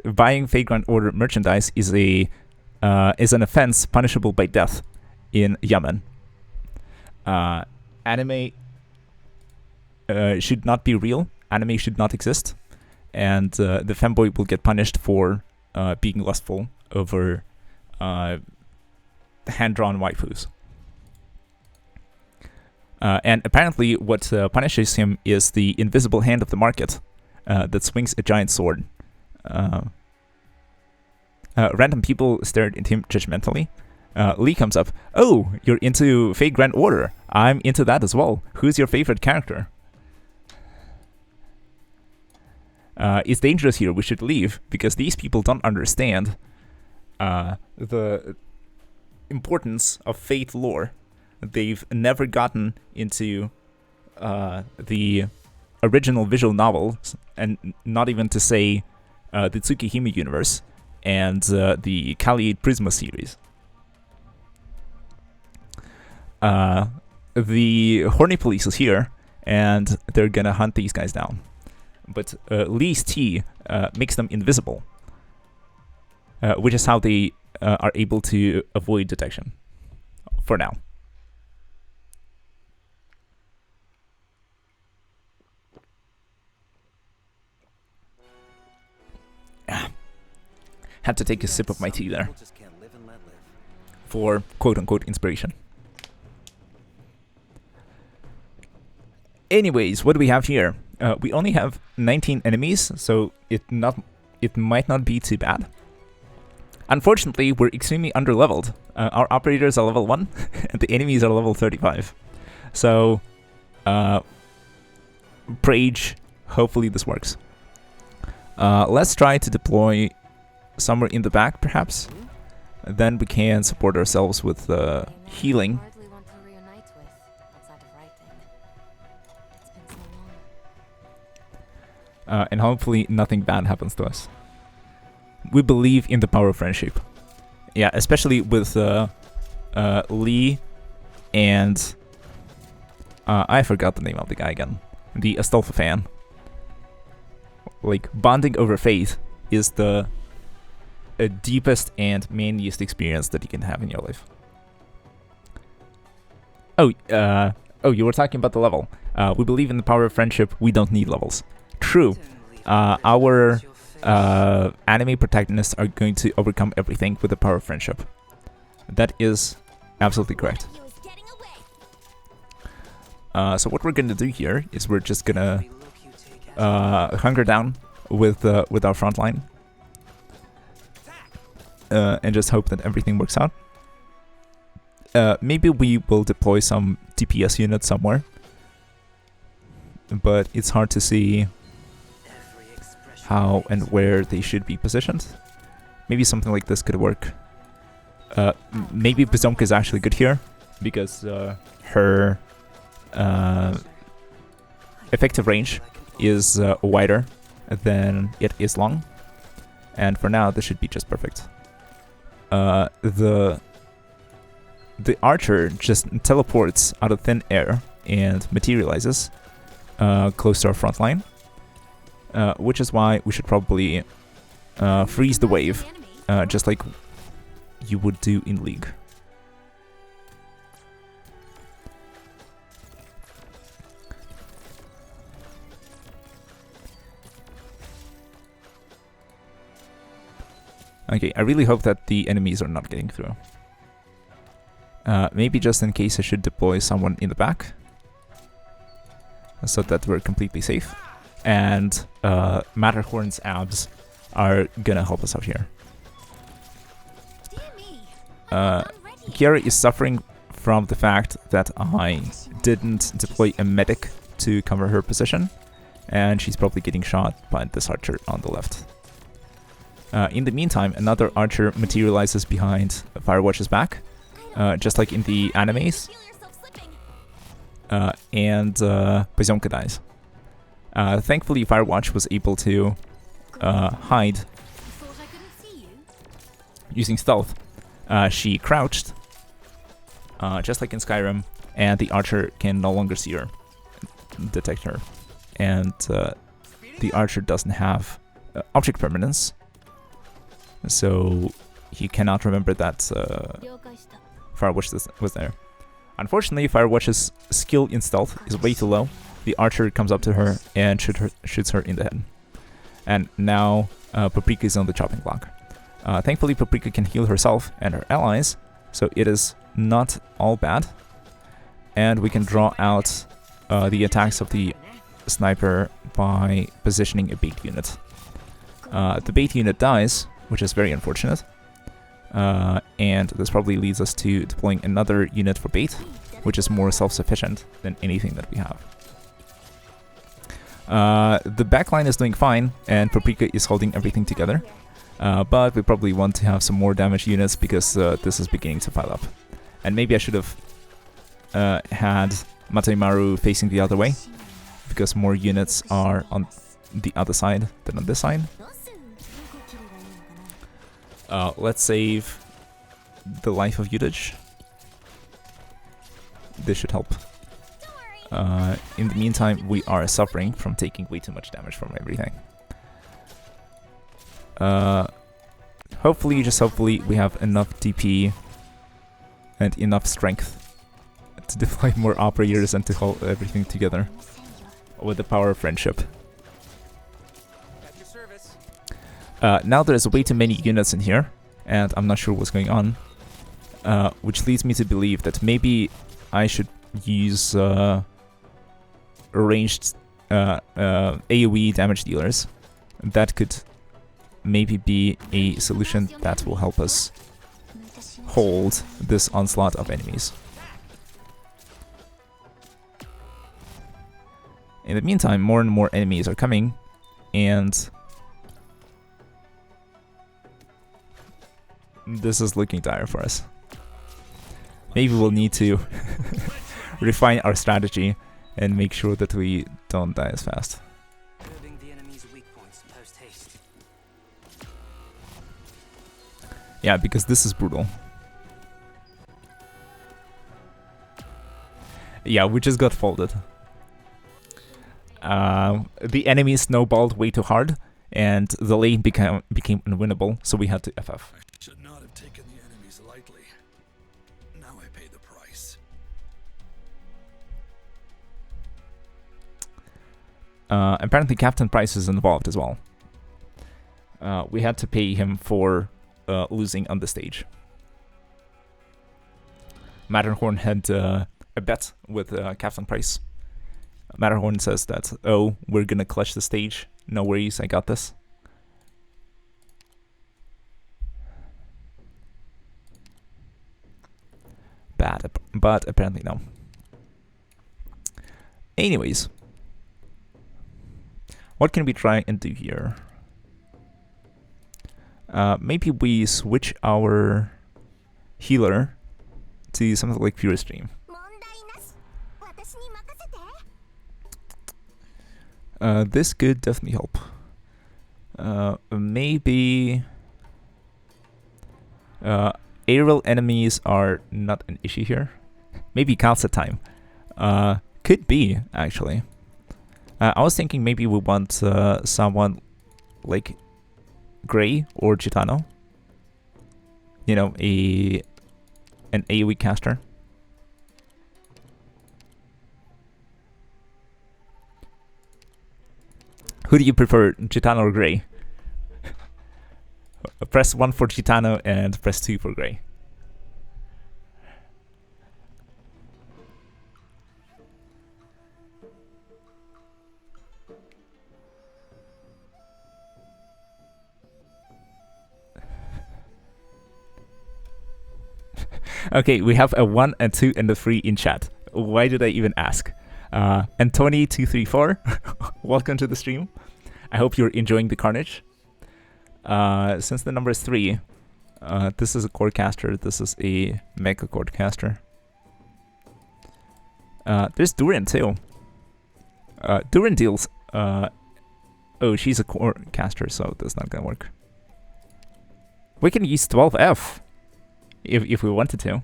buying Vagrant Order merchandise is an offense punishable by death in Yemen. Anime should not be real. Anime should not exist, and the femboy will get punished for being lustful over hand-drawn waifus. And apparently, what punishes him is the invisible hand of the market that swings a giant sword. Random people stared at him judgmentally. Lee comes up. Oh, you're into Vagrant Order. I'm into that as well. Who's your favorite character? It's dangerous here. We should leave because these people don't understand the importance of Fate lore. They've never gotten into the original visual novels, and not even to say the Tsukihime universe and the Kali Prisma series. The Horny Police is here, and they're gonna hunt these guys down. But Lee's tea makes them invisible, which is how they are able to avoid detection, for now. Had to take a sip of my tea there for quote-unquote inspiration. Anyways, what do we have here? We only have 19 enemies, so it might not be too bad. Unfortunately, we're extremely underleveled. Our operators are level 1, and the enemies are level 35. So, Prage, hopefully this works. Let's try to deploy somewhere in the back, perhaps. Then we can support ourselves with healing. And hopefully nothing bad happens to us. We believe in the power of friendship. Yeah, especially with Lee and... I forgot the name of the guy again. The Astolfa fan. Like, bonding over faith is the deepest and manliest experience that you can have in your life. Oh, you were talking about the level. We believe in the power of friendship. We don't need levels. True. Our anime protagonists are going to overcome everything with the power of friendship. That is absolutely correct. So what we're going to do here is we're just gonna hunker down with our front line. And just hope that everything works out. Maybe we will deploy some DPS units somewhere, but it's hard to see how and where they should be positioned. Maybe something like this could work. Maybe Bazonka is actually good here, because her effective range is wider than it is long. And for now, this should be just perfect. The archer just teleports out of thin air and materializes close to our front line, which is why we should probably freeze the wave, just like you would do in League. Okay, I really hope that the enemies are not getting through. Maybe just in case I should deploy someone in the back, so that we're completely safe. And Matterhorn's abs are gonna help us out here. Kiara is suffering from the fact that I didn't deploy a medic to cover her position, and she's probably getting shot by this archer on the left. In the meantime, another archer materializes behind Firewatch's back, just like in the animes, and Bazonka dies. Thankfully, Firewatch was able to hide using stealth. She crouched, just like in Skyrim, and the archer can no longer see her, detect her, and the archer doesn't have object permanence, so he cannot remember that Firewatch was there. Unfortunately, Firewatch's skill in stealth is way too low. The archer comes up to her and shoots her in the head. And now Paprika is on the chopping block. Thankfully, Paprika can heal herself and her allies, so it is not all bad. And we can draw out the attacks of the sniper by positioning a bait unit. The bait unit dies, which is very unfortunate. And this probably leads us to deploying another unit for bait, which is more self-sufficient than anything that we have. The backline is doing fine, and Paprika is holding everything together. But we probably want to have some more damage units because this is beginning to pile up. And maybe I should have had Mataimaru facing the other way, because more units are on the other side than on this side. Let's save the life of Yudage. This should help. In the meantime, we are suffering from taking way too much damage from everything. Hopefully, just hopefully, we have enough DP and enough strength to deploy more operators and to hold everything together with the power of friendship. Now there's way too many units in here, and I'm not sure what's going on, which leads me to believe that maybe I should use ranged AoE damage dealers. That could maybe be a solution that will help us hold this onslaught of enemies. In the meantime, more and more enemies are coming, and this is looking dire for us. Maybe we'll need to refine our strategy and make sure that we don't die as fast. Curbing the enemy's weak points post haste. Yeah, because this is brutal. Yeah, we just got folded. The enemy snowballed way too hard, and the lane became unwinnable, so we had to FF. I should not have taken the enemies lightly. Now I pay the price. Apparently Captain Price is involved as well. We had to pay him for losing on the stage. Matterhorn had a bet with Captain Price. Matterhorn says that, oh, we're gonna clutch the stage. No worries, I got this. Bad, but apparently no. Anyways. What can we try and do here? Maybe we switch our healer to something like Pure Stream. This could definitely help. Maybe aerial enemies are not an issue here. Maybe Kalsa time. Could be, actually. I was thinking maybe we want someone like Gray or Gitano. You know, an AoE caster. Who do you prefer, Gitano or Gray? Press 1 for Gitano and press 2 for Gray. Okay, we have a 1, a 2, and a 3 in chat. Why did I even ask? Antony234, welcome to the stream. I hope you're enjoying the carnage. Since the number is 3, this is a core caster, this is a mega core caster. There's Durin too. Durin deals. Oh, she's a core caster, so that's not gonna work. We can use 12F if we wanted to.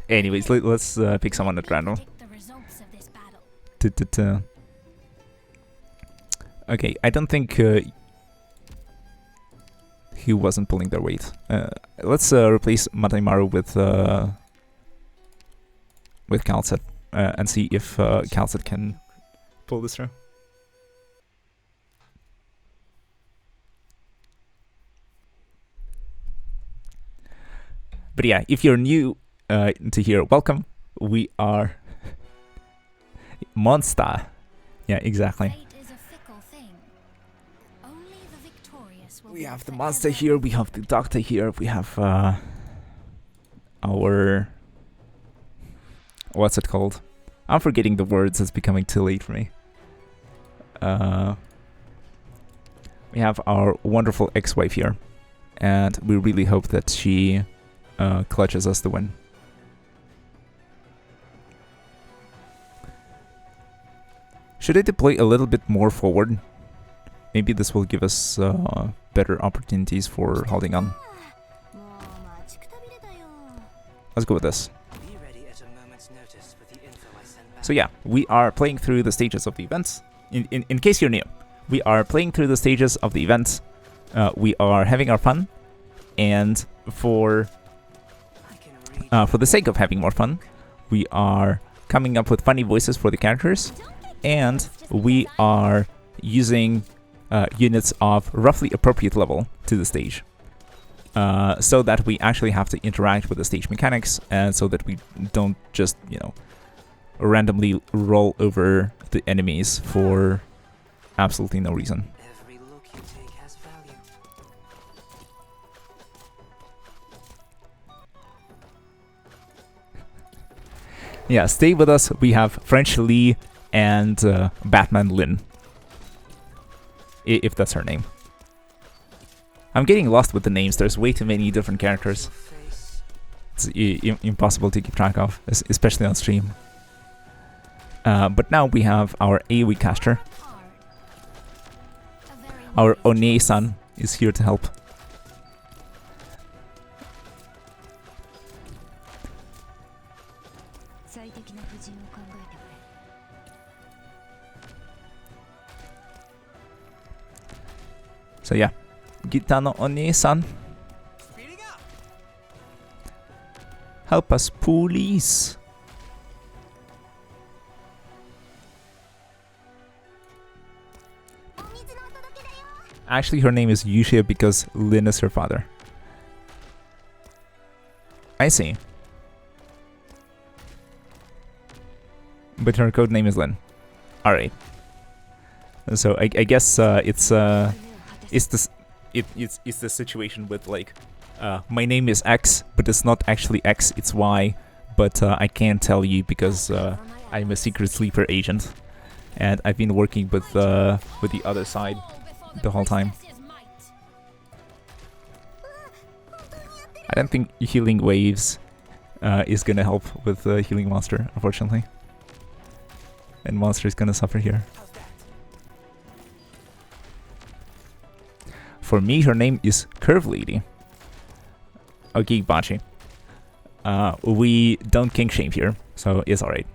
Anyways, let's pick someone at random. Predict the results of this battle. Okay, I don't think he wasn't pulling their weight. Let's replace Mataimaru with Calcet and see if Calcet can pull this through. But yeah, if you're new to here, welcome. We are Monster. Yeah, exactly. Fate is a fickle thing. Only the victorious will We be have the forever monster here, we have the doctor here, we have our... What's it called? I'm forgetting the words, it's becoming too late for me. We have our wonderful ex-wife here, and we really hope that she clutches us the win. Should I deploy a little bit more forward? Maybe this will give us better opportunities for holding on. Let's go with this. Be ready at a moment's notice with the info I send back. So yeah, we are playing through the stages of the events. In case you're new, we are playing through the stages of the events. We are having our fun, and for the sake of having more fun, we are coming up with funny voices for the characters, and we are using units of roughly appropriate level to the stage, so that we actually have to interact with the stage mechanics, and so that we don't just, you know, randomly roll over the enemies for absolutely no reason. Every look you take has value. Yeah, stay with us. We have French Lee and Batman Lin, if that's her name. I'm getting lost with the names. There's way too many different characters. Face. It's impossible to keep track of, especially on stream. But now we have our AoE caster. Our One-san is here to help. So yeah, Gita no One-san, help us, please. Actually, her name is Yushia because Lin is her father. I see. But her code name is Lin. Alright. So I guess it's the situation with, like, my name is X, but it's not actually X, it's Y, but I can't tell you because I'm a secret sleeper agent, and I've been working with the other side the whole time. I don't think healing waves is gonna help with healing monster, unfortunately, and monster is gonna suffer here. For me, her name is Curve Lady. Okay, Bachi. We don't kink shame here, so it's alright.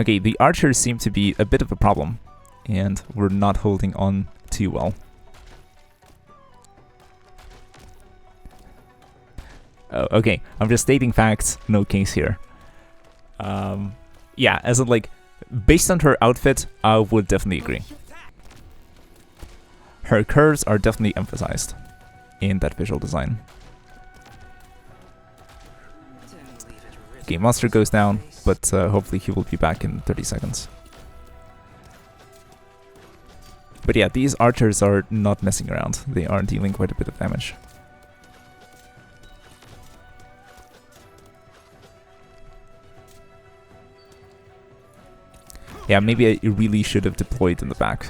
Okay, the archers seem to be a bit of a problem, and we're not holding on too well. Okay, I'm just stating facts, no kinks here. Yeah, as in, like, based on her outfit, I would definitely agree. Her curves are definitely emphasized in that visual design. Okay, monster goes down, but hopefully he will be back in 30 seconds. But yeah, these archers are not messing around. They are dealing quite a bit of damage. Yeah, maybe I really should have deployed in the back.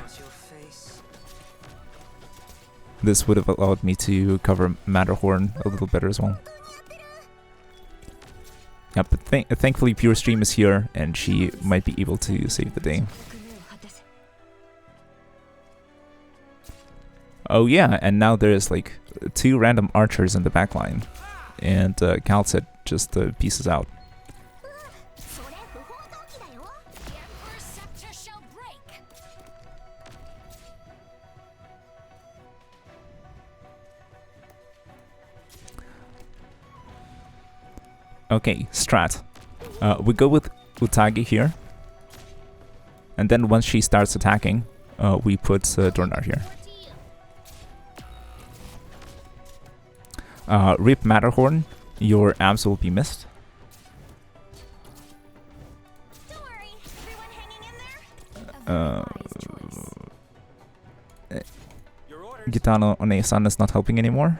This would have allowed me to cover Matterhorn a little better as well. Yeah, but thankfully Pure Stream is here, and she might be able to save the day. Oh yeah, and now there's like 2 random archers in the backline. And Calcet just pieces out. それ不法投棄だよ。The Emperor's scepter shall break. Okay, strat. We go with Utage here. And then once she starts attacking, we put Dornar here. Rip Matterhorn, your abs will be missed. Don't worry, everyone hanging in there. Your orders. Gitano One-san is not helping anymore.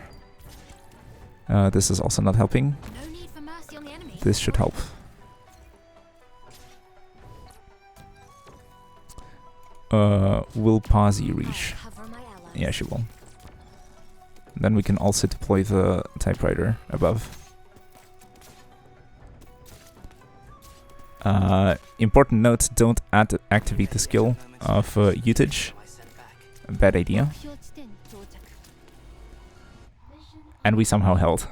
This is also not helping. No need for mercy on the enemy. This should help. Will Pawsey reach? Cover my allies. Yeah, she will. Then we can also deploy the typewriter above. Important note, don't activate the skill of Utage. I sent back. Bad idea. 目標地点に到着。 And we somehow held.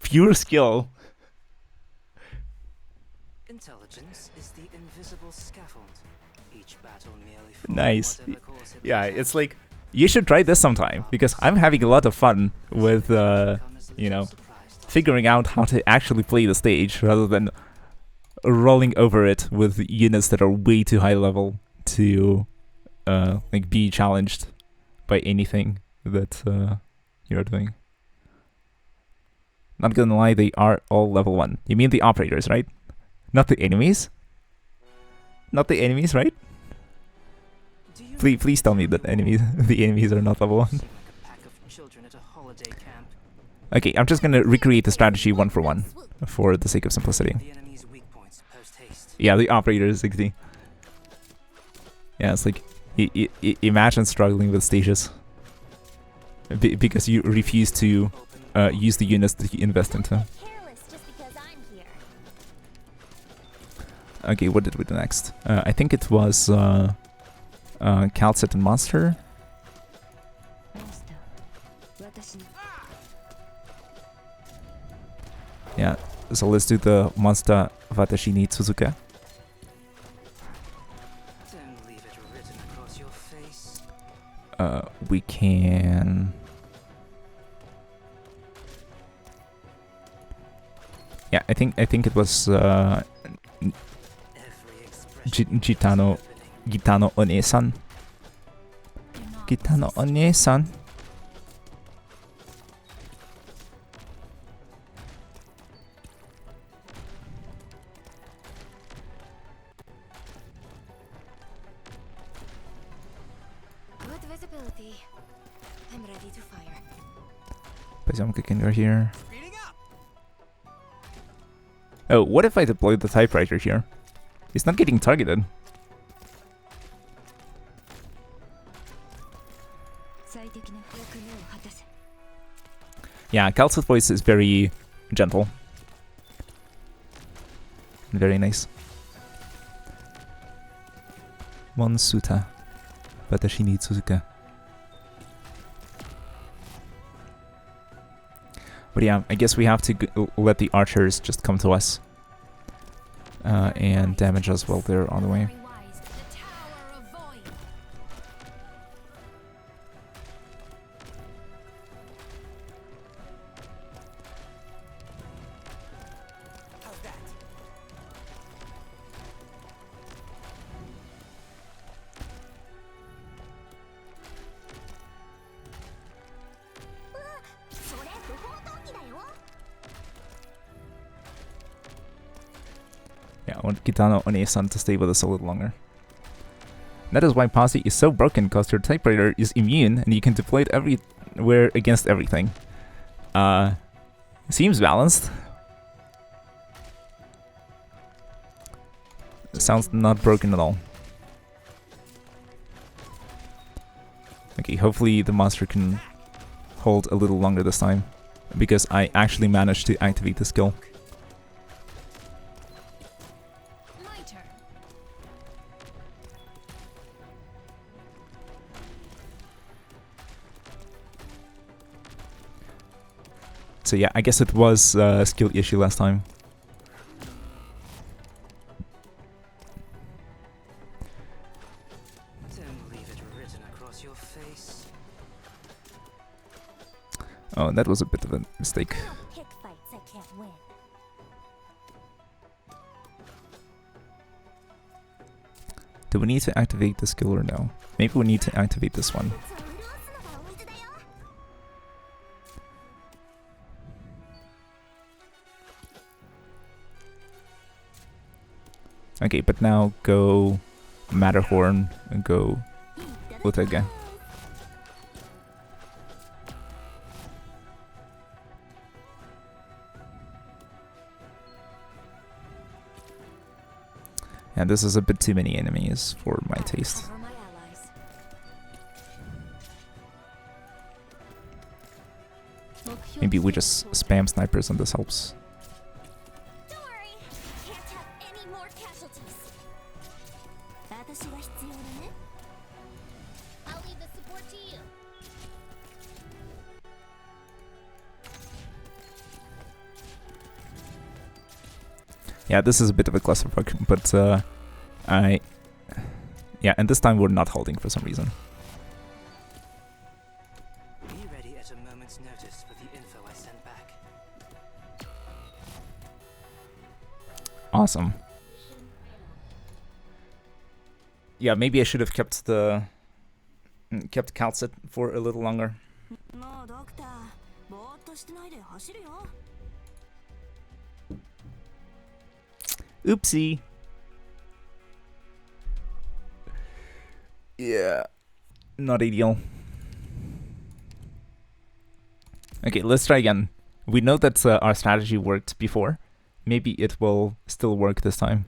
Pure skill. Intelligence is the invisible scaffold. Each battle merely Nice. whatever course it Yeah, presents. it's like, you should try this sometime, because I'm having a lot of fun with, Come as a you know, little surprise to figuring out how to actually play the stage rather than rolling over it with units that are way too high level to like be challenged by anything that you're doing. Not gonna lie, they are all level 1. You mean the operators, right? Not the enemies? Not the enemies, right? Do you Please tell me that enemies, the enemies are not level 1. seem like a pack of children at a holiday camp? Okay, I'm just gonna recreate the strategy 1 for 1 for the sake of simplicity. The enemy's weak points post haste. Yeah, the operator is 60. Yeah, it's like, imagine struggling with stages. Because you refuse to Open use the units that you invest into. Careless just because I'm here. Okay, what did we do next? I think it was Calcet and Monster. Yeah, so let's do the Monster Watashi ni Tsuzuka. Don't leave it written across your face. We can... Yeah, I think it was Every expression Gitano is happening. Gitano One-san. Gitano One-san. Good visibility. I'm ready to fire. Pajamka can go here. Oh, what if I deploy the typewriter here? It's not getting targeted. Yeah, Calcet's voice is very gentle. Very nice. Monsuta. Watashi ni Tsuzuka. But yeah, I guess we have to let the archers just come to us. And damage us while they're on the way. Very wise. The Tower of Void. How's that? Yeah, I want Gitano One-san to stay with us a little longer. That is why Pawsey is so broken, because your typewriter is immune and you can deploy it everywhere against everything. Seems balanced. Sounds not broken at all. Okay, hopefully the monster can hold a little longer this time, because I actually managed to activate the skill. My turn. So yeah, I guess it was a skill issue last time. Don't leave it written across your face. Oh, that was a bit of a mistake. Don't pick fights I can't win. Do we need to activate the skill or no? Maybe we need to activate this one. そう潤すのが大事だよ。 Okay, but now go Matterhorn and go Utege. Yeah, this is a bit too many enemies for my taste. Cover my allies. Maybe we just spam snipers and this helps. Don't worry. Can't have any more casualties. 私が必要だね。I'll leave the support to you. Yeah, this is a bit of a clusterfuck, but yeah, and this time we're not holding for some reason. Be ready at a moment's notice with the info I send back. Awesome. Yeah, maybe I should have kept Calcit for a little longer. もうドクター、ぼーっとしてないで走るよ。 Oopsie. Yeah, not ideal. Okay, let's try again. We know that our strategy worked before. Maybe it will still work this time.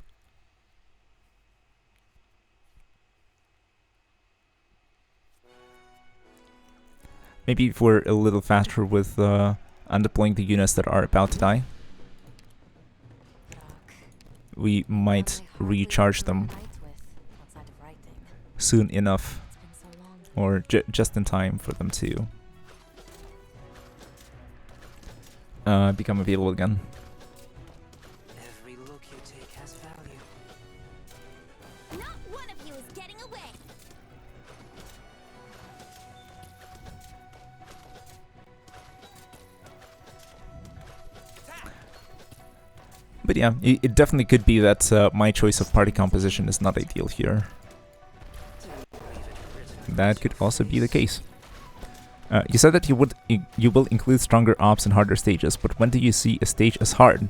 Maybe if we're a little faster with undeploying the units that are about to die, we might recharge them soon enough, or just in time for them to become available again. Every look you take has value. Not one of you is getting away. But yeah, it definitely could be that my choice of party composition is not ideal here. That could also be the case. You said that you will include stronger ops and harder stages, but when do you see a stage as hard?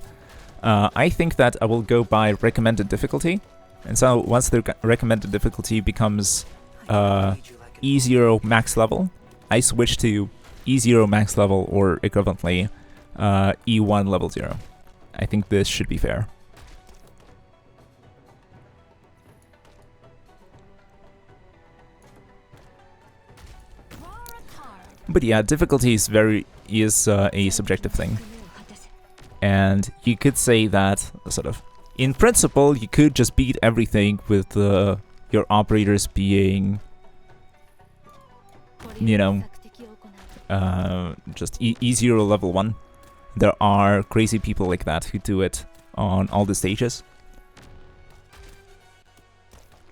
I think that I will go by recommended difficulty, and so once the recommended difficulty becomes E0 max level, I switch to E0 max level or equivalently E1 level 0. I think this should be fair. But yeah, difficulty is a subjective thing. And you could say that, sort of, in principle, you could just beat everything with your operators being, you know, just E0 level 1. There are crazy people like that who do it on all the stages.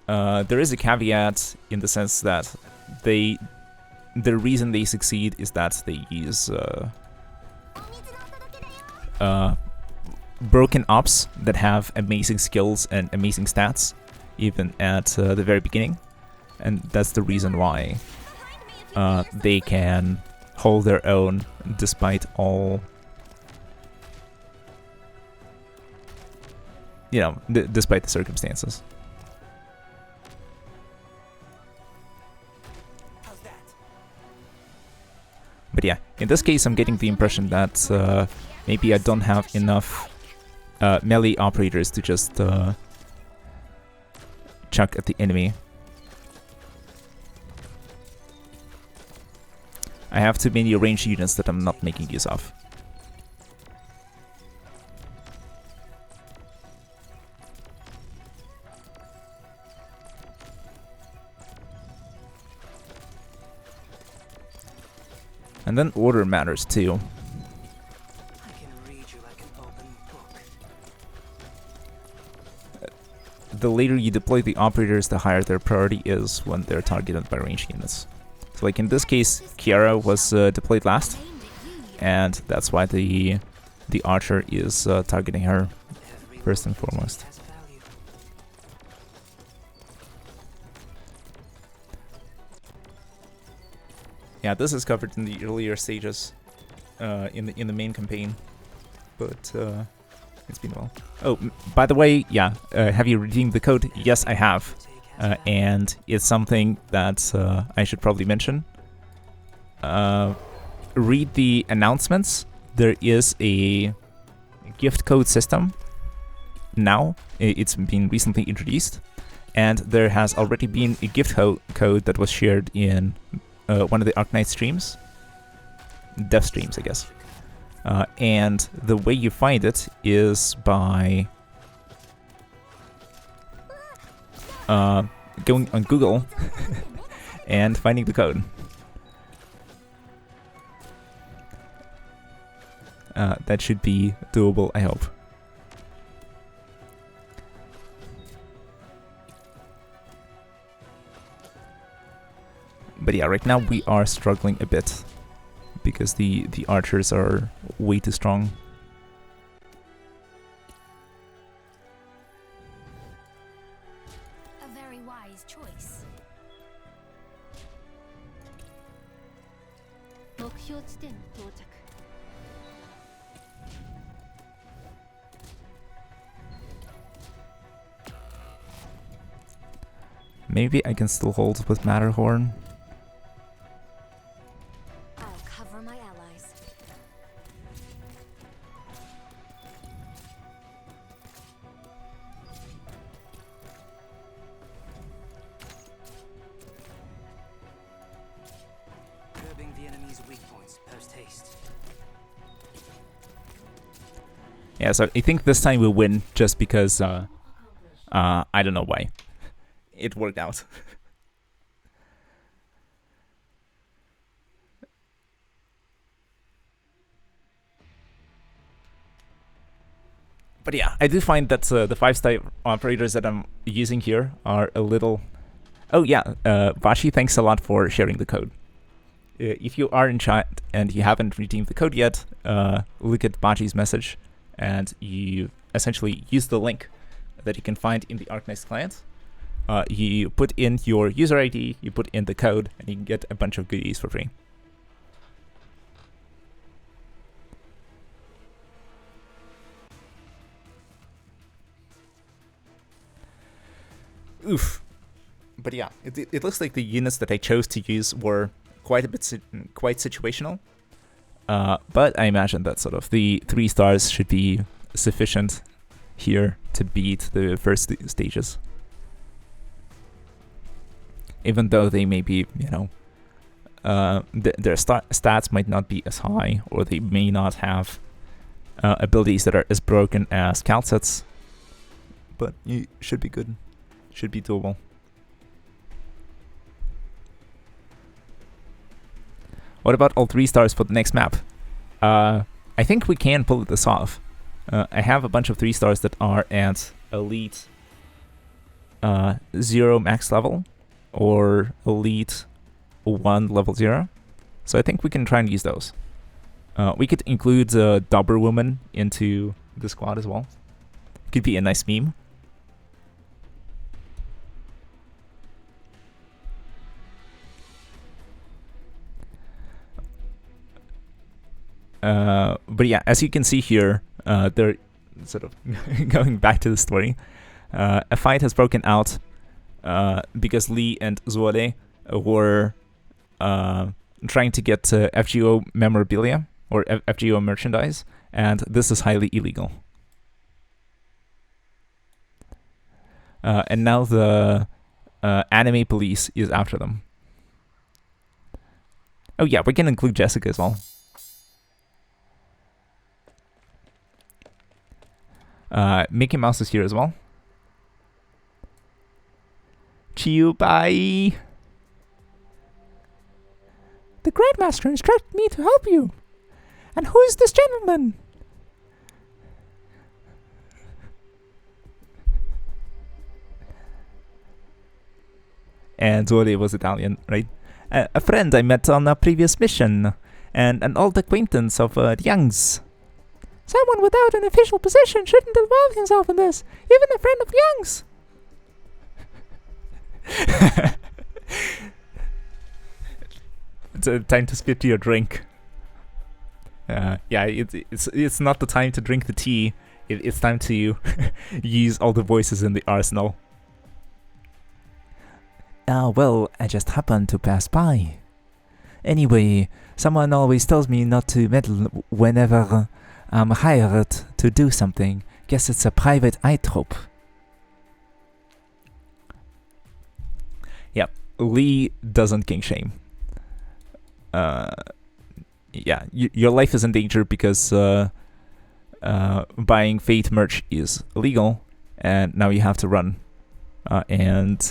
There is a caveat in the sense that the reason they succeed is that they use broken ops that have amazing skills and amazing stats, even at the very beginning, and that's the reason why they can hold their own despite all, you know, despite the circumstances. But yeah, in this case I'm getting the impression that maybe I don't have enough melee operators to just chuck at the enemy. I have too many ranged units that I'm not making use of. And then order matters too. the later you deploy the operators, the higher their priority is when they're targeted by ranged units. So like in this case, Kiara was deployed last, and that's why the archer is targeting her first and foremost. Has value. Yeah, this is covered in the earlier stages, in the main campaign, but it's been a while. Oh, by the way, yeah, have you redeemed the code? Yes, I have, and it's something that I should probably mention. Read the announcements. There is a gift code system now. It's been recently introduced, and there has already been a gift code that was shared in one of the Arknights streams, dev streams, I guess. And the way you find it is by going on Google and finding the code. That should be doable, I hope. But yeah, right now we are struggling a bit because the archers are way too strong. A very wise choice. Maybe I can still hold with Matterhorn. I'll cover my allies. Curbing the enemy's weak points post haste. Yeah, so I think this time we'll win just because I don't know why. It worked out. But yeah, I do find that the 5-star operators that I'm using here are a little... Oh yeah, Vashi, thanks a lot for sharing the code. If you are in chat and you haven't redeemed the code yet, look at Vashi's message and you essentially use the link that you can find in the Arknights client. You put in your user ID, you put in the code, and you can get a bunch of goodies for free. Oof. But yeah, it looks like the units that I chose to use were quite situational. But I imagine that sort of the 3 stars should be sufficient here to beat the first stages. Even though they may be, you know, their stats might not be as high, or they may not have abilities that are as broken as Calcets, but you should be good, should be doable. What about all 3 stars for the next map? I think we can pull this off. I have a bunch of 3 stars that are at Elite 0 max level, or Elite 1 level 0. So I think we can try and use those. We could include Dobber Woman into the squad as well. Could be a nice meme. But yeah, as you can see here, they're sort of going back to the story. A fight has broken out because Lee and Zuole were trying to get FGO memorabilia or FGO merchandise, and this is highly illegal. And now the anime police is after them. Oh yeah, we can include Jessica as well. Mickey Mouse is here as well. Chiyu, bye. The Grandmaster instructed me to help you. And who is this gentleman? and Zori was Italian, right? A friend I met on a previous mission, and an old acquaintance of Young's. Someone without an official position shouldn't involve himself in this, even a friend of Young's. It's time to spit your drink. Yeah, it's not the time to drink the tea. It's time to use all the voices in the arsenal. Well, I just happened to pass by. Anyway, someone always tells me not to meddle whenever I'm hired to do something. Guess it's a private eye trope. Yep, Lee doesn't king shame. Yeah, your life is in danger because buying Fate merch is illegal, and now you have to run and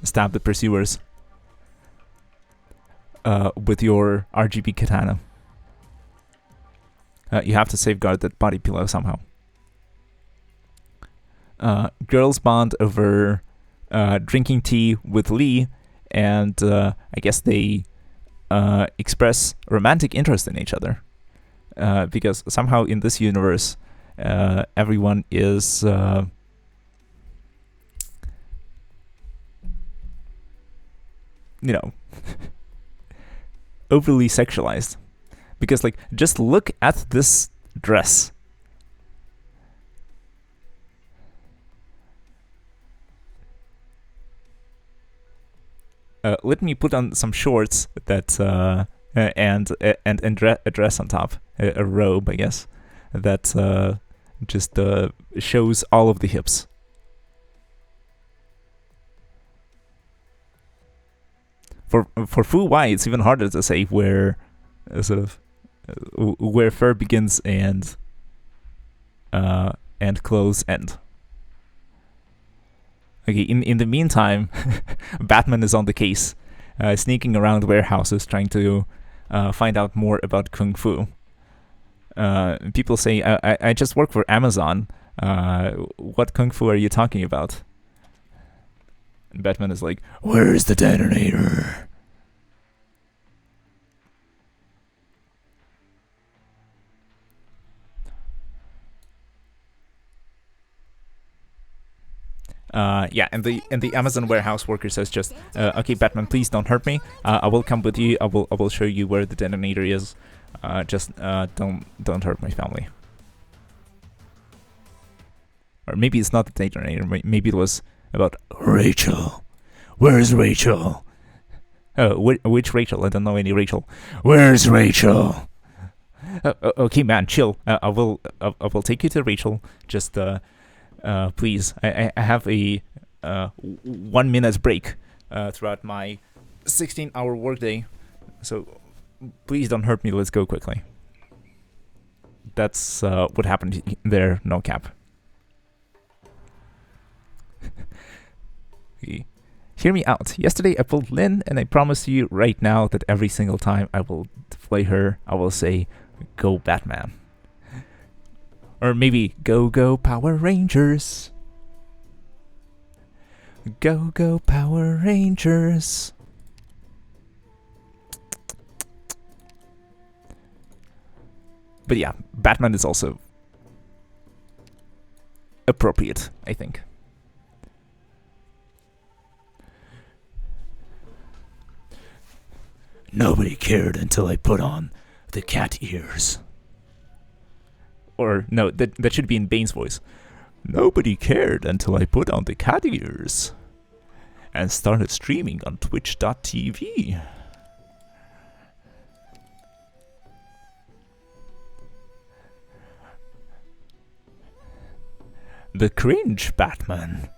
stab the pursuers with your RGB katana. You have to safeguard that body pillow somehow. Girls bond over drinking tea with Lee, and I guess they express romantic interest in each other. Because somehow in this universe, everyone is overly sexualized. Because, like, just look at this dress. Let me put on some shorts that and a dress on top, a robe, I guess, that just shows all of the hips. For Fu Wai, it's even harder to say where where fur begins and clothes end. Okay, in the meantime, Batman is on the case, sneaking around warehouses trying to find out more about Kung Fu. People say, I just work for Amazon. What Kung Fu are you talking about? And Batman is like, where's the detonator? Yeah, and the Amazon warehouse worker says just, okay, Batman, please don't hurt me. I will come with you. I will show you where the detonator is. Just don't hurt my family. Or maybe it's not the detonator. Maybe it was about Rachel. Where's Rachel? Oh, which Rachel? I don't know any Rachel. Where's Rachel? Okay, man, chill. I will take you to Rachel. Just please. I have a 1 minute break throughout my 16-hour workday, so please don't hurt me. Let's go quickly. That's what happened there. No cap. Okay. Hear me out. Yesterday I pulled Lynn, and I promise you right now that every single time I will play her, I will say, "Go Batman." Or maybe, go Power Rangers. Go Power Rangers. But yeah, Batman is also appropriate, I think. Nobody cared until I put on the cat ears. Or, no, that should be in Bane's voice. Nobody cared until I put on the cat ears and started streaming on twitch.tv. The cringe Batman.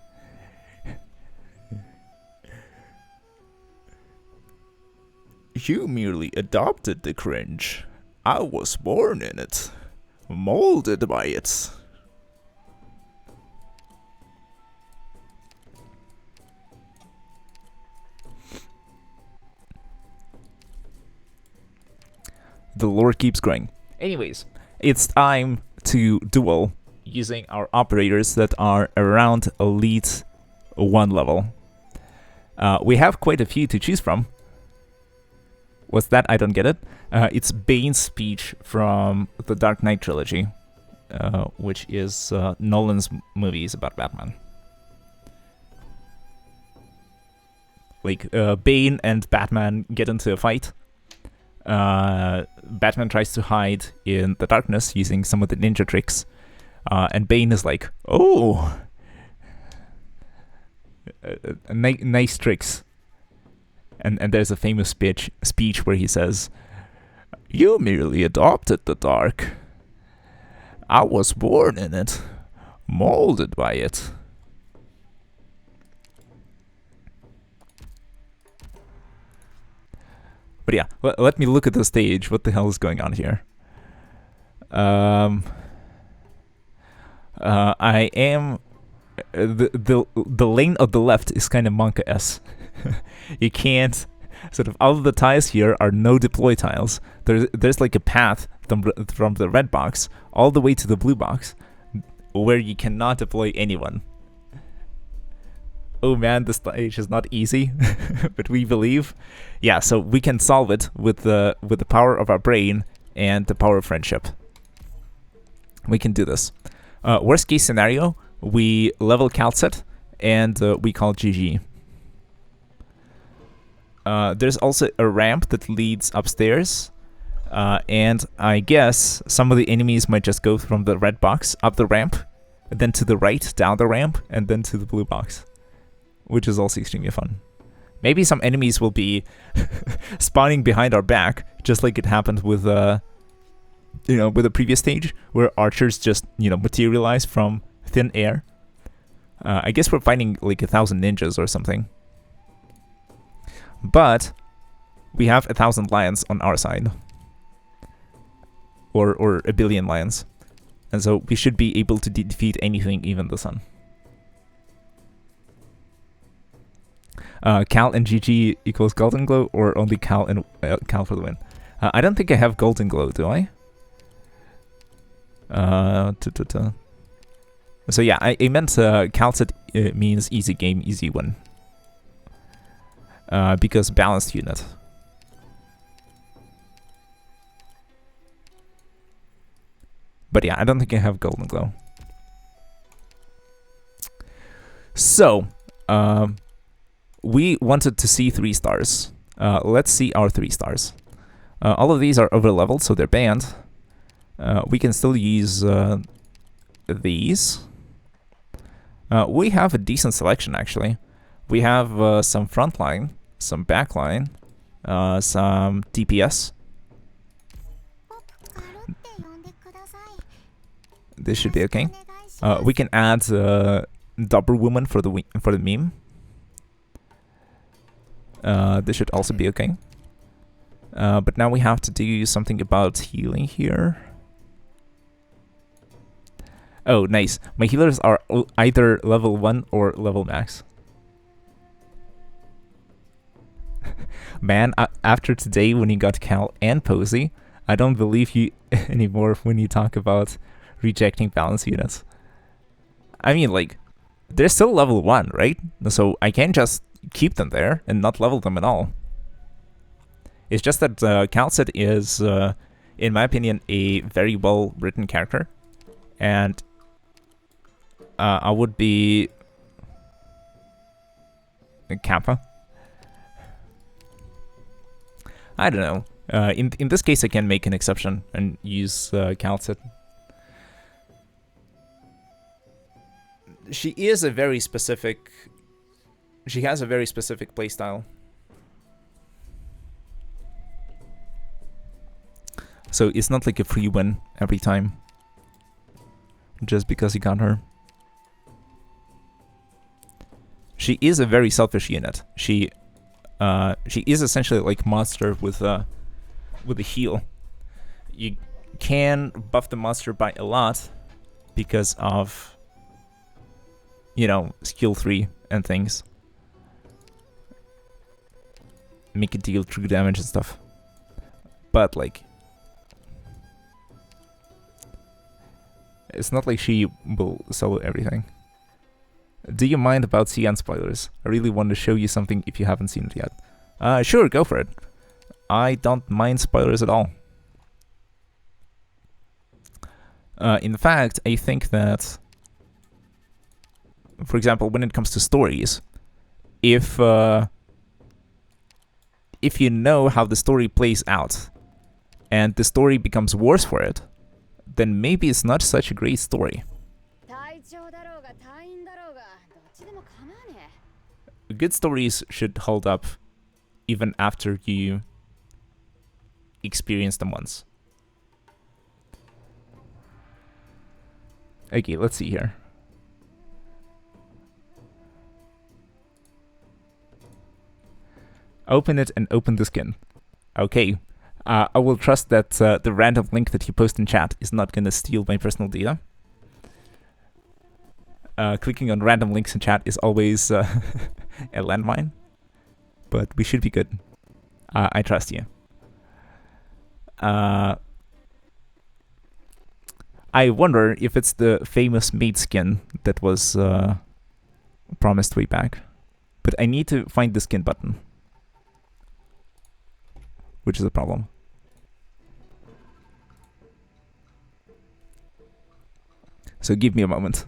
You merely adopted the cringe. I was born in it. Molded by it. The lore keeps growing. Anyways, it's time to duel using our operators that are around Elite 1 level. We have quite a few to choose from. What's that? I don't get it. It's Bane's speech from the Dark Knight trilogy, which is Nolan's movies about Batman. Like, Bane and Batman get into a fight. Batman tries to hide in the darkness using some of the ninja tricks. And Bane is like, oh, nice tricks. And there's a famous speech where he says, "You merely adopted the dark. I was born in it, molded by it." But yeah, let me look at the stage. What the hell is going on here? I am the lane of the left is kind of Monka-esque. You can't sort of, all of the tiles here are no deploy tiles. There's like a path from the red box all the way to the blue box where you cannot deploy anyone. Oh man, this stage is not easy, but we believe. Yeah, so we can solve it with the power of our brain and the power of friendship. We can do this. Worst case scenario, we level Calcet and we call GG. There's also a ramp that leads upstairs, and I guess some of the enemies might just go from the red box up the ramp, then to the right, down the ramp, and then to the blue box, which is also extremely fun. Maybe some enemies will be spawning behind our back, just like it happened with with the previous stage, where archers just, materialize from thin air. I guess we're fighting like 1,000 ninjas or something. But we have 1,000 lions on our side. Or 1 billion lions. And so we should be able to defeat anything, even the sun. Cal and GG equals Golden Glow, or only Cal and Cal for the win? I don't think I have Golden Glow, do I? So yeah, I meant Calcet means easy game, easy win. Because balanced unit. But yeah, I don't think I have Golden Glow. So, we wanted to see 3 stars. Let's see our 3 stars. All of these are over-leveled, so they're banned. We can still use these. We have a decent selection, actually. We have some frontline, some backline, some DPS. This should be okay. We can add Double Woman for the meme. This should also be okay. But now we have to do something about healing here. Oh, nice. My healers are either level 1 or level max. Man, after today when you got Cal and Posey, I don't believe you anymore when you talk about rejecting balance units. I mean, like, they're still level 1, right? So I can't just keep them there and not level them at all. It's just that Calcet is, in my opinion, a very well-written character. And I would be Kappa. I don't know. In this case, I can make an exception and use Calcet. She is a very specific. She has a very specific playstyle. So it's not like a free win every time. Just because you got her. She is a very selfish unit. She is essentially like monster with a heal. You can buff the monster by a lot because of, skill 3 and things. Make it deal true damage and stuff. But like, it's not like she will solo everything. Do you mind about CN spoilers? I really want to show you something if you haven't seen it yet. Sure, go for it. I don't mind spoilers at all. In fact, I think that, for example, when it comes to stories, if you know how the story plays out, and the story becomes worse for it, then maybe it's not such a great story. Good stories should hold up even after you experience them once. Okay, let's see here. Open it and open the skin. Okay. I will trust that the random link that you post in chat is not gonna steal my personal data. Clicking on random links in chat is always a landmine, but we should be good. I trust you. I wonder if it's the famous maid skin that was promised way back, but I need to find the skin button, which is a problem. So give me a moment.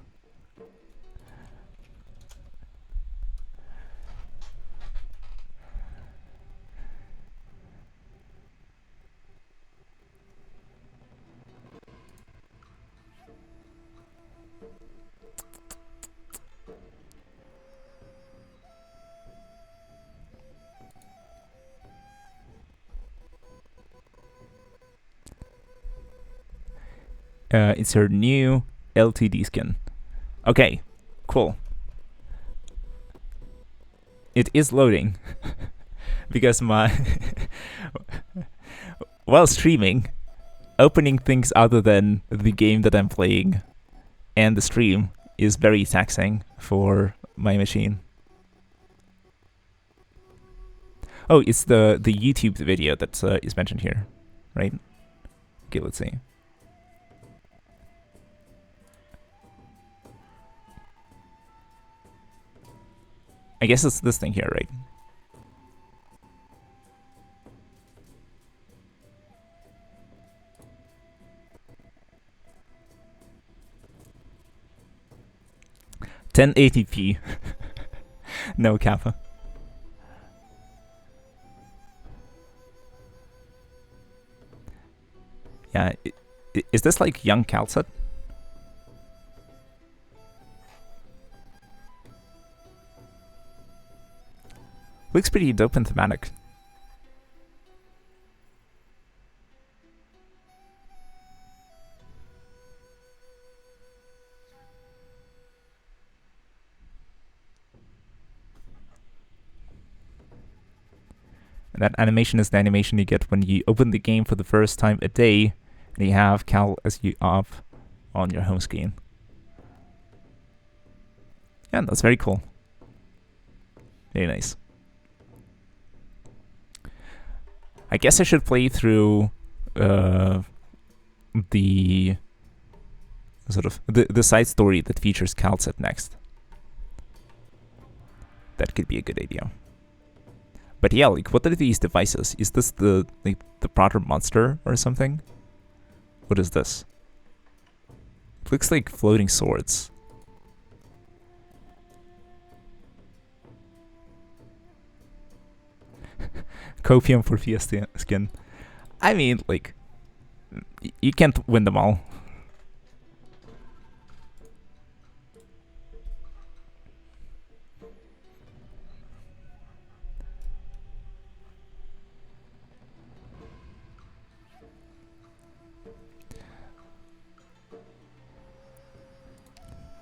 It's her new LTD skin. Okay, cool. It is loading because my while streaming, opening things other than the game that I'm playing and the stream is very taxing for my machine. Oh, it's the YouTube video that is mentioned here, right? Okay, let's see. I guess it's this thing here, right? $1080p. No kappa. Yeah, is this like young Calcet? Looks pretty dope and thematic. And that animation is the animation you get when you open the game for the first time a day and you have Cal as you up on your home screen. Yeah, that's very cool. Very nice. I guess I should play through the sort of the side story that features Calcet next. That could be a good idea. But yeah, like, what are these devices? Is this the Proto monster or something? What is this? It looks like floating swords. Copium for Fiesta skin. I mean, like, you can't win them all.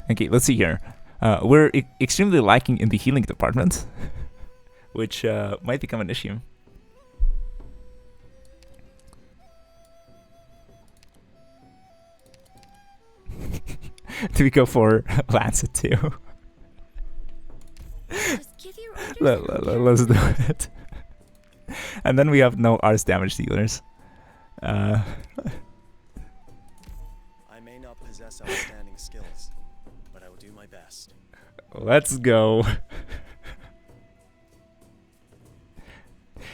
Okay, let's see here. We're extremely lacking in the healing department, which might become an issue. Do we go for Lancet too? Let's do it. And then we have no Ars damage dealers. I may not possess outstanding skills, but I will do my best. Let's go.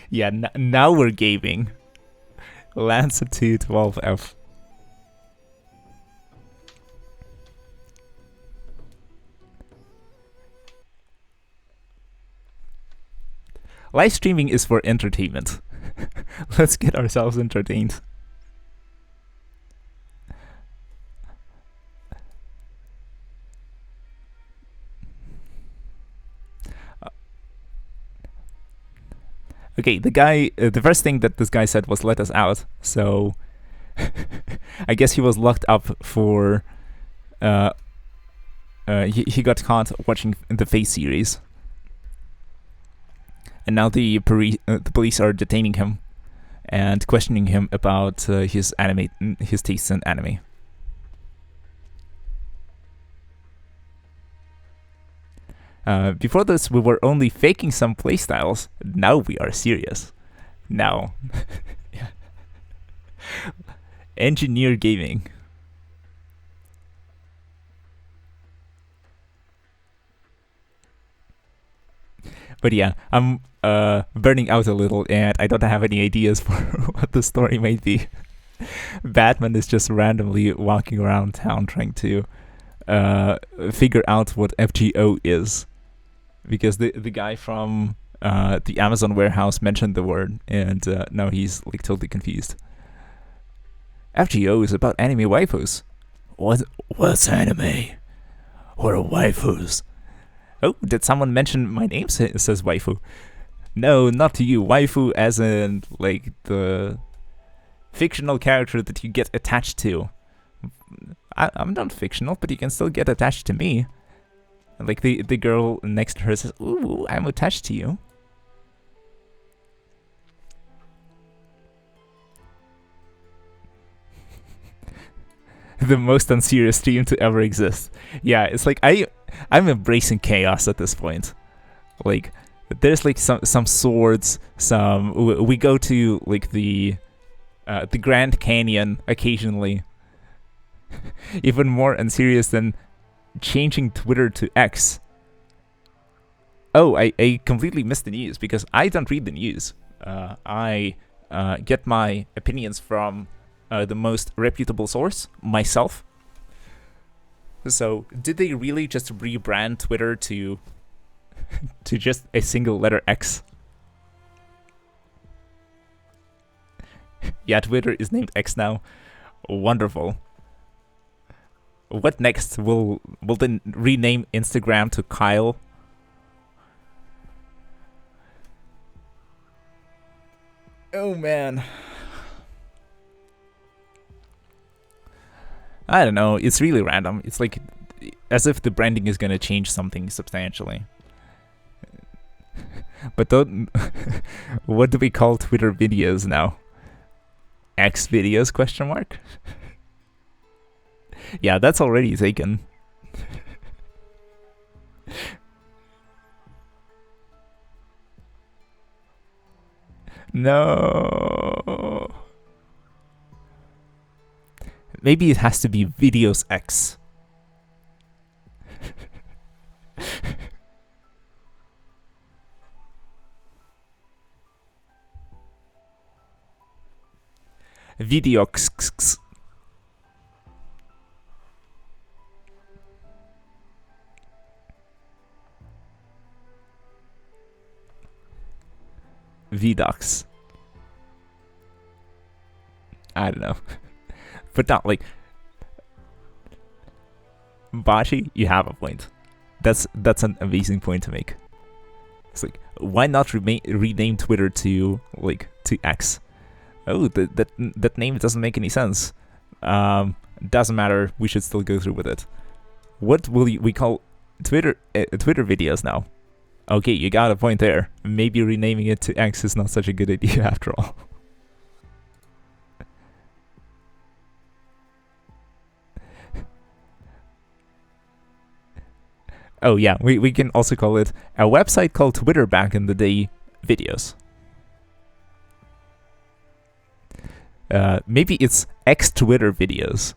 Yeah, now we're gaming. Lancer 212F. Live streaming is for entertainment. Let's get ourselves entertained. Okay, the guy, the first thing that this guy said was let us out, so I guess he was locked up for, he got caught watching the Face series. And now the police are detaining him and questioning him about his tastes in anime. Before this, we were only faking some playstyles. Now we are serious. Now. Yeah. Engineer gaming. But yeah, I'm burning out a little, and I don't have any ideas for what the story might be. Batman is just randomly walking around town trying to figure out what FGO is. Because the guy from the Amazon warehouse mentioned the word, and now he's like totally confused. FGO is about anime waifus. What's anime? What are waifus? Oh, did someone mention my name? It says waifu. No, not to you. Waifu as in like the fictional character that you get attached to. I'm not fictional, but you can still get attached to me. Like the girl next to her says, "Ooh, I'm attached to you." The most unserious stream to ever exist. Yeah, it's like I'm embracing chaos at this point. Like there's like some swords, we go to like the Grand Canyon occasionally. Even more unserious than changing Twitter to X. Oh, I completely missed the news because I don't read the news. I get my opinions from the most reputable source, myself. So, did they really just rebrand Twitter to just a single letter X? Yeah, Twitter is named X now. Wonderful. What next? Will they rename Instagram to Kyle? Oh man. I don't know, it's really random. It's like as if the branding is gonna change something substantially. But don't what do we call Twitter videos now? X videos question mark? Yeah, that's already taken. No. Maybe it has to be Videos X. Videox. VDocs. I don't know. But not like Bashi, you have a point. That's an amazing point to make. It's like, why not rename Twitter to X? Oh, that name doesn't make any sense. Doesn't matter. We should still go through with it. What will we call Twitter videos now? Okay, you got a point there. Maybe renaming it to X is not such a good idea after all. Oh yeah, we can also call it a website called Twitter back in the day videos. Maybe it's X Twitter videos.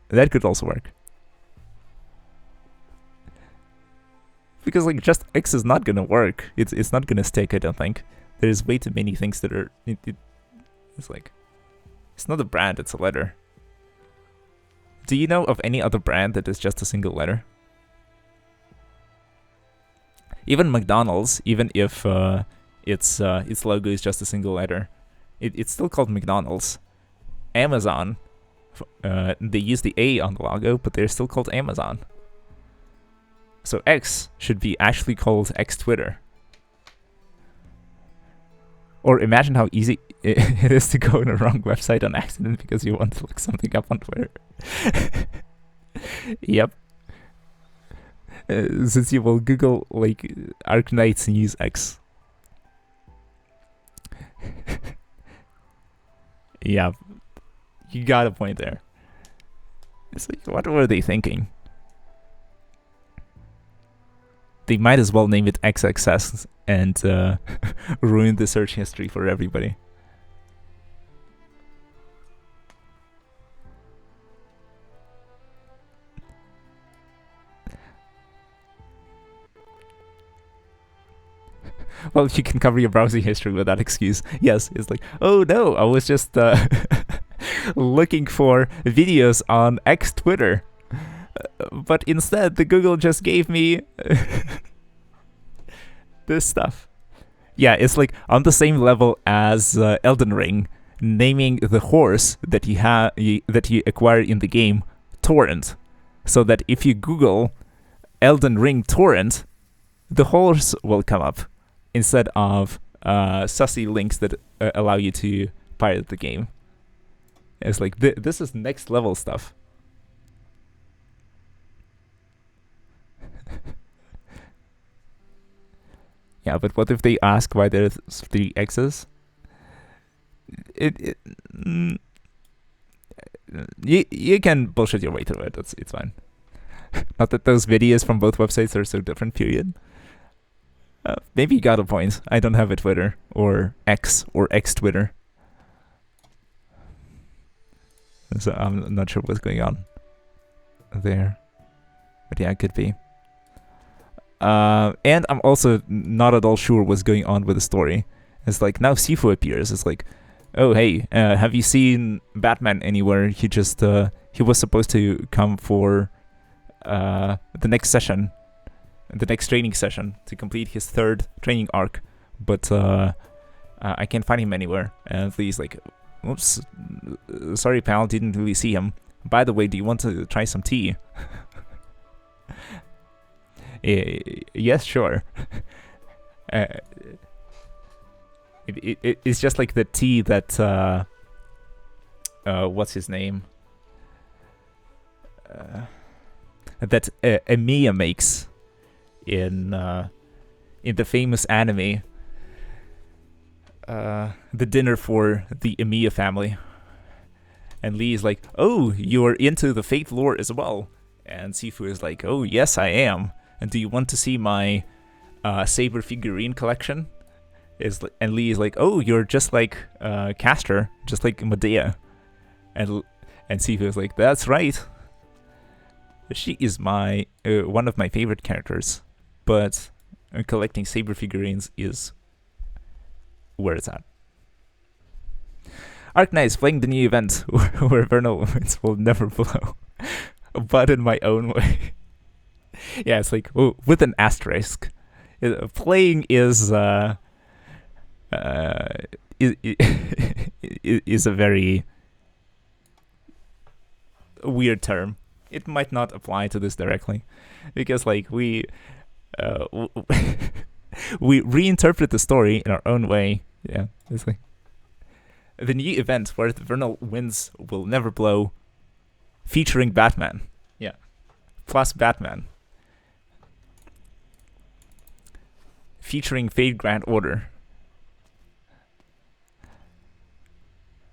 That could also work. Because like just X is not gonna work. It's not gonna stick. I don't think. There's way too many things that are. It's like, it's not a brand. It's a letter. Do you know of any other brand that is just a single letter? Even McDonald's, even if its logo is just a single letter, it's still called McDonald's. Amazon, they use the A on the logo, but they're still called Amazon. So X should be actually called X Twitter. Or imagine how easy it is to go on a wrong website on accident because you want to look something up on Twitter. Yep. Since you will Google like Arknights and use X. Yeah, you got a point there. It's like, what were they thinking? They might as well name it XXS and ruin the search history for everybody. Well, you can cover your browsing history with that excuse. Yes, it's like, oh no, I was just looking for videos on X Twitter. But instead, the Google just gave me this stuff. Yeah, it's like on the same level as Elden Ring, naming the horse that you acquired in the game Torrent, so that if you Google Elden Ring Torrent, the horse will come up instead of sussy links that allow you to pirate the game. It's like this is next level stuff. Yeah, but what if they ask why there's 3 X's? You can bullshit your way through it. It's fine. Not that those videos from both websites are so different. Period. Maybe you got a point. I don't have a Twitter or X Twitter, so I'm not sure what's going on there. But yeah, it could be. And I'm also not at all sure what's going on with the story. It's like now Sifu appears. It's like, oh hey, have you seen Batman anywhere? He was supposed to come for the next session, the next training session to complete his 3rd training arc, but I can't find him anywhere. And he's like, oops, sorry pal, didn't really see him. By the way, do you want to try some tea? Yes, sure. It's just like the tea that what's his name? That Emiya makes in the famous anime, The Dinner for the Emiya Family. And Lee is like, oh, you're into the Fate lore as well. And Sifu is like, oh yes, I am. And do you want to see my Saber figurine collection? And Lee is like, oh, you're just like Castor, just like Medea. And Sifu is like, that's right. She is my one of my favorite characters, but collecting Saber figurines is where it's at. Arknights playing the new event where Vernal winds will never blow, but in my own way. Yeah, it's like with an asterisk. Playing is a very weird term. It might not apply to this directly, because like we reinterpret the story in our own way. Yeah, it's like the new event where the Vernal winds will never blow, featuring Batman. Yeah, plus Batman. Featuring Fate Grand Order.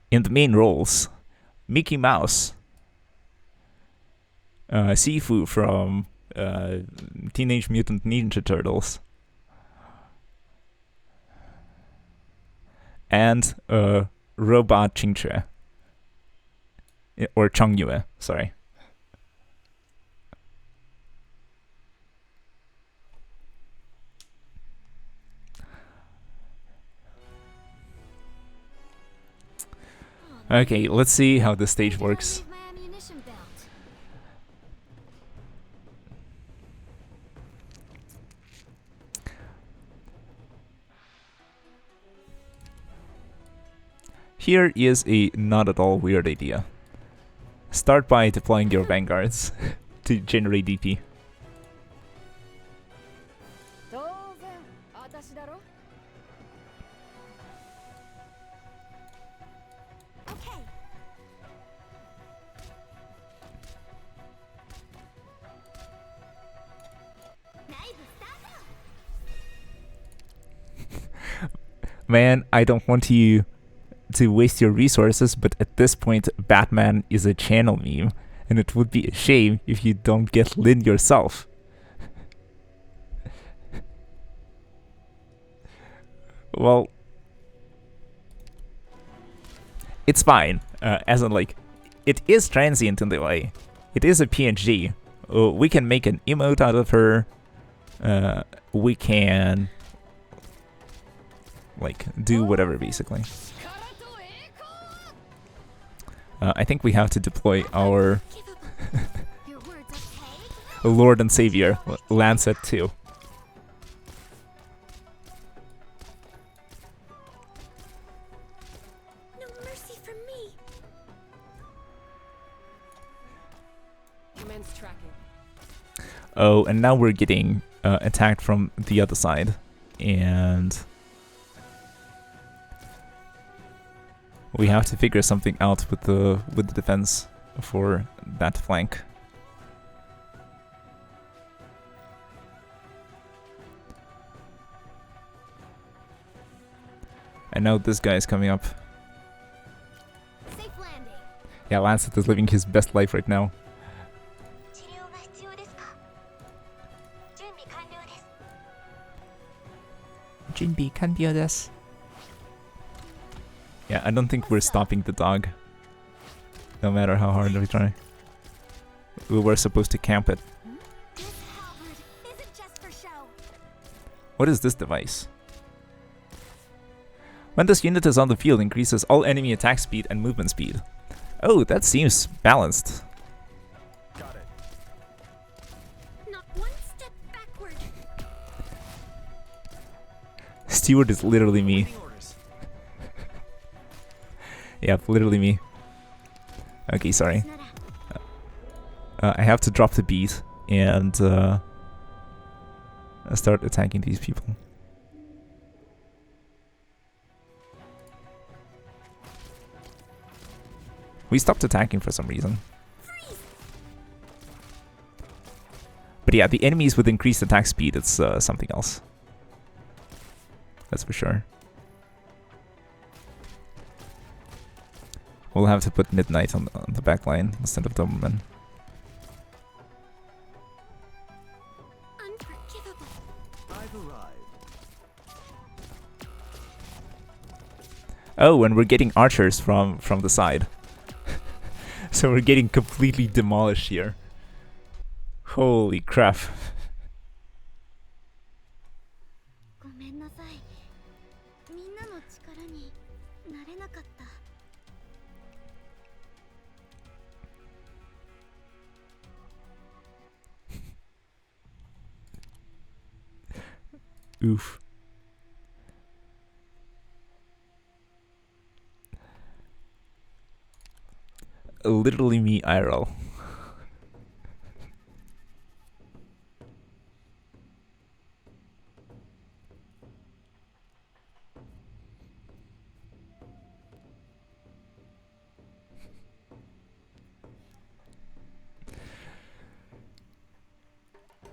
In the main roles, Mickey Mouse, Sifu from Teenage Mutant Ninja Turtles, and Robot Chingchue. Or Chongyue, sorry. Okay, let's see how this stage works. My ammunition belt. Here is a not at all weird idea. Start by deploying your vanguards to generate DP. 当然、私だろ。Okay. Man, I don't want you to waste your resources, but at this point, Batman is a channel meme, and it would be a shame if you don't get Lin yourself. Well, it's fine, as in, like, it is transient in the way. It is a PNG. We can make an emote out of her. We can, like, do whatever, basically. I think we have to deploy our Your words, okay? Lord and Savior, Lancet too. No mercy for me. Commence tracking. Oh, and now we're getting attacked from the other side, and we have to figure something out with the defense for that flank. I know this guy is coming up. Safe landing. Yeah, Lancet is living his best life right now. 治療が必要ですか？準備完了です。準備完了です。 Yeah, I don't think we're stopping the dog. No matter how hard we try. We were supposed to camp it. This halberd isn't just for show. What is this device? When this unit is on the field, increases all enemy attack speed and movement speed. Oh, that seems balanced. Got it. Not one step backward. Steward is literally me. Waiting orders. Yeah, literally me. Okay, sorry. I have to drop the beat and start attacking these people. We stopped attacking for some reason. But yeah, the enemies with increased attack speed, it's something else. That's for sure. We'll have to put Midnight on the back line instead of Doberman. Unforgivable. I've arrived. Oh, and we're getting archers from the side. So we're getting completely demolished here. Holy crap. ごめんなさい。みんなの力になれなかった。Oof. Literally me IRL.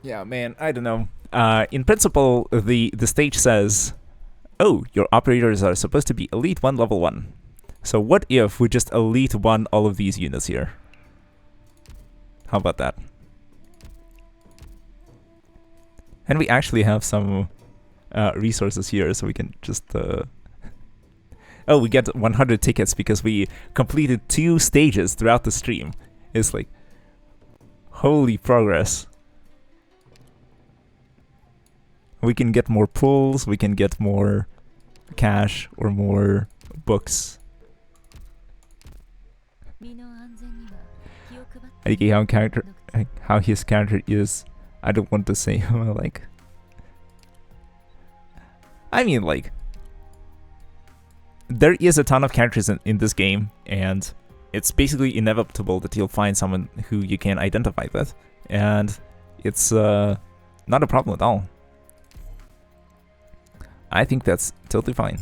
Yeah, man, I don't know. In principle, the stage says, oh, your operators are supposed to be Elite 1 level 1. So what if we just Elite 1 all of these units here? How about that? And we actually have some resources here, so we can just... Oh, we get 100 tickets because we completed 2 stages throughout the stream. It's like... holy progress. We can get more pulls, we can get more cash or more books. like how his character is. I don't want to say like. I mean, like, there is a ton of characters in this game, and it's basically inevitable that you'll find someone who you can identify with, and it's not a problem at all. I think that's totally fine.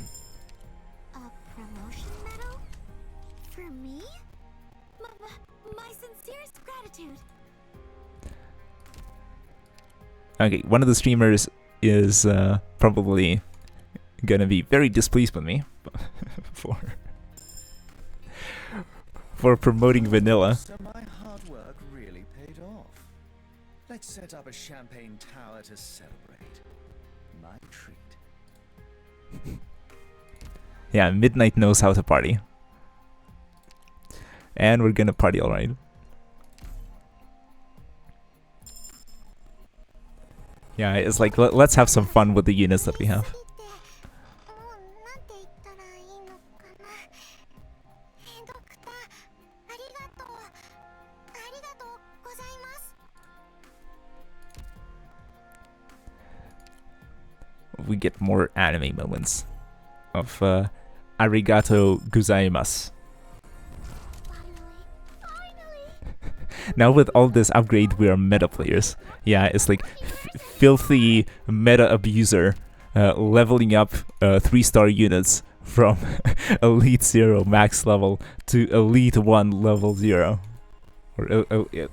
A promotion medal? For me? My sincerest gratitude. Okay, one of the streamers is probably gonna be very displeased with me for promoting vanilla. So my hard work really paid off. Let's set up a champagne tower to celebrate. My treat. Yeah, Midnight knows how to party. And we're gonna party alright. Yeah, it's like, let's have some fun with the units that we have. We get more anime moments of arigato gozaimasu. Now with all this upgrade, we are meta players. Yeah, it's like filthy meta abuser leveling up 3-star units from Elite 0 max level to Elite 1 level 0. Or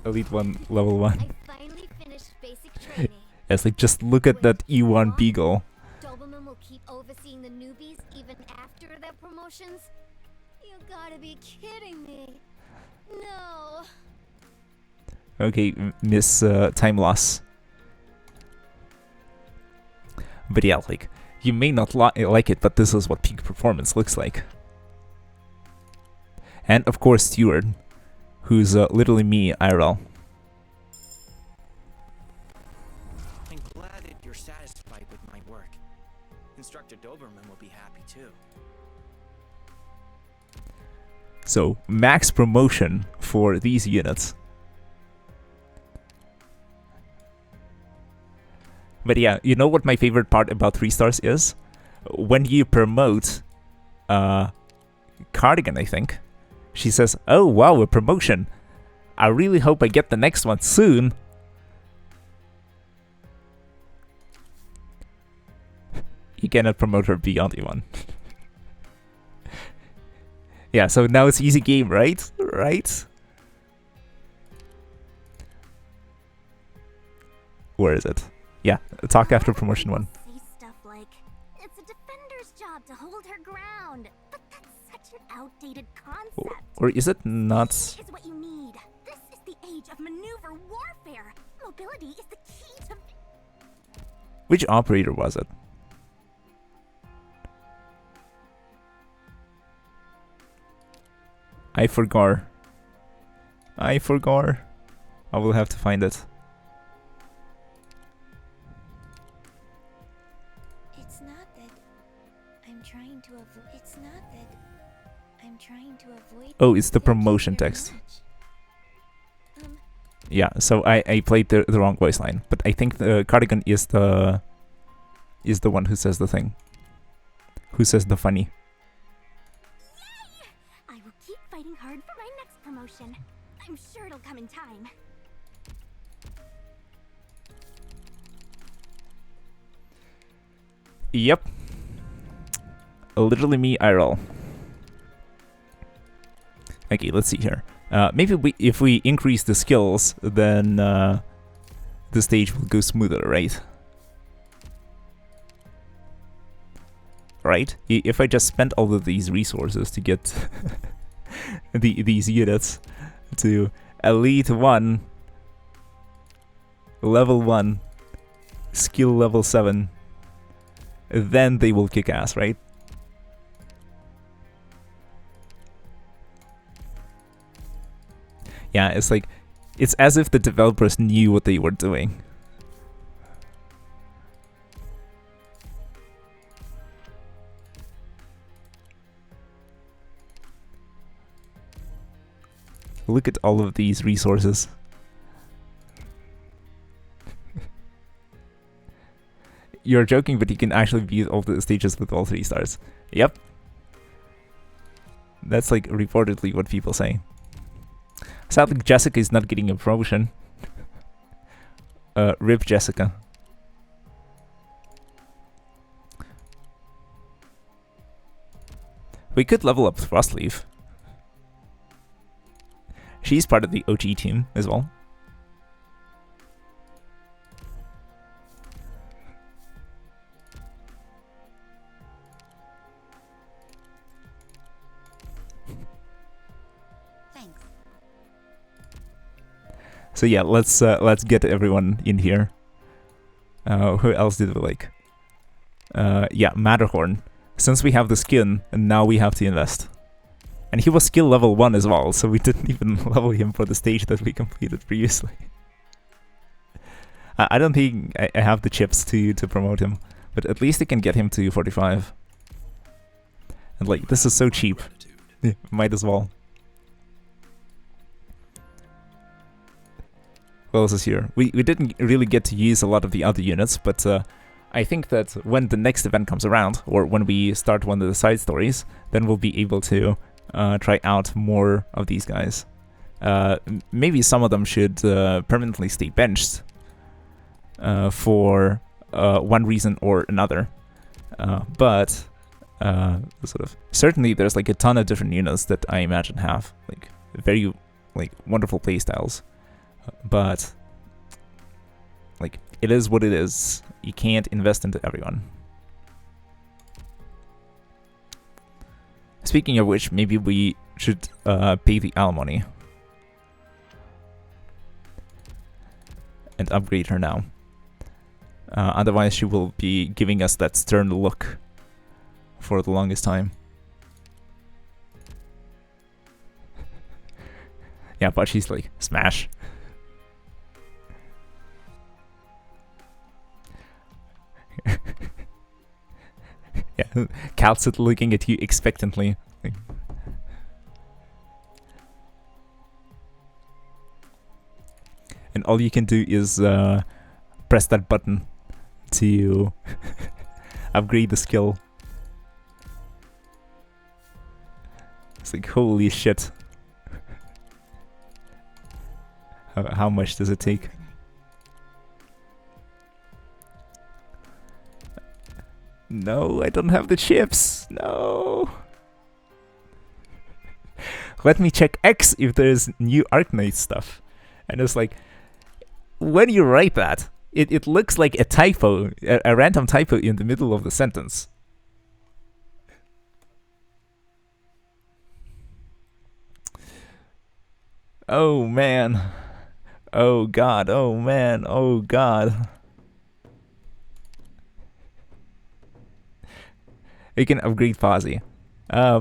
Elite 1 level 1. I finally finished basic training. It's like, just look at that E1 Beagle. Doberman will keep overseeing the newbies even after their promotions? You gotta be kidding me. No. Okay, Miss Time Loss. But yeah, like, you may not like it, but this is what peak performance looks like. And of course, Stewart, who's literally me, IRL. I'm glad that you're satisfied with my work. Instructor Doberman will be happy too. So, max promotion for these units. But yeah, you know what my favorite part about 3 stars is? When you promote Cardigan, I think, she says, "Oh wow, a promotion. I really hope I get the next one soon." You cannot promote her beyond E1. Yeah, so now it's easy game, right? Right? Where is it? Yeah, talk after promotion 1. Say stuff like, it's a defender's job to hold her ground. But that's such an outdated concept. Or is it not? This is what you need. This is the age of maneuver warfare. Mobility is the key to... Which operator was it? I forgot. I will have to find it. It's not that I'm trying to avoid... It's not that I'm trying to avoid... Oh, it's the promotion text. Yeah, so I played the wrong voice line, but I think the Cardigan is the one who says the thing. Who says the funny. Yay! I will keep fighting hard for my next promotion. I'm sure it'll come in time. Yep. Literally me IRL. Okay, let's see here. Maybe if we increase the skills, then the stage will go smoother, right? Right? If I just spent all of these resources to get these units to Elite 1, Level 1, Skill Level 7, then they will kick ass, right? Yeah, it's like, it's as if the developers knew what they were doing. Look at all of these resources. You're joking, but you can actually beat all the stages with all 3 stars. Yep. That's like reportedly what people say. Sadly, Jessica is not getting a promotion. Rip Jessica. We could level up Frostleaf. She's part of the OG team as well. Thanks. So yeah, let's get everyone in here. Who else did we like? Yeah, Matterhorn. Since we have the skin, and now we have to invest. And he was skill level 1 as well, so we didn't even level him for the stage that we completed previously. I don't think I have the chips to promote him, but at least I can get him to 45. And like, this is so cheap. Yeah, might as well. What else is here? We didn't really get to use a lot of the other units, but I think that when the next event comes around, or when we start one of the side stories, then we'll be able to try out more of these guys. Maybe some of them should permanently stay benched for one reason or another. But sort of certainly there's like a ton of different units that I imagine have like very like wonderful playstyles. But like, it is what it is. You can't invest into everyone. Speaking of which, maybe we should pay the alimony and upgrade her now. Otherwise, she will be giving us that stern look for the longest time. Yeah, but she's like, smash. Yeah, Calcit looking at you expectantly. And all you can do is press that button to upgrade the skill. It's like, holy shit. How much does it take? No, I don't have the chips. No. Let me check X if there's new Arknights stuff. And it's like, when you write that, it looks like a typo, a random typo in the middle of the sentence. Oh man. Oh god, oh man, oh god. You can upgrade Fozzie.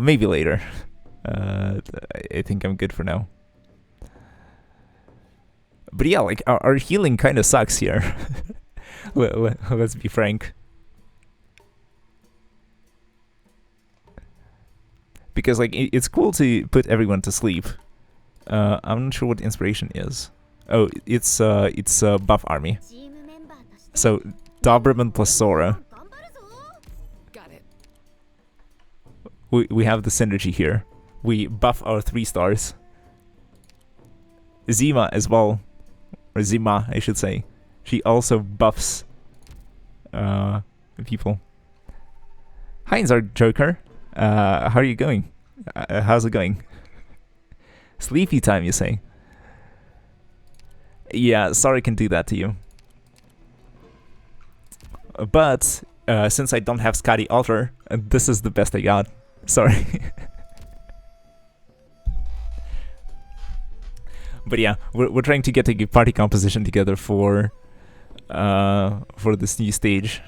Maybe later. I think I'm good for now. But yeah, like, our healing kind of sucks here. Let's be frank. Because, like, it's cool to put everyone to sleep. I'm not sure what inspiration is. Oh, it's buff army. So, Doberman plus Sora. Got it. We have the synergy here. We buff our 3 stars. Zima as well. Or Zima, I should say. She also buffs people. Heinz, our Joker. How are you going? How's it going? Sleepy time, you say? Yeah, sorry can do that to you. But since I don't have Scotty Alter, this is the best I got. Sorry. But yeah, we're trying to get a party composition together for this new stage.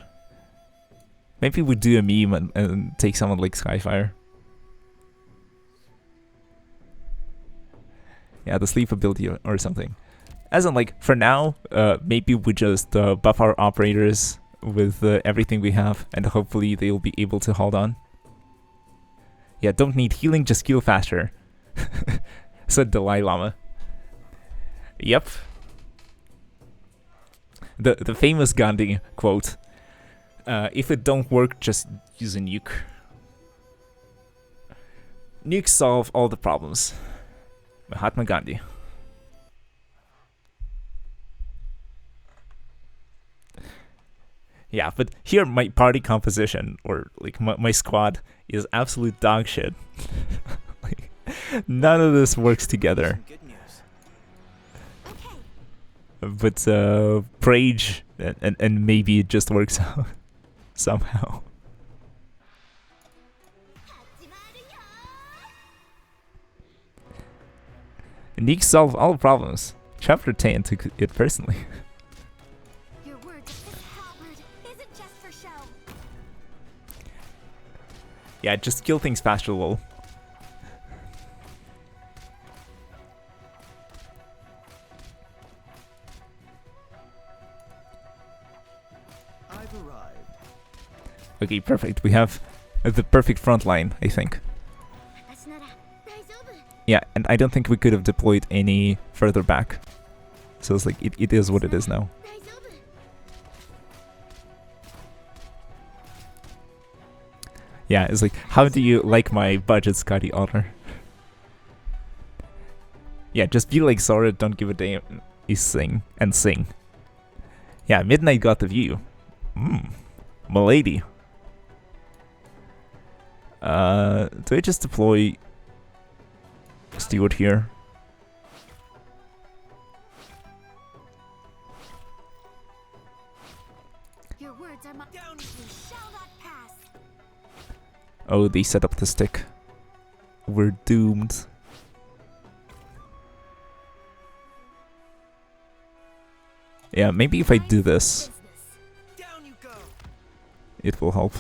Maybe we do a meme and take someone like Skyfire. Yeah, the sleep ability or something. As in, like, for now, maybe we just buff our operators with everything we have, and hopefully they'll be able to hold on. Yeah, don't need healing, just heal faster. said Dalai Lama. Yep. The famous Gandhi quote. If it don't work, just use a nuke. Nukes solve all the problems. Mahatma Gandhi. Yeah, but here my party composition, or like my squad, is absolute dog shit. Like, none of this works together. Good news. But Prage and maybe it just works out somehow. Nukes solve all problems. Chapter 10 took it personally. Your word, this halberd isn't just for show. Yeah, just kill things faster, lol. I've arrived. Okay, perfect. We have the perfect front line, I think. Yeah, and I don't think we could have deployed any further back. So it's like, it is what it is now. Yeah, it's like, how do you like my budget, Scotty Otter? Yeah, just be like Sora, don't give a damn, is sing, and sing. Yeah, Midnight got the view. Milady. Do I just deploy Stewart here? Your words are my down. You shall not pass. Oh, they set up the stick. We're doomed. Yeah, maybe if I do this, Down you go. it will help.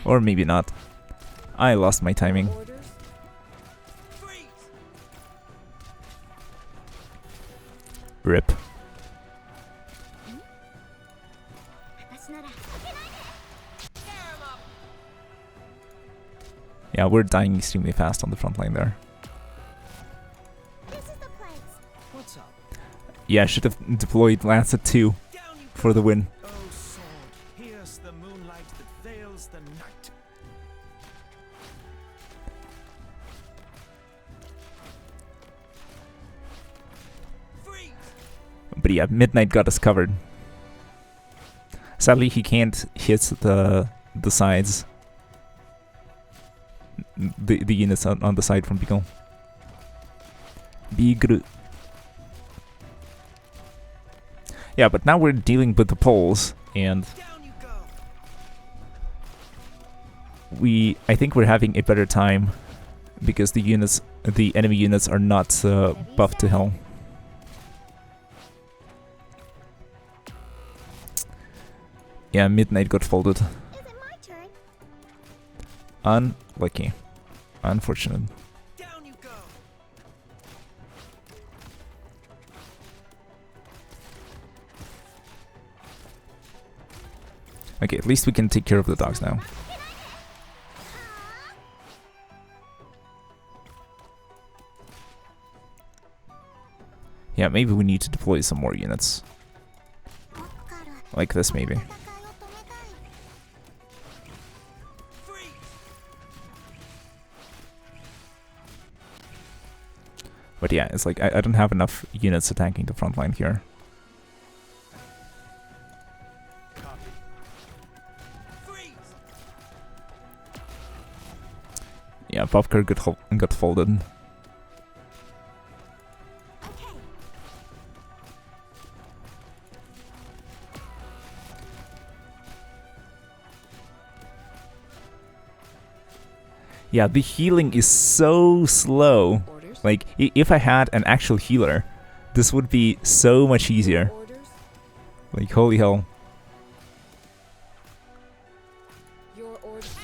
Or maybe not. I lost my timing. Orders? Freeze. Rip. Yeah, we're dying extremely fast on the front line there. This is the place. What's up? Yeah, I should have deployed Lancet 2 Down you for the win. Oh, sword, pierce the moonlight that veils the night. Freeze! But yeah, Midnight got us covered. Sadly, he can't hit the sides. The units on the side from Beagle. Yeah, but now we're dealing with the poles, and Down you go. I think we're having a better time because the enemy units are not buffed to hell. Yeah, Midnight got folded. Is it my turn? Unlucky. Unfortunate. Down you go. Okay, at least we can take care of the dogs now. Yeah, maybe we need to deploy some more units. Like this, maybe. Freeze! But yeah, it's like I don't have enough units attacking the front line here. Freeze! Yeah, Bobker got folded. Yeah, the healing is so slow. Orders? Like, if I had an actual healer, this would be so much easier. Orders? Like, holy hell. Your orders.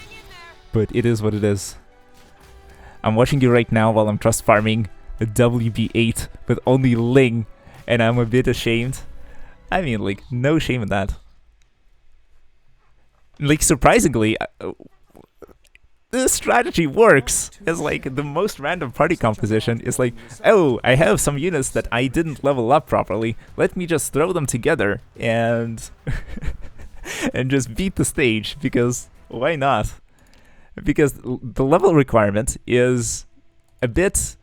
But it is what it is. I'm watching you right now while I'm trust farming a WB8 with only Ling, and I'm a bit ashamed. I mean, like, no shame in that. like, surprisingly, this strategy works. It's like the most random party composition is like, oh, I have some units that I didn't level up properly. Let me just throw them together and and just beat the stage, because why not? Because the level requirement is a bit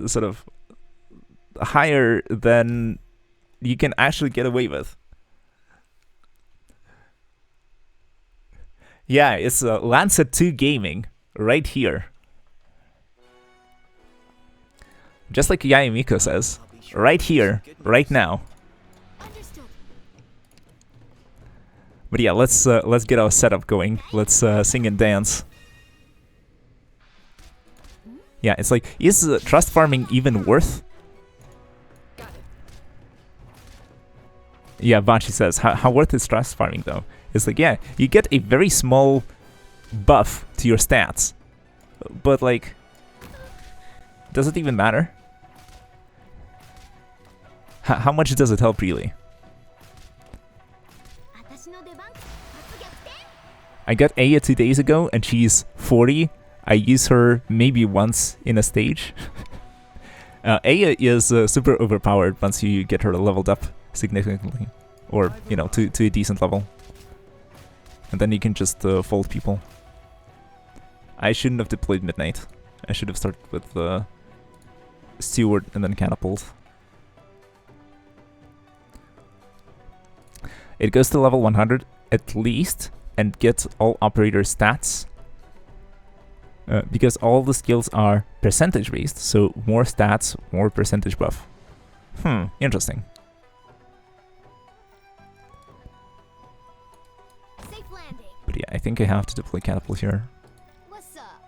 sort of higher than you can actually get away with. Yeah, it's Lancet 2 Gaming right here. Just like Yayamiko says, right here, right now. Understood. But yeah, let's get our setup going. Let's sing and dance. Yeah, it's like, is trust farming even worth? Got it. Yeah, Banshee says, how worth is trust farming though? It's like, yeah, you get a very small buff to your stats, but like, does it even matter? How much does it help really? I got Aya 2 days ago and she's 40. I use her maybe once in a stage. Aya is super overpowered once you get her leveled up significantly, or you know, to a decent level. And then you can just fold people. I shouldn't have deployed Midnight. I should have started with Steward and then Catapult. It goes to level 100 at least and gets all operator stats. Because all the skills are percentage based, so more stats, more percentage buff. Interesting. But yeah, I think I have to deploy Catapult here. What's up?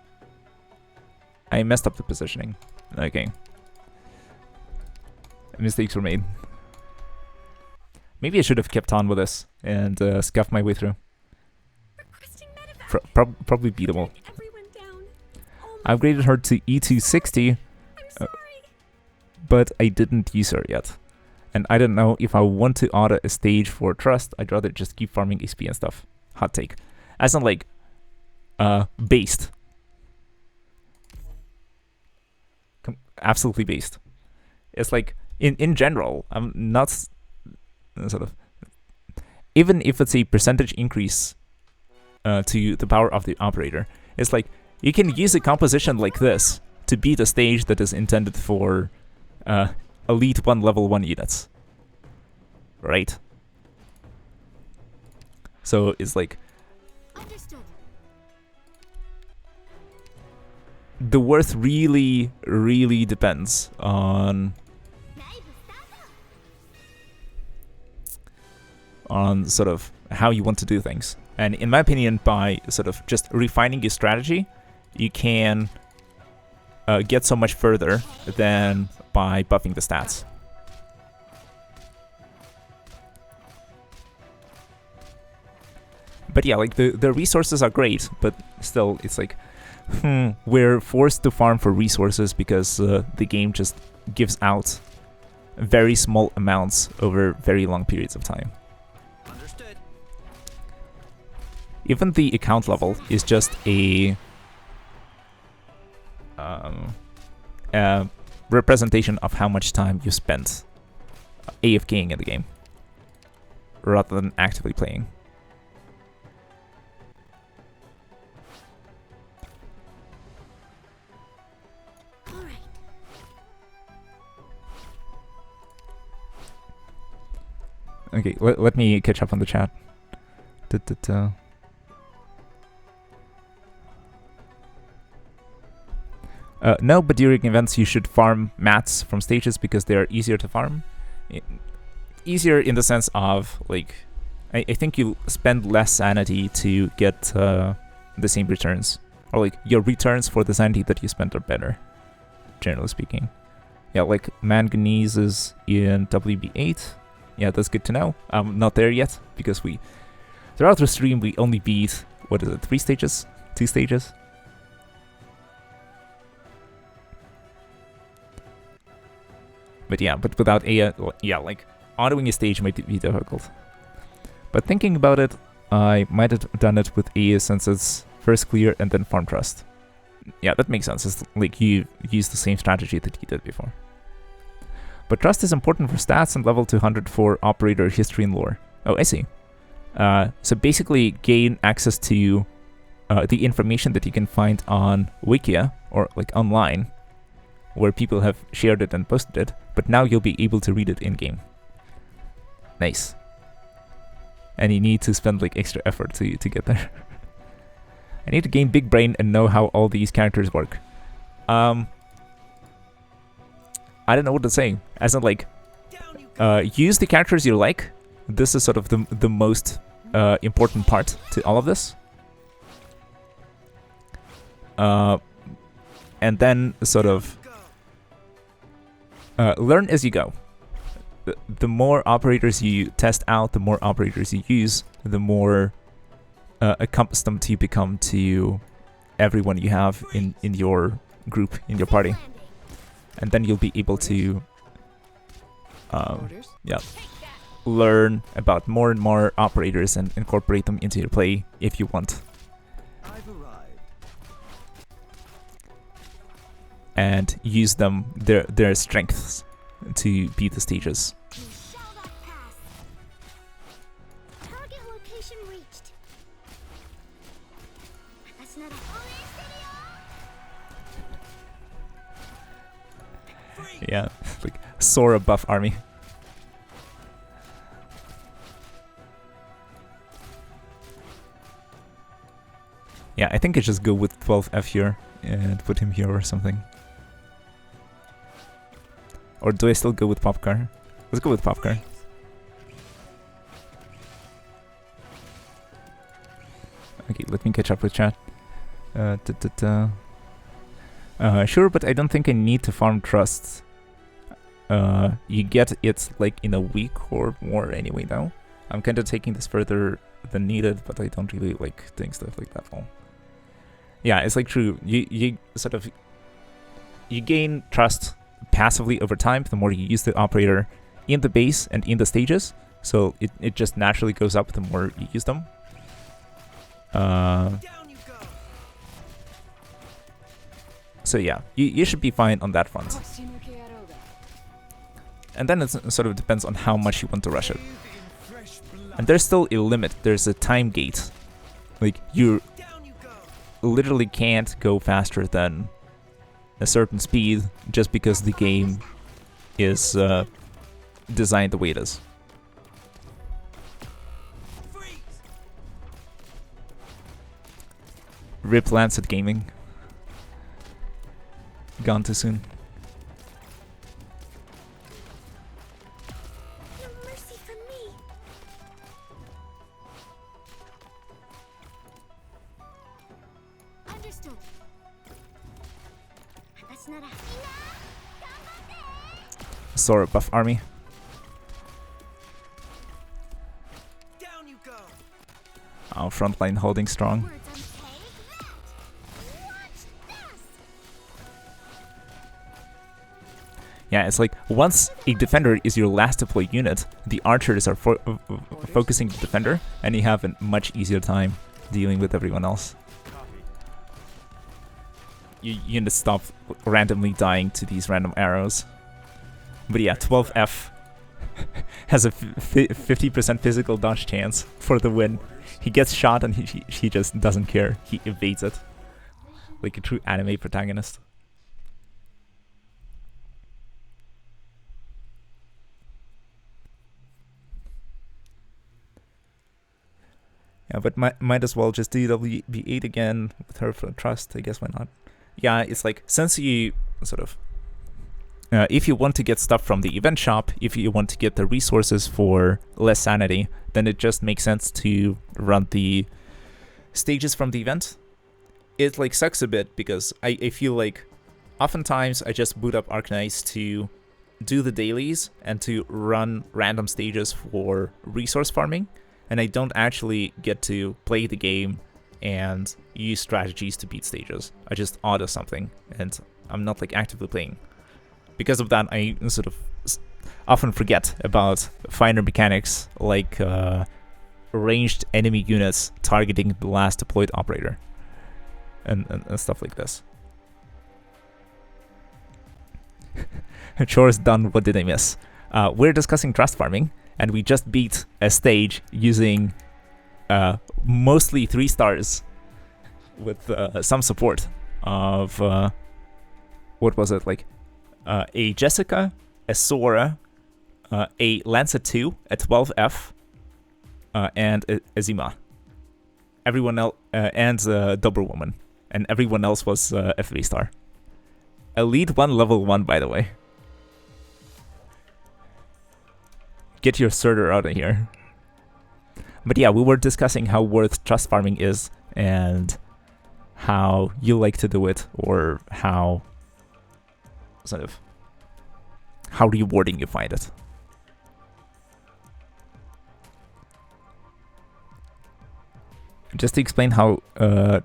I messed up the positioning. Okay. Mistakes were made. Maybe I should have kept on with this and scuffed my way through. Probably beatable. I upgraded her to E260, but I didn't use her yet. And I don't know if I want to auto a stage for Trust. I'd rather just keep farming XP and stuff. Hot take. As in like, based. Absolutely based. It's like, in general, I'm not sort of... Even if it's a percentage increase to the power of the operator, it's like, you can use a composition like this to beat a stage that is intended for Elite 1 level 1 units. Right? So it's like... Understood. The worth really, really depends on sort of how you want to do things. And in my opinion, by sort of just refining your strategy, you can get so much further than by buffing the stats. But yeah, like the resources are great, but still, it's like, we're forced to farm for resources because the game just gives out very small amounts over very long periods of time. Understood. Even the account level is just a representation of how much time you spent AFKing in the game, rather than actively playing. Okay, let me catch up on the chat. No, but during events you should farm mats from stages because they are easier to farm. Easier in the sense of, like, I think you spend less sanity to get the same returns. Or, like, your returns for the sanity that you spent are better, generally speaking. Yeah, like, manganese is in WB8. Yeah, that's good to know. I'm not there yet, because throughout the stream, we only beat, what is it, 3 stages? 2 stages? But yeah, but without yeah, like, autoing a stage might be difficult. But thinking about it, I might have done it with A since it's first clear and then farm trust. Yeah, that makes sense. It's like you use the same strategy that you did before. But trust is important for stats and level 200 for operator history and lore. Oh, I see. So basically gain access to the information that you can find on Wikia or like online, where people have shared it and posted it, but now you'll be able to read it in-game. Nice. And you need to spend like extra effort to get there. I need to gain big brain and know how all these characters work. I don't know what to say. As in like, use the characters you like. This is sort of the most important part to all of this. And then sort of learn as you go. The more operators you test out, the more operators you use, the more accustomed you become to everyone you have in your group, in your party. And then you'll be able to learn about more and more operators and incorporate them into your play if you want. And use them, their strengths, to beat the stages. Target location reached. That's not a Yeah, like Sora buff army. Yeah, I think I just go with 12F here and put him here or something. Or do I still go with Popcar? Let's go with Popcar. Okay, let me catch up with chat. Sure, but I don't think I need to farm trust. You get it like in a week or more anyway now. I'm kind of taking this further than needed, but I don't really like doing stuff like that all. Yeah, it's like true. You sort of you gain trust passively over time, the more you use the operator in the base and in the stages, so it just naturally goes up the more you use them. So yeah, you should be fine on that front. And then it sort of depends on how much you want to rush it. And there's still a limit, there's a time gate. Like, you literally can't go faster than a certain speed just because the game is designed the way it is. RIP Lancet Gaming. Gone too soon. no mercy for me. Understood. That's not a Sora buff army. Down you go. Our frontline holding strong. words on page. Watch this. Yeah, it's like once a defender is your last deployed unit, the archers are focusing the defender, and you have a much easier time dealing with everyone else. Units stop randomly dying to these random arrows. But yeah, 12F has a 50% physical dodge chance for the win. He gets shot and he just doesn't care. He evades it. Like a true anime protagonist. Yeah, but might as well just do WB8 again with her for trust. I guess why not? Yeah, it's like, since you sort of... if you want to get stuff from the event shop, if you want to get the resources for less sanity, then it just makes sense to run the stages from the event. It like sucks a bit because I feel like oftentimes I just boot up Arknights to do the dailies and to run random stages for resource farming, and I don't actually get to play the game and use strategies to beat stages. I just auto something and I'm not like actively playing. Because of that, I sort of often forget about finer mechanics like ranged enemy units targeting the last deployed operator, and stuff like this. Chores done, what did I miss? We're discussing trust farming, and we just beat a stage using mostly 3 stars with some support of, what was it, like a Jessica, a Sora, a Lancer 2, a 12F, and a Zima. Everyone else, and a Doberwoman, and everyone else was a 3-star. Elite 1, level 1, by the way. Get your Surtur out of here. But yeah, we were discussing how worth trust farming is, and how you like to do it, or how sort of how rewarding you find it. Just to explain how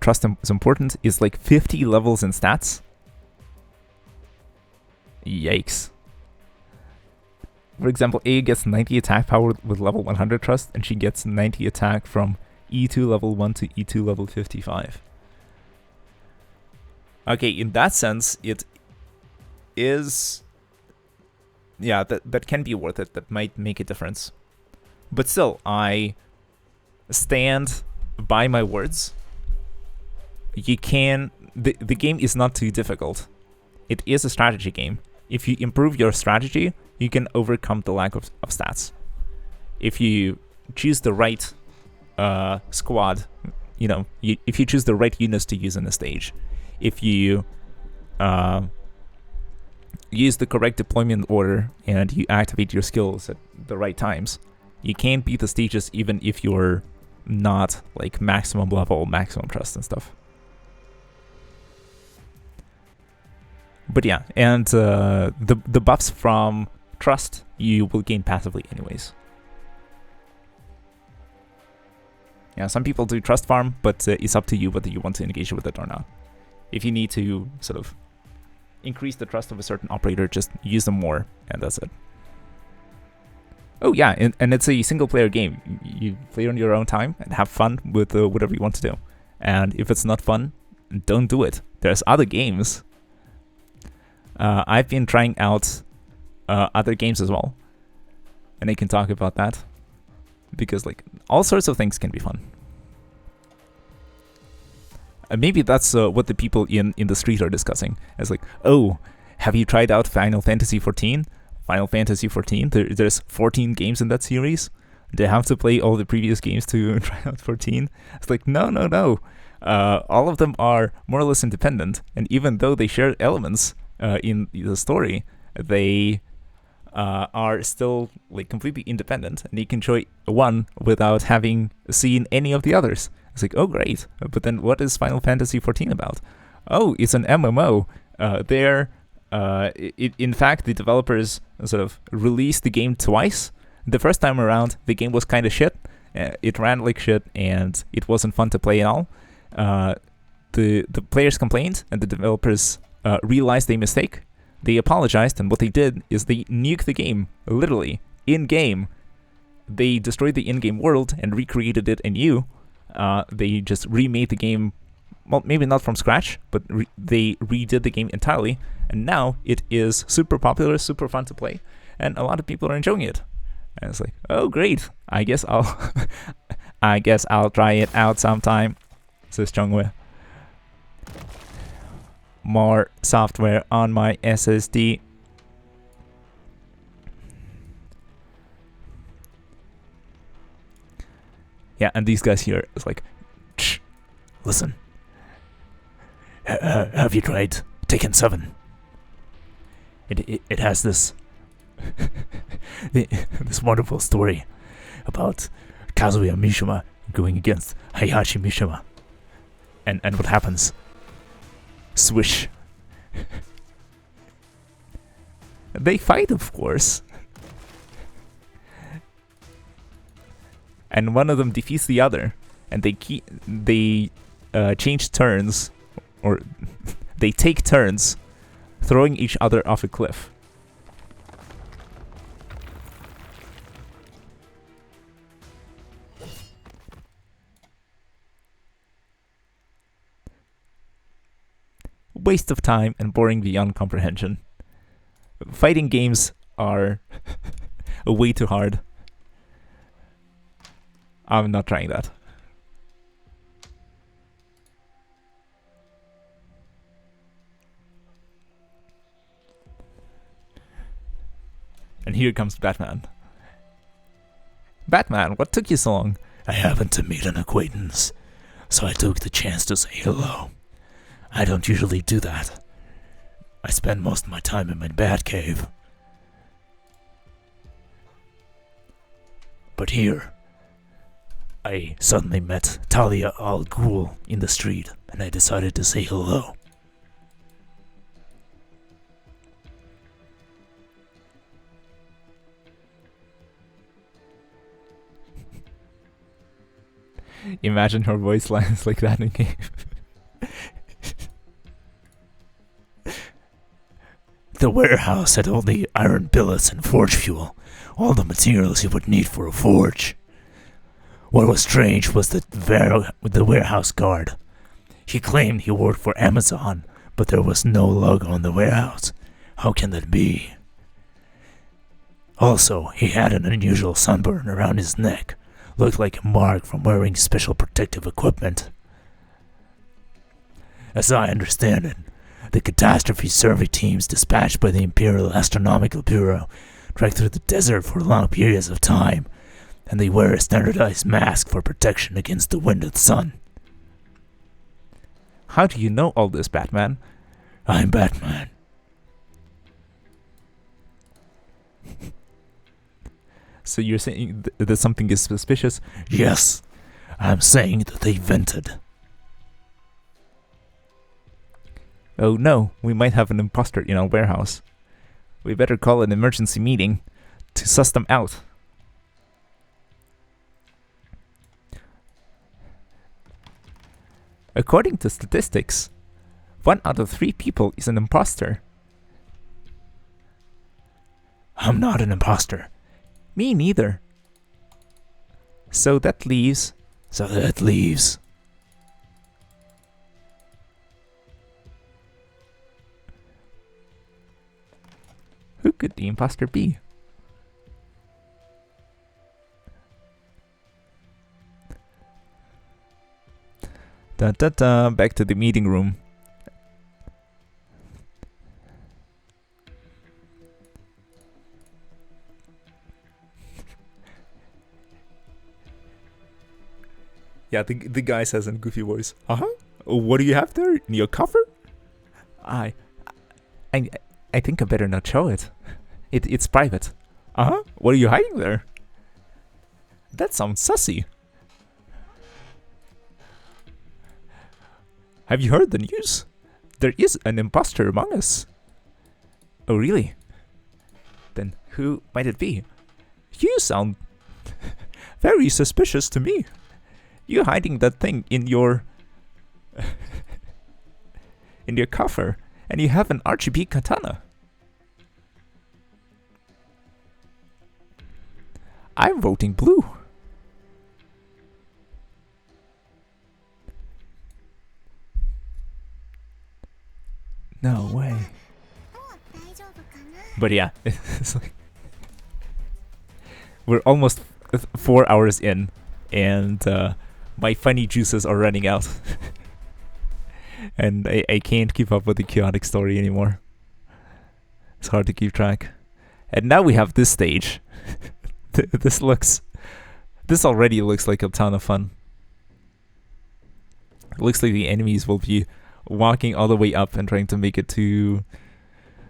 trust is important, is like 50 levels in stats. Yikes. For example, A gets 90 attack power with level 100 trust, and she gets 90 attack from E2 level 1 to E2 level 55. Okay, in that sense, it is... yeah, that can be worth it. That might make a difference. But still, I stand by my words. You can... the game is not too difficult. It is a strategy game. If you improve your strategy, you can overcome the lack of stats. If you choose the right squad, you know, if you choose the right units to use in a stage, if you use the correct deployment order and you activate your skills at the right times, you can beat the stages even if you're not like maximum level, maximum trust and stuff. But yeah, and the buffs from trust you will gain passively anyways. Yeah, some people do trust farm, but it's up to you whether you want to engage with it or not. If you need to sort of increase the trust of a certain operator, just use them more, and that's it. Oh yeah, and it's a single player game. You play on your own time and have fun with whatever you want to do. And if it's not fun, don't do it. There's other games. I've been trying out other games as well, and I can talk about that, because like all sorts of things can be fun. Maybe that's what the people in the street are discussing. It's like, oh, have you tried out Final Fantasy 14? Final Fantasy 14? There's 14 games in that series. Do you have to play all the previous games to try out 14? It's like, no. All of them are more or less independent, and even though they share elements in the story, they are still like completely independent, and you can enjoy one without having seen any of the others. It's like, oh great, but then what is Final Fantasy 14 about? Oh, it's an MMO. In fact, the developers sort of released the game twice. The first time around, the game was kind of shit. It ran like shit, and it wasn't fun to play at all. The players complained, and the developers realized their mistake. They apologized, and what they did is they nuked the game, literally, in-game. They destroyed the in-game world and recreated it anew. They just remade the game, well, maybe not from scratch, but they redid the game entirely, and now it is super popular, super fun to play, and a lot of people are enjoying it. And it's like, oh great, I guess I'll try it out sometime, says Chongwei. More software on my SSD. Yeah, and these guys here is like, shh, listen. Have you tried Tekken 7? It has this this wonderful story about Kazuya Mishima going against Heihachi Mishima. And what happens? Swish. They fight, of course. And one of them defeats the other, and they change turns, or they take turns throwing each other off a cliff. waste of time and boring beyond comprehension. Fighting games are way too hard. I'm not trying that. And here comes Batman. Batman, what took you so long? I happened to meet an acquaintance, so I took the chance to say hello. I don't usually do that. I spend most of my time in my Batcave. But here, I suddenly met Talia al Ghul in the street, and I decided to say hello. Imagine her voice lines like that in game. The warehouse had only iron billets and forge fuel, all the materials you would need for a forge. What was strange was the warehouse guard. He claimed he worked for Amazon, but there was no logo on the warehouse. How can that be? Also, he had an unusual sunburn around his neck. Looked like a mark from wearing special protective equipment. As I understand it, the catastrophe survey teams dispatched by the Imperial Astronomical Bureau trek through the desert for long periods of time, and they wear a standardized mask for protection against the wind and sun. How do you know all this, Batman? I'm Batman. So you're saying that something is suspicious? Yes, I'm saying that they vented. Oh no, we might have an imposter in our warehouse. We better call an emergency meeting to suss them out. According to statistics, 1 out of 3 people is an imposter. I'm not an imposter. Me neither. So that leaves... Who could the imposter be? Back to the meeting room. Yeah, the guy says in a goofy voice, what do you have there in your cover? I think I better not show it. It's private. What are you hiding there? That sounds sussy. Have you heard the news? There is an imposter among us. Oh, really? Then who might it be? You sound very suspicious to me. You hiding that thing in your in your cover, and you have an RGB katana. I'm voting blue. No way. But yeah, it's like we're almost 4 hours in, and my funny juices are running out. And I can't keep up with the chaotic story anymore. It's hard to keep track. And now we have this stage. This already looks like a ton of fun. It looks like the enemies will be walking all the way up and trying to make it to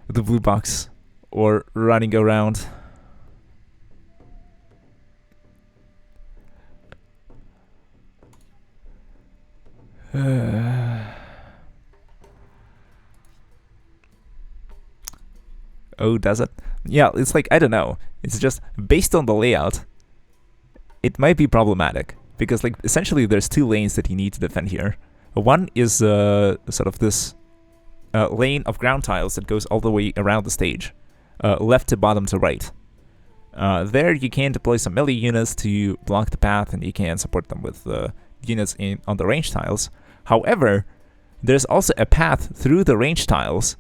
the blue box, or running around. Oh, does it? Yeah, it's like, I don't know. It's just based on the layout, it might be problematic, because like essentially there's 2 lanes that you need to defend here. One is sort of this lane of ground tiles that goes all the way around the stage, left to bottom to right. There you can deploy some melee units to block the path, and you can support them with units on the range tiles. However, there's also a path through the range tiles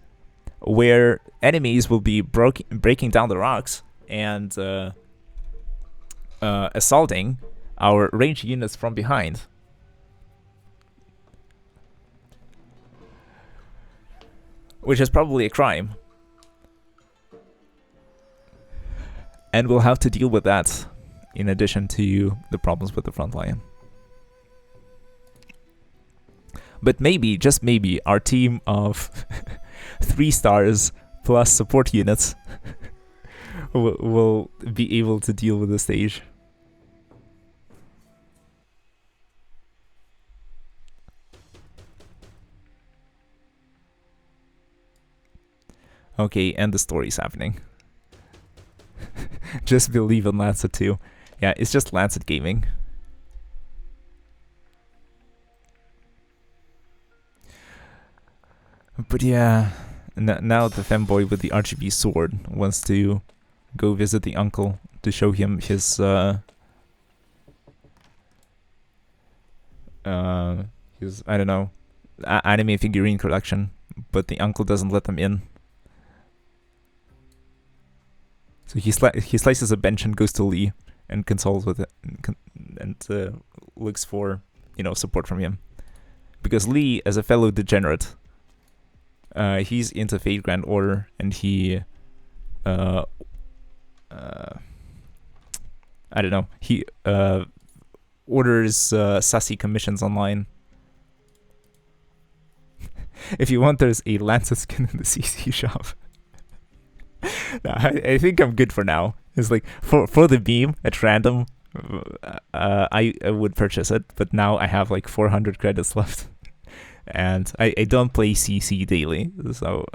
where enemies will be breaking down the rocks and assaulting our range units from behind. Which is probably a crime. And we'll have to deal with that in addition to the problems with the front line. But maybe, just maybe, our team of 3 stars plus support units will be able to deal with the stage. Okay, and the story's happening. Just believe in Lancet 2. Yeah, it's just Lancet Gaming. But yeah, now the femboy with the RGB sword wants to go visit the uncle to show him his I don't know, anime figurine collection, but the uncle doesn't let them in. So he slices a bench and goes to Lee and consults with it and looks for, you know, support from him. Because Lee, as a fellow degenerate, he's into Fate Grand Order, and he I don't know, he orders sassy commissions online. If you want, there's a Lancet skin in the CC shop. No, I think I'm good for now. It's like for the beam at random, I would purchase it, but now I have like 400 credits left, and I don't play CC daily, so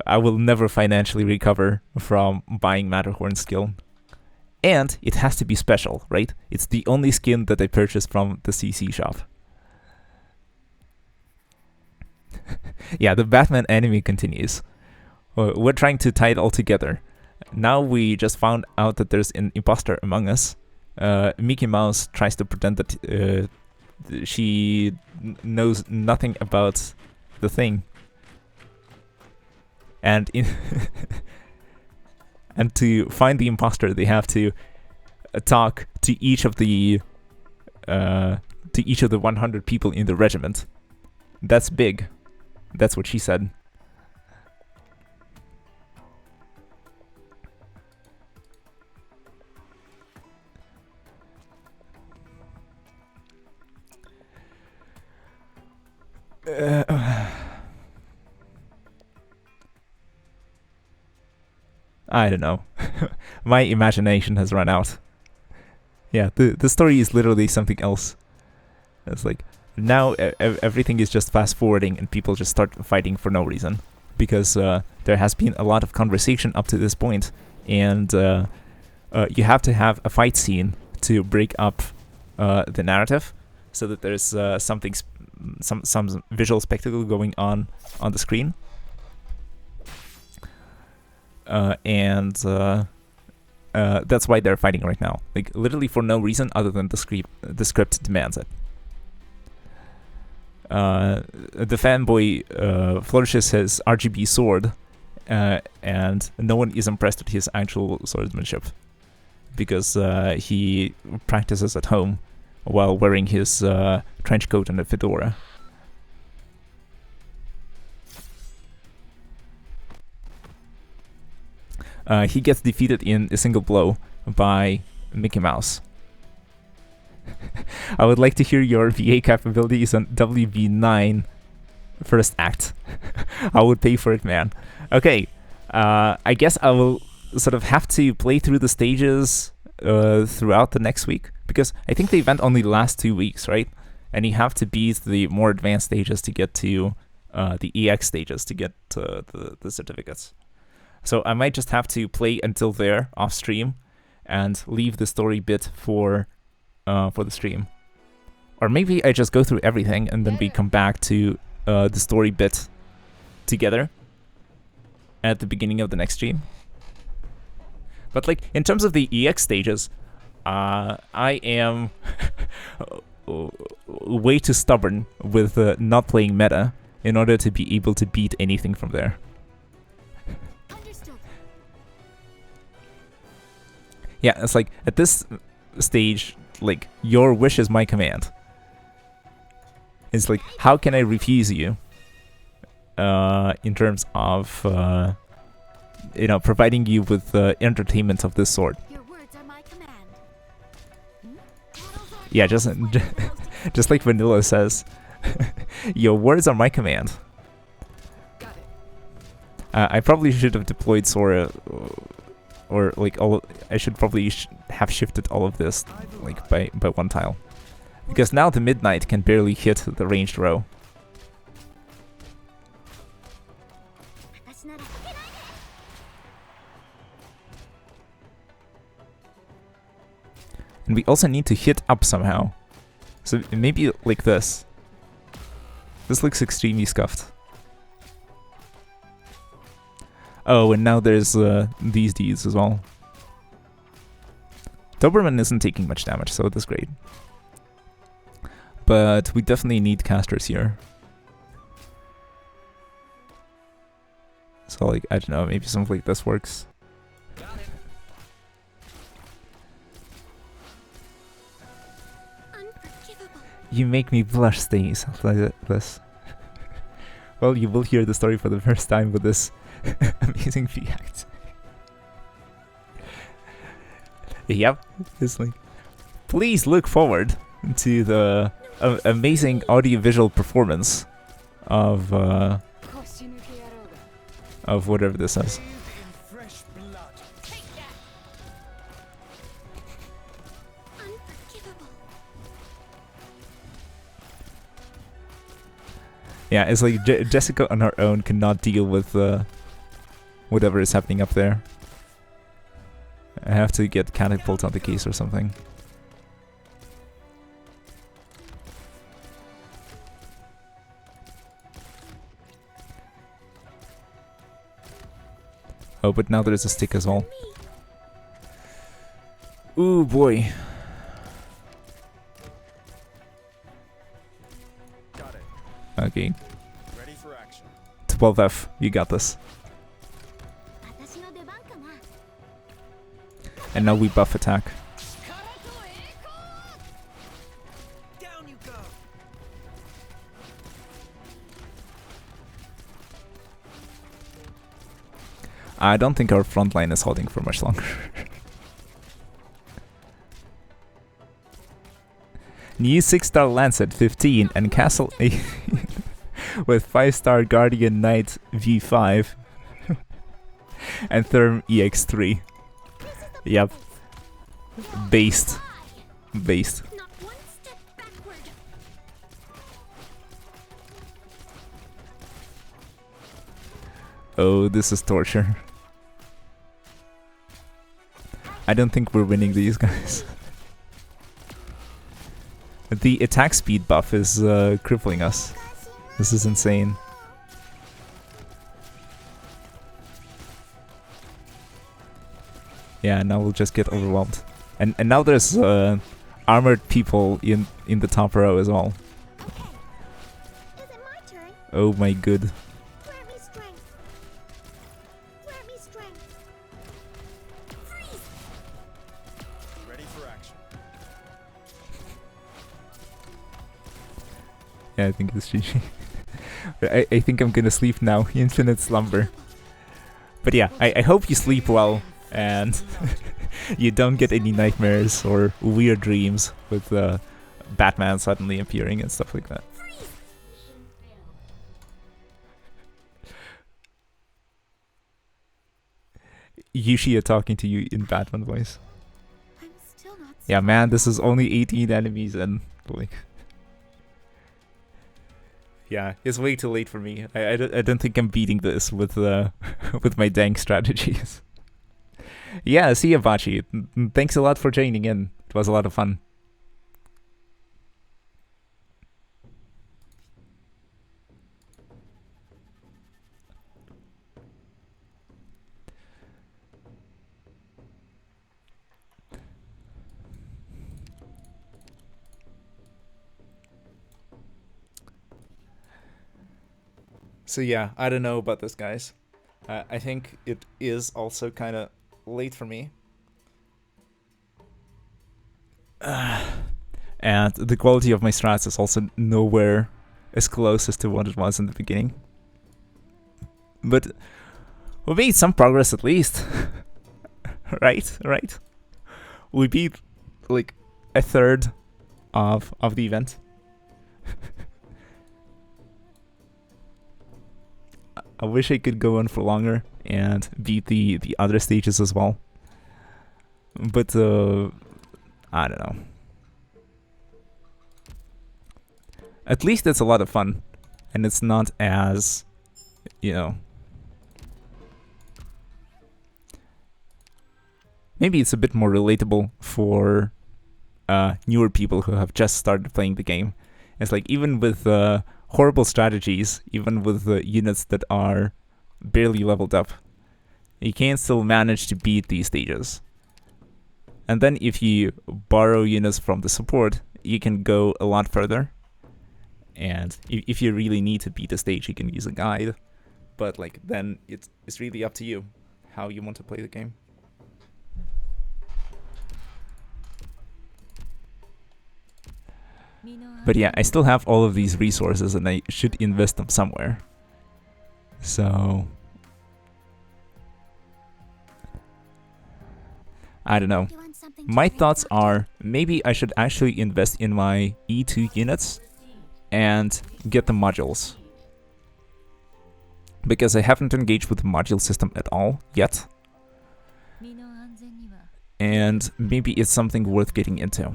I will never financially recover from buying Matterhorn skill. And it has to be special, right? It's the only skin that I purchased from the CC shop. Yeah, the Batman anime continues. We're trying to tie it all together. Now we just found out that there's an imposter among us. Mickey Mouse tries to pretend that she knows nothing about the thing. And and to find the imposter, they have to talk to each of the 100 people in the regiment. That's big. That's what she said. I don't know. My imagination has run out. Yeah, the story is literally something else. It's like, now everything is just fast forwarding and people just start fighting for no reason. Because there has been a lot of conversation up to this point, and you have to have a fight scene to break up the narrative, so that there's some visual spectacle going on the screen. And that's why they're fighting right now. Like, literally for no reason other than the script demands it. The fanboy flourishes his RGB sword, and no one is impressed with his actual swordsmanship, because he practices at home while wearing his trench coat and a fedora. He gets defeated in a single blow by Mickey Mouse. I would like to hear your VA capabilities on WB9 first act. I would pay for it, man. Okay, I guess I will sort of have to play through the stages throughout the next week, because I think the event only lasts 2 weeks, right? And you have to beat the more advanced stages to get to the EX stages to get the certificates. So I might just have to play until there off stream and leave the story bit for the stream. Or maybe I just go through everything and then we come back to the story bit together at the beginning of the next stream. But like, in terms of the EX stages, I am way too stubborn with not playing meta in order to be able to beat anything from there. Understood. Yeah, it's like, at this stage, like, your wish is my command. It's like, how can I refuse you? In terms of, you know, providing you with entertainment of this sort. Your words are my command. Yeah, just like Vanilla says, your words are my command. Got it. I probably should have deployed Sora, or like I should probably have shifted all of this like by one tile, because now the Midnight can barely hit the ranged row. And we also need to hit up somehow. So maybe like this. This looks extremely scuffed. Oh, and now there's these deeds as well. Doberman isn't taking much damage, so that's great. But we definitely need casters here. So like, I don't know, maybe something like this works. You make me blush, things like this. Well, you will hear the story for the first time with this amazing react. Yep, it's like, please look forward to the amazing audiovisual performance of whatever this is. Yeah, it's like Jessica on her own cannot deal with whatever is happening up there. I have to get catapult on the case or something. Oh, but now there's a stick as well. Ooh, boy. Okay. Ready for action. 12F, you got this. And now we buff attack. Down you go. I don't think our front line is holding for much longer. New 6-star Lance at 15 and Castle 8 with 5-star Guardian Knight V5 and Therm EX3. Yep. Based. Based. Oh, this is torture. I don't think we're winning these guys. The attack speed buff is crippling us. This is insane. Yeah, now we'll just get overwhelmed. And now there's armored people in the top row as well. Oh my good. Yeah, I think it's GG. I think I'm gonna sleep now. Infinite slumber. But yeah, I hope you sleep well and you don't get any nightmares or weird dreams with Batman suddenly appearing and stuff like that. Yushia talking to you in Batman voice. Yeah, man, this is only 18 enemies and like... Yeah, it's way too late for me. I don't think I'm beating this with with my dank strategies. Yeah, see you, Bachi. Thanks a lot for joining in. It was a lot of fun. So yeah, I don't know about this, guys. I think it is also kind of late for me. And the quality of my strats is also nowhere as close as to what it was in the beginning. But we made some progress at least. Right? We beat like a third of the event. I wish I could go on for longer and beat the other stages as well. But I don't know. At least it's a lot of fun, and it's not as, you know, maybe it's a bit more relatable for newer people who have just started playing the game. It's like, even with horrible strategies, even with units that are barely leveled up, you can still manage to beat these stages. And then if you borrow units from the support, you can go a lot further. And if you really need to beat a stage, you can use a guide. But like, then it's really up to you how you want to play the game. But yeah, I still have all of these resources and I should invest them somewhere. So I don't know. My thoughts are, maybe I should actually invest in my E2 units and get the modules. Because I haven't engaged with the module system at all yet. And maybe it's something worth getting into.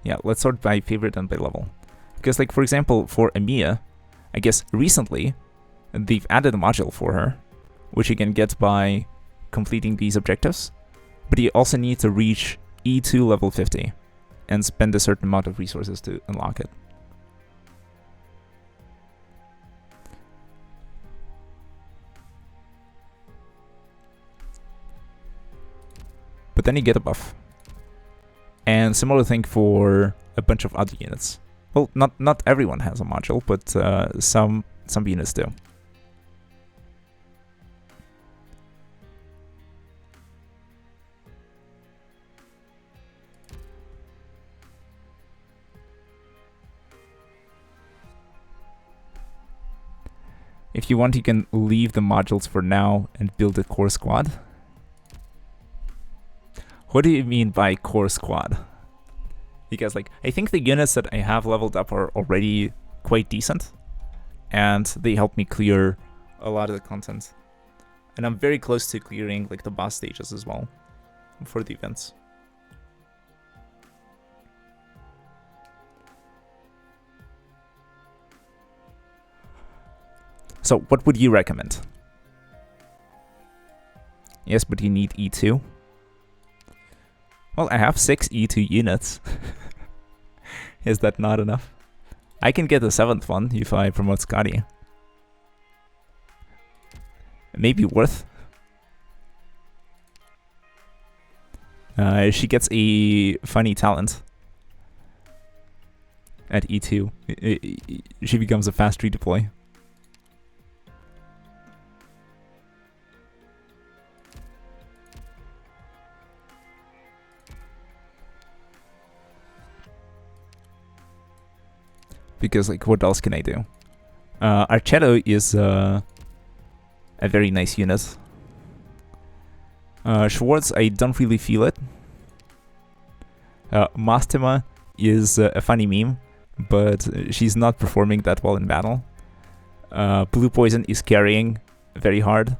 Yeah, let's sort by favorite and by level. Because like, for example, for Emiya, I guess recently they've added a module for her, which you can get by completing these objectives. But you also need to reach E2 level 50 and spend a certain amount of resources to unlock it. But then you get a buff. And similar thing for a bunch of other units. Well, not everyone has a module, but some units do. If you want, you can leave the modules for now and build a core squad. What do you mean by core squad? Because like, I think the units that I have leveled up are already quite decent, and they help me clear a lot of the content. And I'm very close to clearing like the boss stages as well for the events. So what would you recommend? Yes, but you need E2. Well, I have 6 E2 units. Is that not enough? I can get the 7th one if I promote Scotty. Maybe worth. She gets a funny talent at E2. She becomes a fast redeploy. Because like, what else can I do? Archetto is a very nice unit. Schwartz, I don't really feel it. Mastima is a funny meme, but she's not performing that well in battle. Blue Poison is carrying very hard.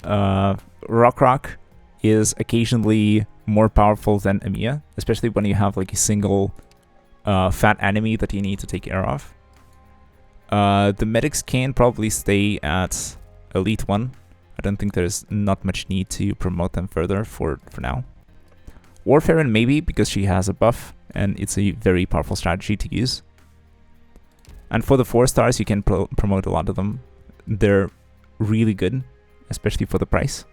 Rock is occasionally more powerful than Emiya, especially when you have like a single fat enemy that you need to take care of. The medics can probably stay at Elite 1. I don't think there's not much need to promote them further for now. Warfarin maybe, because she has a buff, and it's a very powerful strategy to use. And for the 4 stars, you can promote a lot of them. They're really good, especially for the price.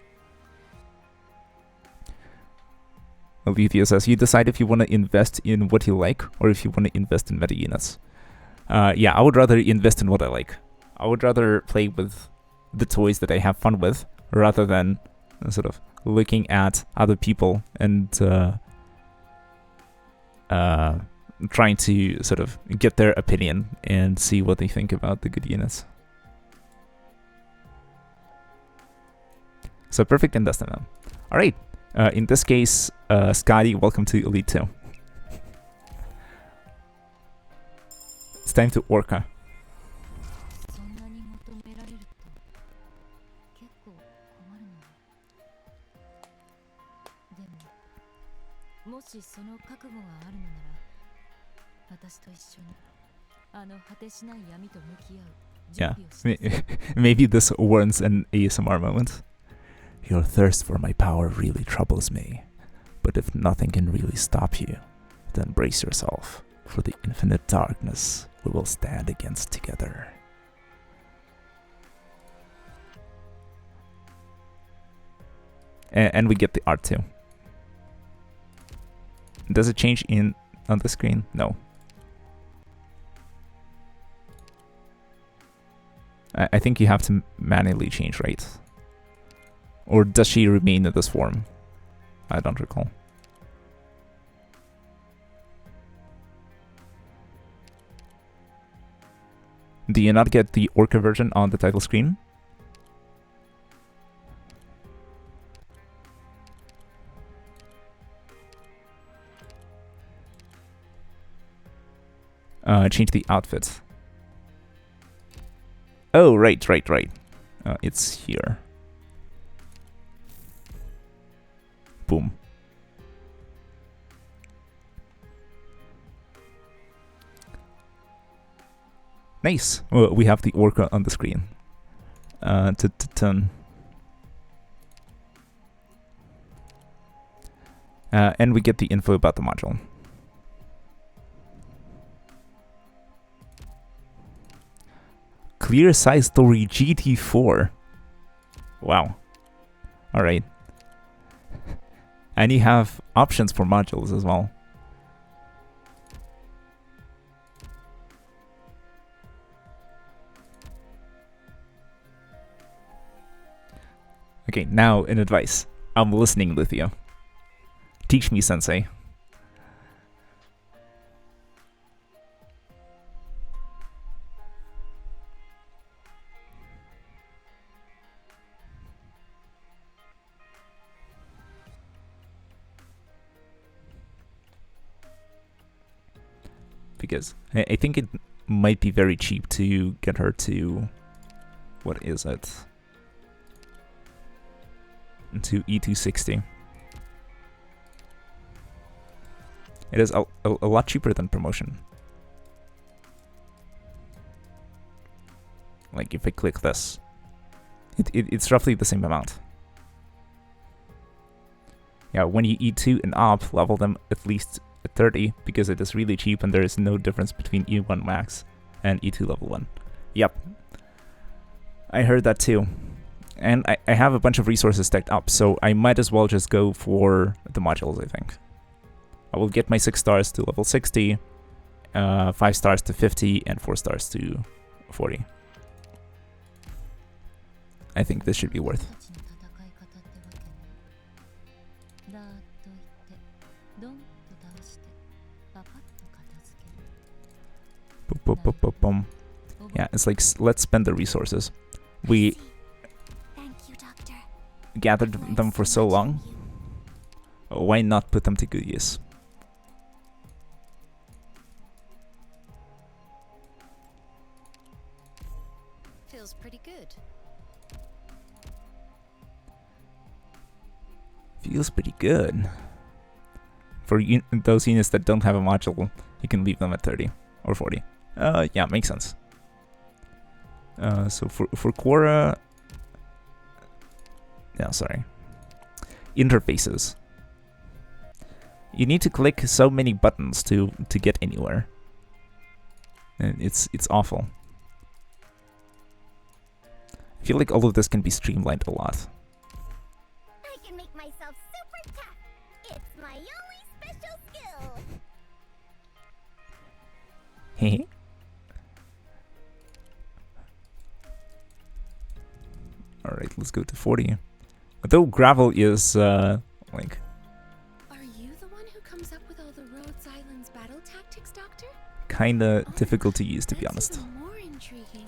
Alethea says, you decide if you want to invest in what you like, or if you want to invest in meta units. Yeah, I would rather invest in what I like. I would rather play with the toys that I have fun with, rather than sort of looking at other people and trying to sort of get their opinion and see what they think about the good units. So perfect investment. All right. In this case, Scotty, welcome to Elite 2. It's time to Orca. そんなに求められると結構困るのね。でも、もしその覚悟があるのなら、私と一緒にあの果てしない闇と向き合う準 Yeah, 備をしなさい。 maybe this warrants an ASMR moment. Your thirst for my power really troubles me, but if nothing can really stop you, then brace yourself for the infinite darkness we will stand against together. And we get the art too. Does it change on the screen? No. I think you have to manually change, right? Or does she remain in this form? I don't recall. Do you not get the Orca version on the title screen? Change the outfit. Oh, right. It's here. Boom. Nice. Well, we have the Orca on the screen. To turn. And we get the info about the module. Clear size story GT4. Wow. Alright. And you have options for modules as well. Okay, now an advice. I'm listening with you. Teach me, sensei. Because I think it might be very cheap to get her to, what is it? To E260. It is a lot cheaper than promotion. Like if I click this, it's roughly the same amount. Yeah, when you E2 and up, level them at least at 30 because it is really cheap and there is no difference between E1 max and E2 level 1. Yep. I heard that too. And I have a bunch of resources stacked up, so I might as well just go for the modules, I think. I will get my 6 stars to level 60, 5 stars to 50, and 4 stars to 40. I think this should be worth. Boom, boom, boom, boom. Yeah, it's like, let's spend the resources. We gathered them for so long. Why not put them to good use? Feels pretty good. Feels pretty good. For those units that don't have a module, you can leave them at 30 or 40. Yeah, makes sense. So for Quora, yeah, sorry. Interfaces. You need to click so many buttons to get anywhere. And it's awful. I feel like all of this can be streamlined a lot. I can make myself super tough. It's my only special skill. Hehe. Alright, let's go to 40. Though gravel is, like, Are you the one who comes up with all the Rhodes Island's battle tactics, Doctor? kinda difficult to use, to be That's honest. even more intriguing.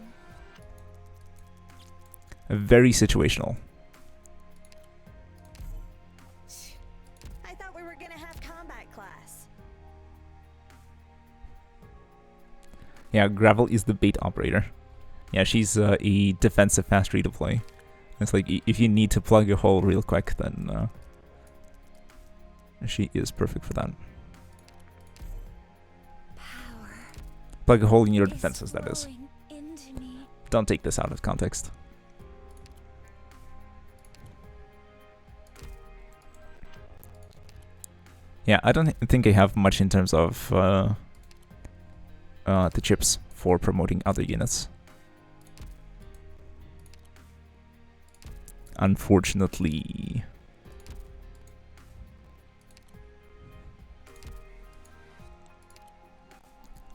Very situational. I thought we were gonna have combat class. Yeah, gravel is the bait operator. Yeah, she's a defensive fast redeploy. It's like, if you need to plug a hole real quick, then she is perfect for that. Power Plug a hole in your is defenses, that is. flowing into me. Don't take this out of context. Yeah, I don't think I have much in terms of the chips for promoting other units. Unfortunately.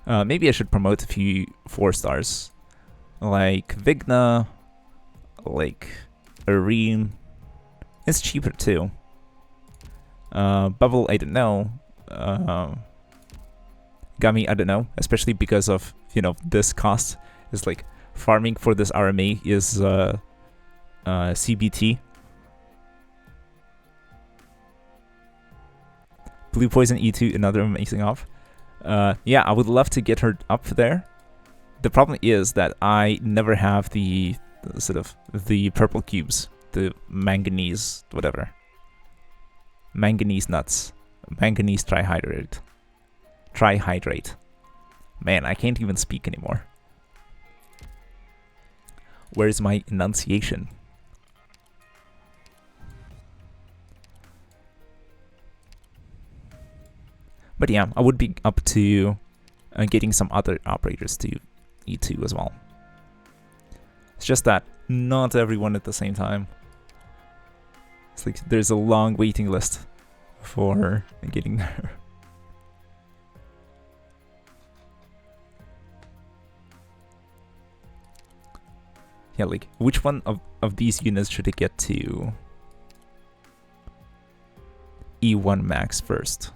Maybe I should promote a few 4 stars. Like Vigna, like Arene. It's cheaper too. Bubble, I don't know. Gummy, I don't know. Especially because of, you know, this cost. Is like, farming for this RMA is CBT. Blue Poison E2, another amazing off. Yeah, I would love to get her up there. The problem is that I never have the sort of the purple cubes, the manganese, whatever. Manganese nuts. Manganese trihydrate. Trihydrate. Man, I can't even speak anymore. Where's my enunciation? But yeah, I would be up to getting some other operators to E2 as well. It's just that not everyone at the same time. It's like there's a long waiting list for getting there. Yeah, like, which one of these units should I get to E1 max first?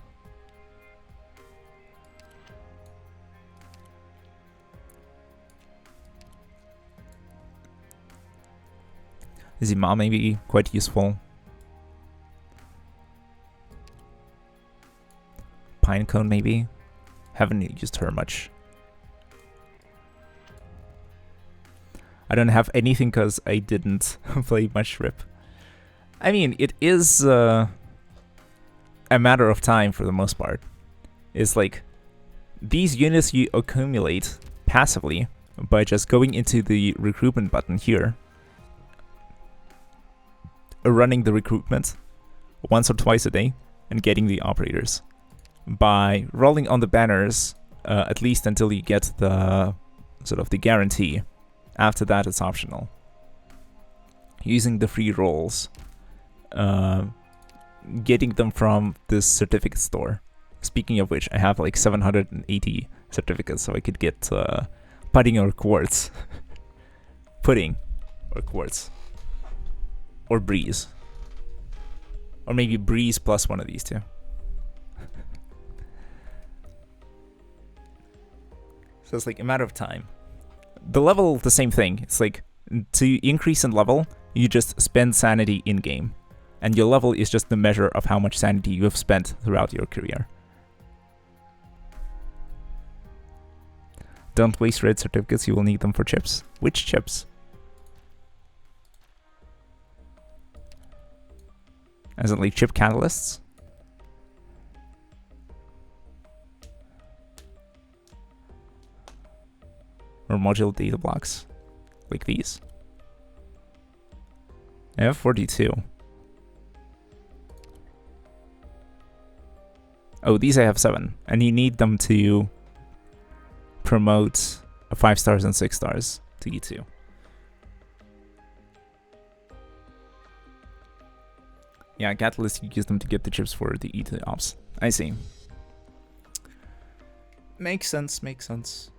Zima may be quite useful. Pinecone maybe. Haven't used her much. I don't have anything because I didn't play much RIP. I mean, it is a matter of time for the most part. It's like, these units you accumulate passively by just going into the recruitment button here, running the recruitment once or twice a day, and getting the operators. By rolling on the banners, at least until you get the sort of the guarantee. After that, it's optional. Using the free rolls, getting them from this certificate store. Speaking of which, I have like 780 certificates, so I could get pudding or quartz. Pudding or quartz. Or breeze. Or maybe breeze plus one of these two. So it's like a matter of time. The level, the same thing. It's like, to increase in level, you just spend sanity in-game. And your level is just the measure of how much sanity you have spent throughout your career. Don't waste red certificates, you will need them for chips. Which chips? As in like chip catalysts? Or module data blocks? Like these? I have 42. Oh, these I have 7. And you need them to promote 5 stars and 6 stars to E2. Yeah, Catalyst, you use them to get the chips for the E2 ops. I see. Makes sense, makes sense.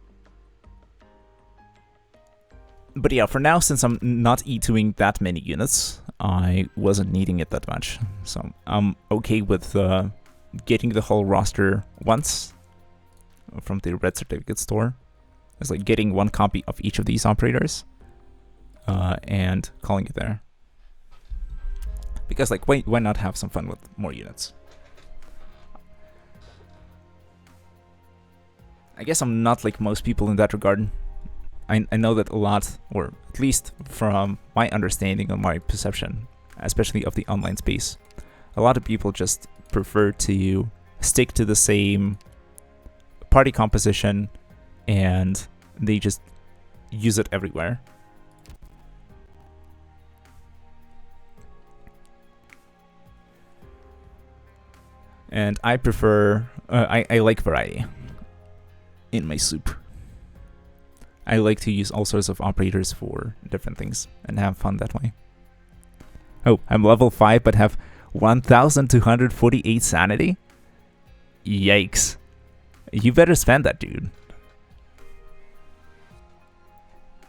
But yeah, for now, since I'm not E2ing that many units, I wasn't needing it that much. So I'm okay with getting the whole roster once from the red certificate store. It's like getting one copy of each of these operators and calling it there. Because like, why not have some fun with more units? I guess I'm not like most people in that regard. I know that a lot, or at least from my understanding and my perception, especially of the online space, a lot of people just prefer to stick to the same party composition and they just use it everywhere. And I prefer, I like variety in my soup. I like to use all sorts of operators for different things and have fun that way. Oh, I'm level 5 but have 1,248 sanity? Yikes. You better spend that, dude.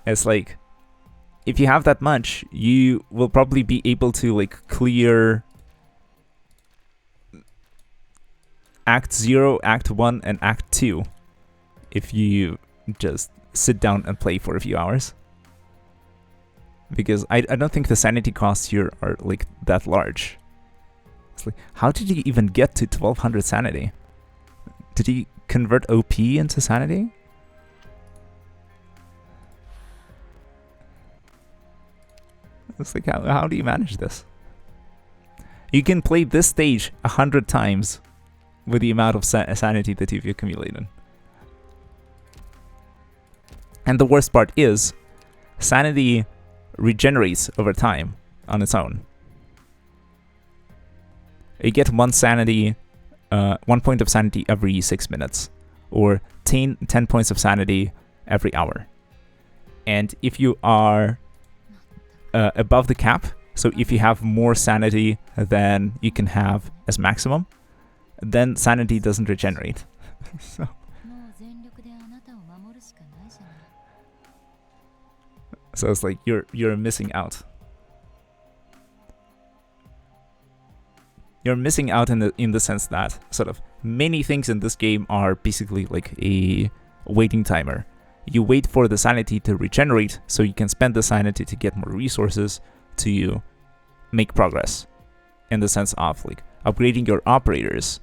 It's like, if you have that much, you will probably be able to like clear Act 0, Act 1, and Act 2 if you just sit down and play for a few hours. Because I don't think the sanity costs here are like that large. It's like, how did you even get to 1200 sanity? Did he convert OP into sanity? It's like, how do you manage this? You can play this stage 100 times with the amount of sanity that you've accumulated. And the worst part is, sanity regenerates over time on its own. You get 1 point of sanity every 6 minutes, or 10 points of sanity every hour. And if you are above the cap, so if you have more sanity than you can have as maximum, then sanity doesn't regenerate. So it's like you're missing out. You're missing out in the sense that sort of many things in this game are basically like a waiting timer. You wait for the sanity to regenerate so you can spend the sanity to get more resources to make progress. In the sense of like upgrading your operators,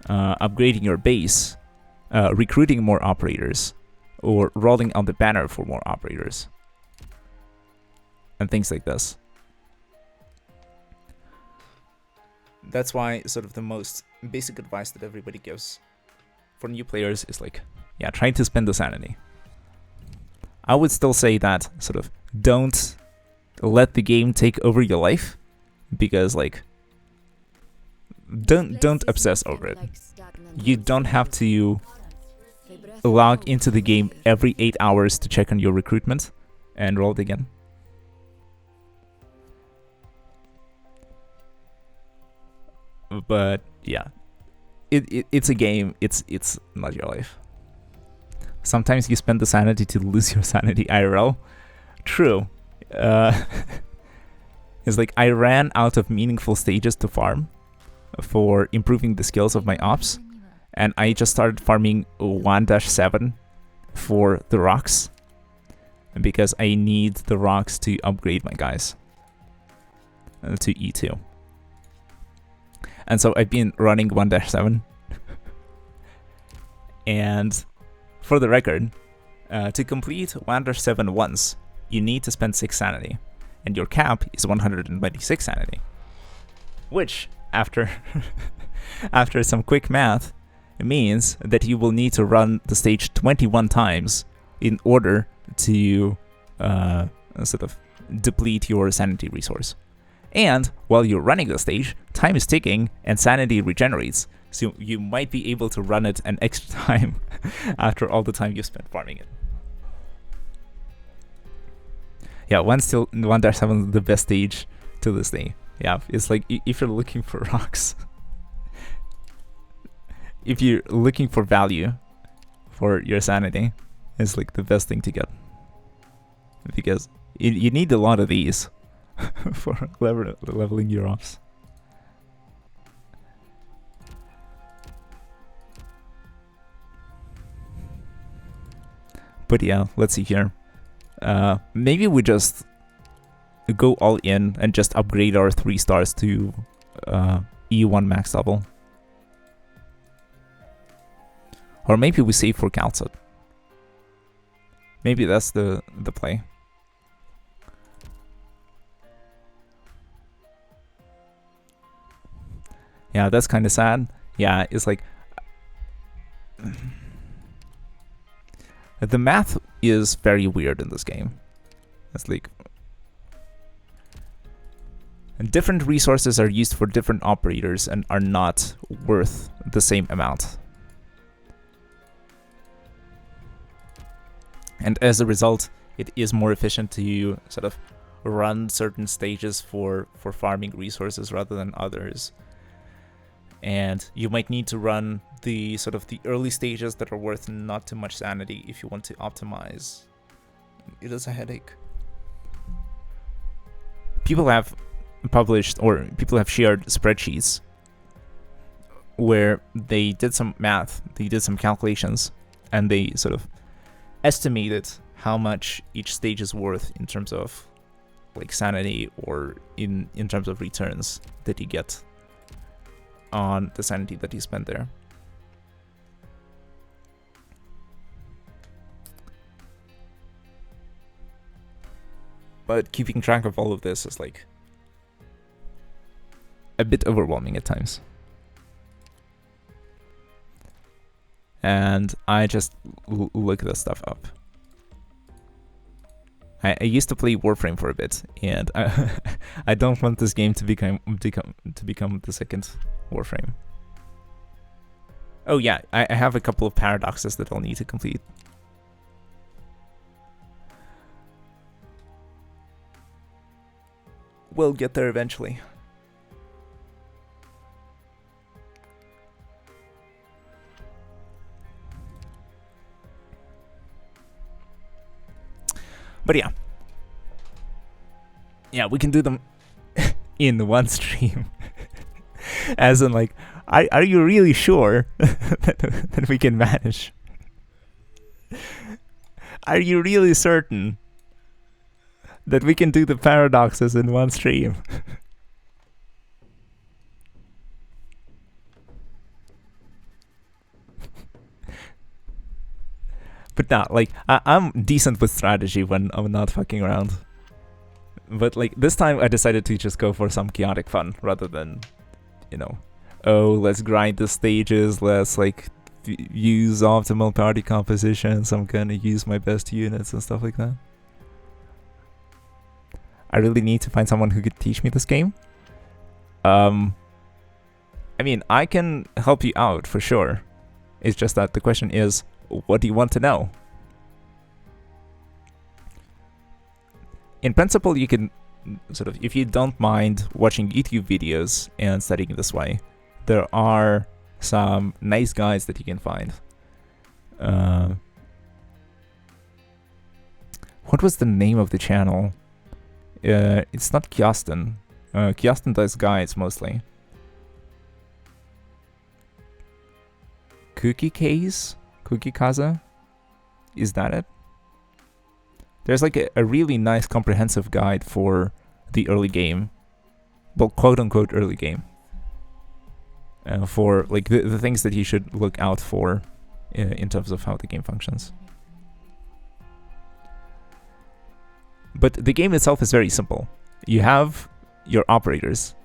upgrading your base, recruiting more operators, or rolling out the banner for more operators. And things like this. That's why sort of the most basic advice that everybody gives for new players is like, yeah, try to spend the sanity. I would still say that sort of don't let the game take over your life, because like don't obsess over it. You don't have to log into the game every 8 hours to check on your recruitment and roll it again. But yeah, it's a game. It's not your life. Sometimes you spend the sanity to lose your sanity IRL. True. It's like I ran out of meaningful stages to farm for improving the skills of my ops, and I just started farming 1-7 for the rocks because I need the rocks to upgrade my guys to E2. And so I've been running 1-7. And for the record, to complete 1-7 once, you need to spend 6 sanity. And your cap is 126 sanity. Which, after after some quick math, means that you will need to run the stage 21 times in order to sort of deplete your sanity resource. And while you're running the stage, time is ticking and sanity regenerates, so you might be able to run it an extra time after all the time you spent farming it. Yeah, 1-7 is the best stage to this day. Yeah, it's like if you're looking for rocks, if you're looking for value for your sanity, it's like the best thing to get. because you need a lot of these for leveling your ops. But yeah, let's see here. Maybe we just go all in and just upgrade our 3 stars to E1 max level. Or maybe we save for Calcet. Maybe that's the play. Yeah, that's kind of sad. Yeah, it's like... the math is very weird in this game. It's like... different resources are used for different operators and are not worth the same amount. And as a result, it is more efficient to sort of run certain stages for farming resources rather than others. And you might need to run the sort of the early stages that are worth not too much sanity if you want to optimize. It is a headache. People have published, or people have shared spreadsheets where they did some math, they did some calculations, and they sort of estimated how much each stage is worth in terms of like sanity or in terms of returns that you get on the sanity that you spend there. But keeping track of all of this is like a bit overwhelming at times. And I just look this stuff up. I used to play Warframe for a bit, and I don't want this game to become the second Warframe. Oh yeah, I have a couple of paradoxes that I'll need to complete. We'll get there eventually. But yeah. Yeah, we can do them in one stream. As in, like, are you really sure that we can manage? Are you really certain that we can do the paradoxes in one stream? But not like I'm decent with strategy when I'm not fucking around. But like this time I decided to just go for some chaotic fun rather than, you know, oh, let's grind the stages, let's like use optimal party compositions, I'm gonna use my best units and stuff like that. I really need to find someone who could teach me this game. I mean, I can help you out for sure. It's just that the question is, what do you want to know? In principle, you can sort of, if you don't mind watching YouTube videos and studying this way, there are some nice guides that you can find. What was the name of the channel? It's not Kjostin. Kjostin does guides mostly. Cookie Case? Cookie Kaza? Is that it? There's like a really nice comprehensive guide for the early game. Well, quote-unquote early game. For like the things that you should look out for in terms of how the game functions. But the game itself is very simple. You have your operators.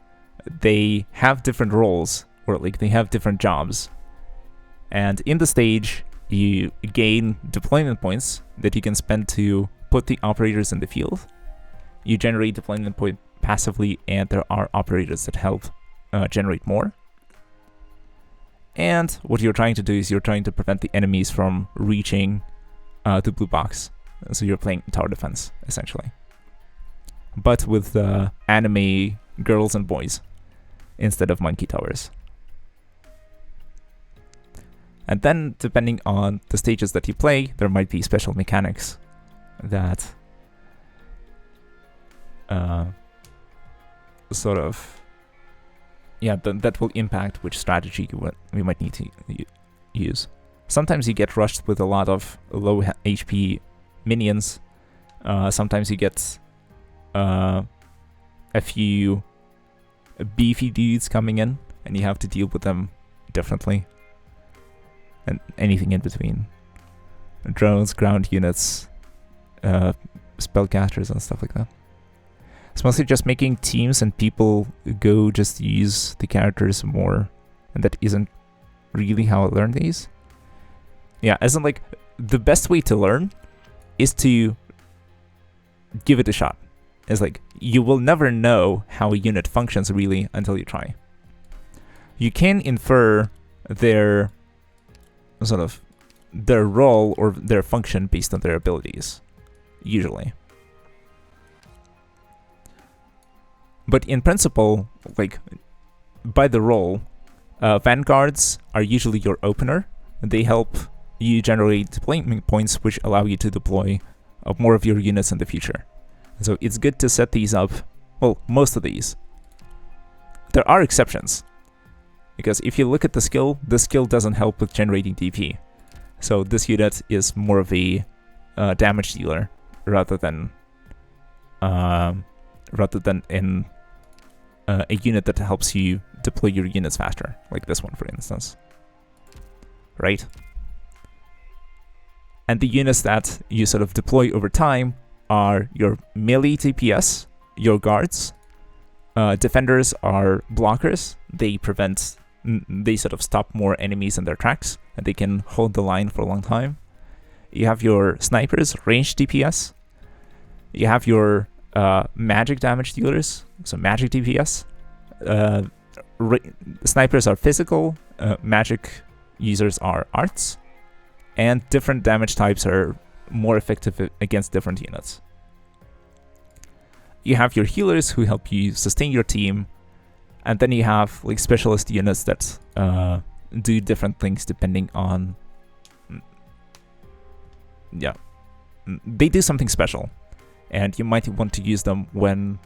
They have different roles, or like they have different jobs. And in the stage, you gain deployment points that you can spend to put the operators in the field. You generate deployment point passively, and there are operators that help generate more. And what you're trying to do is you're trying to prevent the enemies from reaching the blue box. So you're playing tower defense, essentially. But with anime girls and boys instead of monkey towers. And then, depending on the stages that you play, there might be special mechanics that sort of, yeah, that will impact which strategy we might need to use. Sometimes you get rushed with a lot of low HP minions. Sometimes you get a few beefy dudes coming in, and you have to deal with them differently. And anything in between. Drones, ground units, spellcasters, and stuff like that. It's mostly just making teams and people go just use the characters more, and that isn't really how I learn these. Yeah, as in, like, the best way to learn is to give it a shot. It's like, you will never know how a unit functions really until you try. You can infer their sort of their role or their function based on their abilities, usually. But in principle, like, by the role, vanguards are usually your opener. They help you generate deployment points, which allow you to deploy more of your units in the future. So it's good to set these up, well, most of these. There are exceptions, because if you look at the skill doesn't help with generating DP. So this unit is more of a damage dealer rather than in a unit that helps you deploy your units faster, like this one, for instance. Right? And the units that you sort of deploy over time are your melee DPS, your guards. Defenders are blockers. They sort of stop more enemies in their tracks, and they can hold the line for a long time. You have your snipers, ranged DPS. You have your magic damage dealers, so magic DPS. Snipers are physical, magic users are arts, and different damage types are more effective against different units. You have your healers who help you sustain your team, and then you have like specialist units that do different things depending on, yeah, they do something special, and you might want to use them when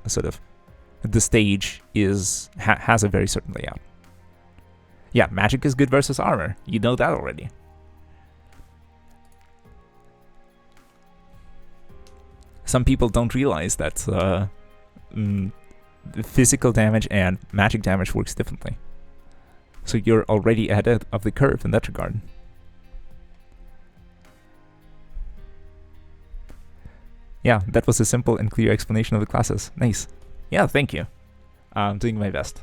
sort of the stage has a very certain layout. Yeah, magic is good versus armor. You know that already. Some people don't realize that physical damage and magic damage works differently. So you're already ahead of the curve in that regard. Yeah, that was a simple and clear explanation of the classes. Nice. Yeah, thank you. I'm doing my best.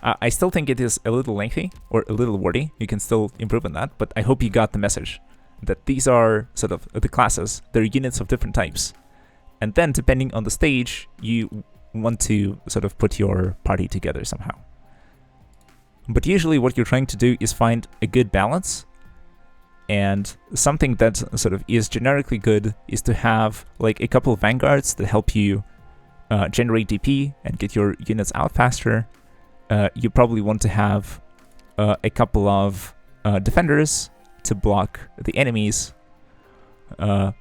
I still think it is a little lengthy or a little wordy. You can still improve on that, but I hope you got the message that these are sort of the classes. They're units of different types. And then, depending on the stage, you want to sort of put your party together somehow. But usually what you're trying to do is find a good balance. And something that sort of is generically good is to have like a couple of vanguards that help you generate DP and get your units out faster. You probably want to have a couple of defenders to block the enemies.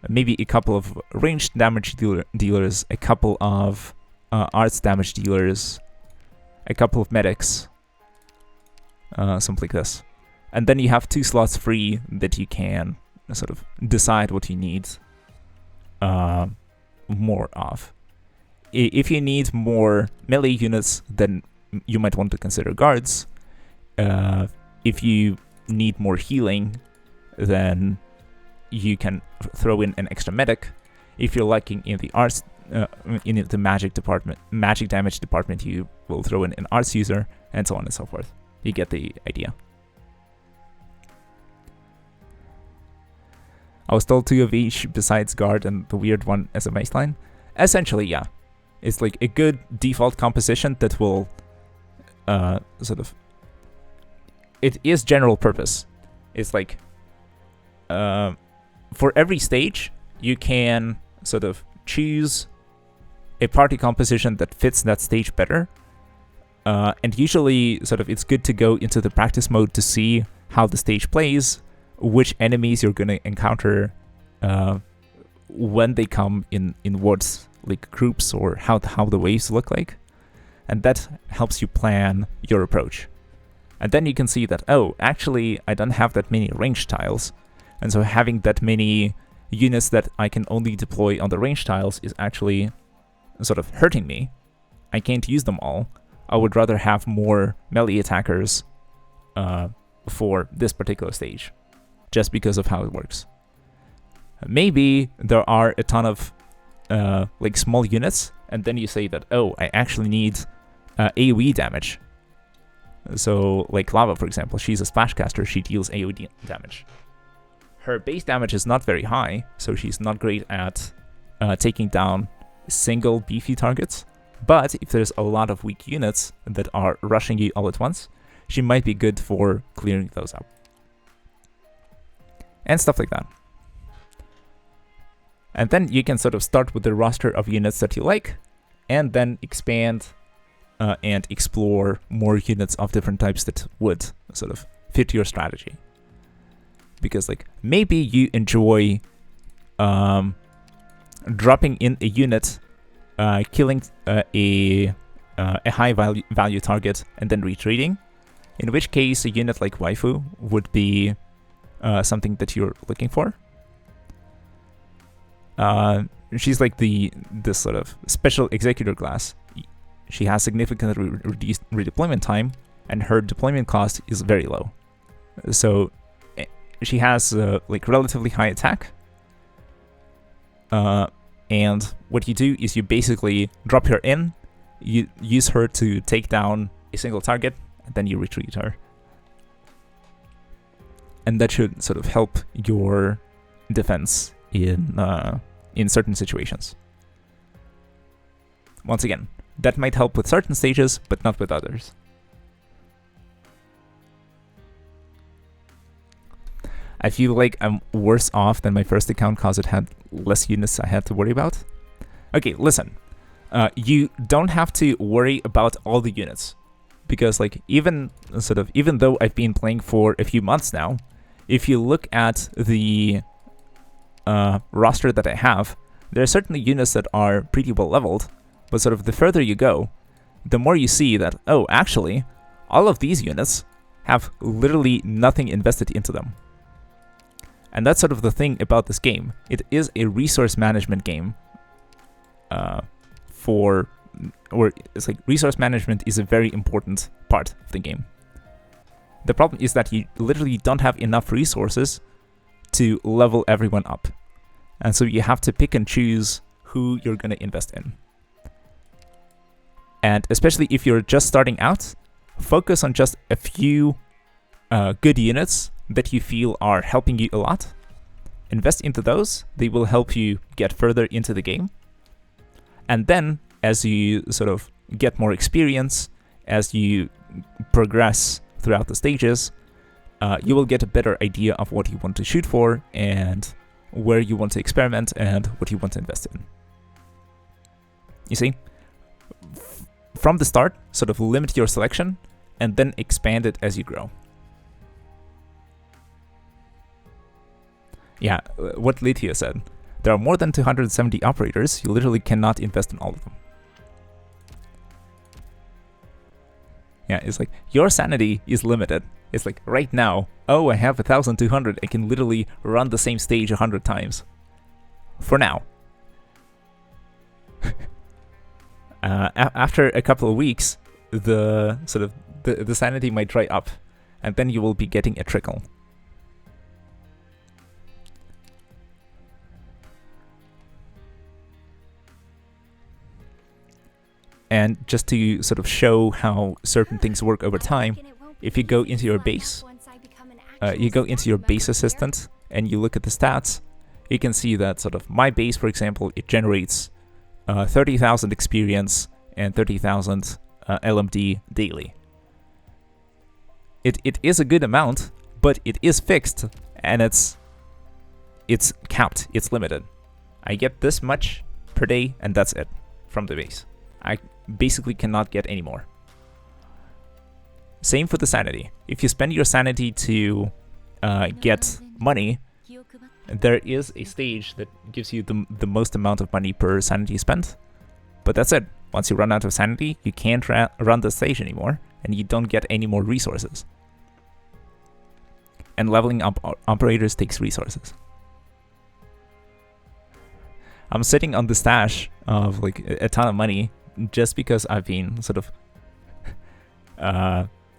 Maybe a couple of ranged damage dealers, a couple of arts damage dealers, a couple of medics, something like this. And then you have 2 slots free that you can sort of decide what you need more of. If you need more melee units, then you might want to consider guards. If you need more healing, then you can throw in an extra medic. If you're lacking in the arts, in the magic damage department, you will throw in an arts user, and so on and so forth. You get the idea. I was told 2 of each besides guard and the weird one as a baseline. Essentially, yeah. It's like a good default composition that will sort of... It is general purpose. It's like... for every stage, you can sort of choose a party composition that fits that stage better. And usually, sort of, it's good to go into the practice mode to see how the stage plays, which enemies you're going to encounter, when they come in what like groups or how the waves look like, and that helps you plan your approach. And then you can see that, oh, actually I don't have that many range tiles, and so having that many units that I can only deploy on the range tiles is actually sort of hurting me. I can't use them all. I would rather have more melee attackers for this particular stage, just because of how it works. Maybe there are a ton of like small units, and then you say that, oh, I actually need AoE damage. So like Lava, for example, she's a splashcaster, she deals AoE damage. Her base damage is not very high, so she's not great at taking down single beefy targets. But if there's a lot of weak units that are rushing you all at once, she might be good for clearing those up. And stuff like that. And then you can sort of start with the roster of units that you like, and then expand and explore more units of different types that would sort of fit your strategy. Because like maybe you enjoy dropping in a unit, killing a high value target, and then retreating. In which case, a unit like Waifu would be something that you're looking for. She's like this sort of special executor class. She has significantly reduced redeployment time, and her deployment cost is very low. So she has like relatively high attack. And what you do is you basically drop her in, you use her to take down a single target, and then you retreat her. And that should sort of help your defense in certain situations. Once again, that might help with certain stages, but not with others. I feel like I'm worse off than my first account because it had less units I had to worry about. Okay, listen. You don't have to worry about all the units. Because like even though I've been playing for a few months now, if you look at the roster that I have, there are certainly units that are pretty well leveled, but sort of the further you go, the more you see that, oh, actually, all of these units have literally nothing invested into them. And that's sort of the thing about this game. It is a resource management game. It's like resource management is a very important part of the game. The problem is that you literally don't have enough resources to level everyone up. And so you have to pick and choose who you're going to invest in. And especially if you're just starting out, focus on just a few good units that you feel are helping you a lot. Invest into those. They will help you get further into the game. And then, as you sort of get more experience, as you progress throughout the stages, you will get a better idea of what you want to shoot for and where you want to experiment and what you want to invest in. You see? From the start, sort of limit your selection and then expand it as you grow. Yeah, what Lithia said. There are more than 270 operators. You literally cannot invest in all of them. Yeah, it's like, your sanity is limited. It's like, right now, oh, I have 1,200. I can literally run the same stage 100 times. For now. After a couple of weeks, the sanity might dry up, and then you will be getting a trickle. And just to sort of show how certain things work over time, if you go into your base, assistant, and you look at the stats, you can see that sort of my base, for example, it generates 30,000 experience and 30,000 LMD daily. It is a good amount, but it is fixed, and it's capped, it's limited. I get this much per day, and that's it from the base. I basically cannot get any more. Same for the sanity. If you spend your sanity to get money, There is a stage that gives you the most amount of money per sanity spent, but that's it. Once you run out of sanity, you can't run the stage anymore, and you don't get any more resources. And leveling up operators takes resources. I'm sitting on the stash of like a ton of money just because I've been sort of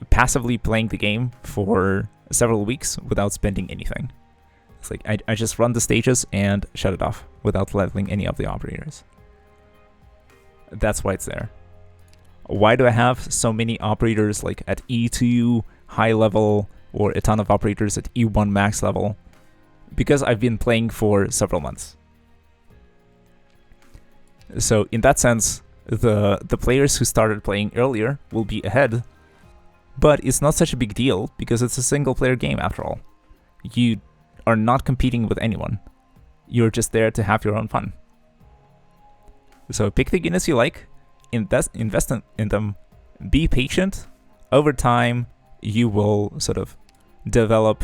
passively playing the game for several weeks without spending anything. It's like I just run the stages and shut it off without leveling any of the operators. That's why it's there. Why do I have so many operators like at E2 high level or a ton of operators at E1 max level? Because I've been playing for several months. So in that sense, the players who started playing earlier will be ahead, but it's not such a big deal because it's a single player game after all. You are not competing with anyone. You're just there to have your own fun. So pick the units you like, invest in them, be patient. Over time, you will sort of develop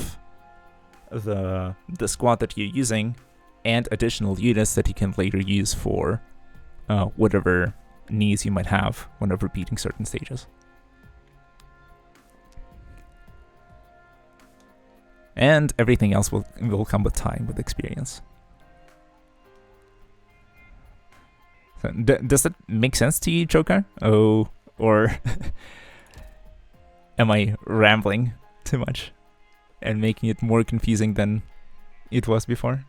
the squad that you're using and additional units that you can later use for whatever needs you might have whenever beating certain stages. And everything else will come with time, with experience. So, does that make sense to you, Joker? Oh, or am I rambling too much and making it more confusing than it was before?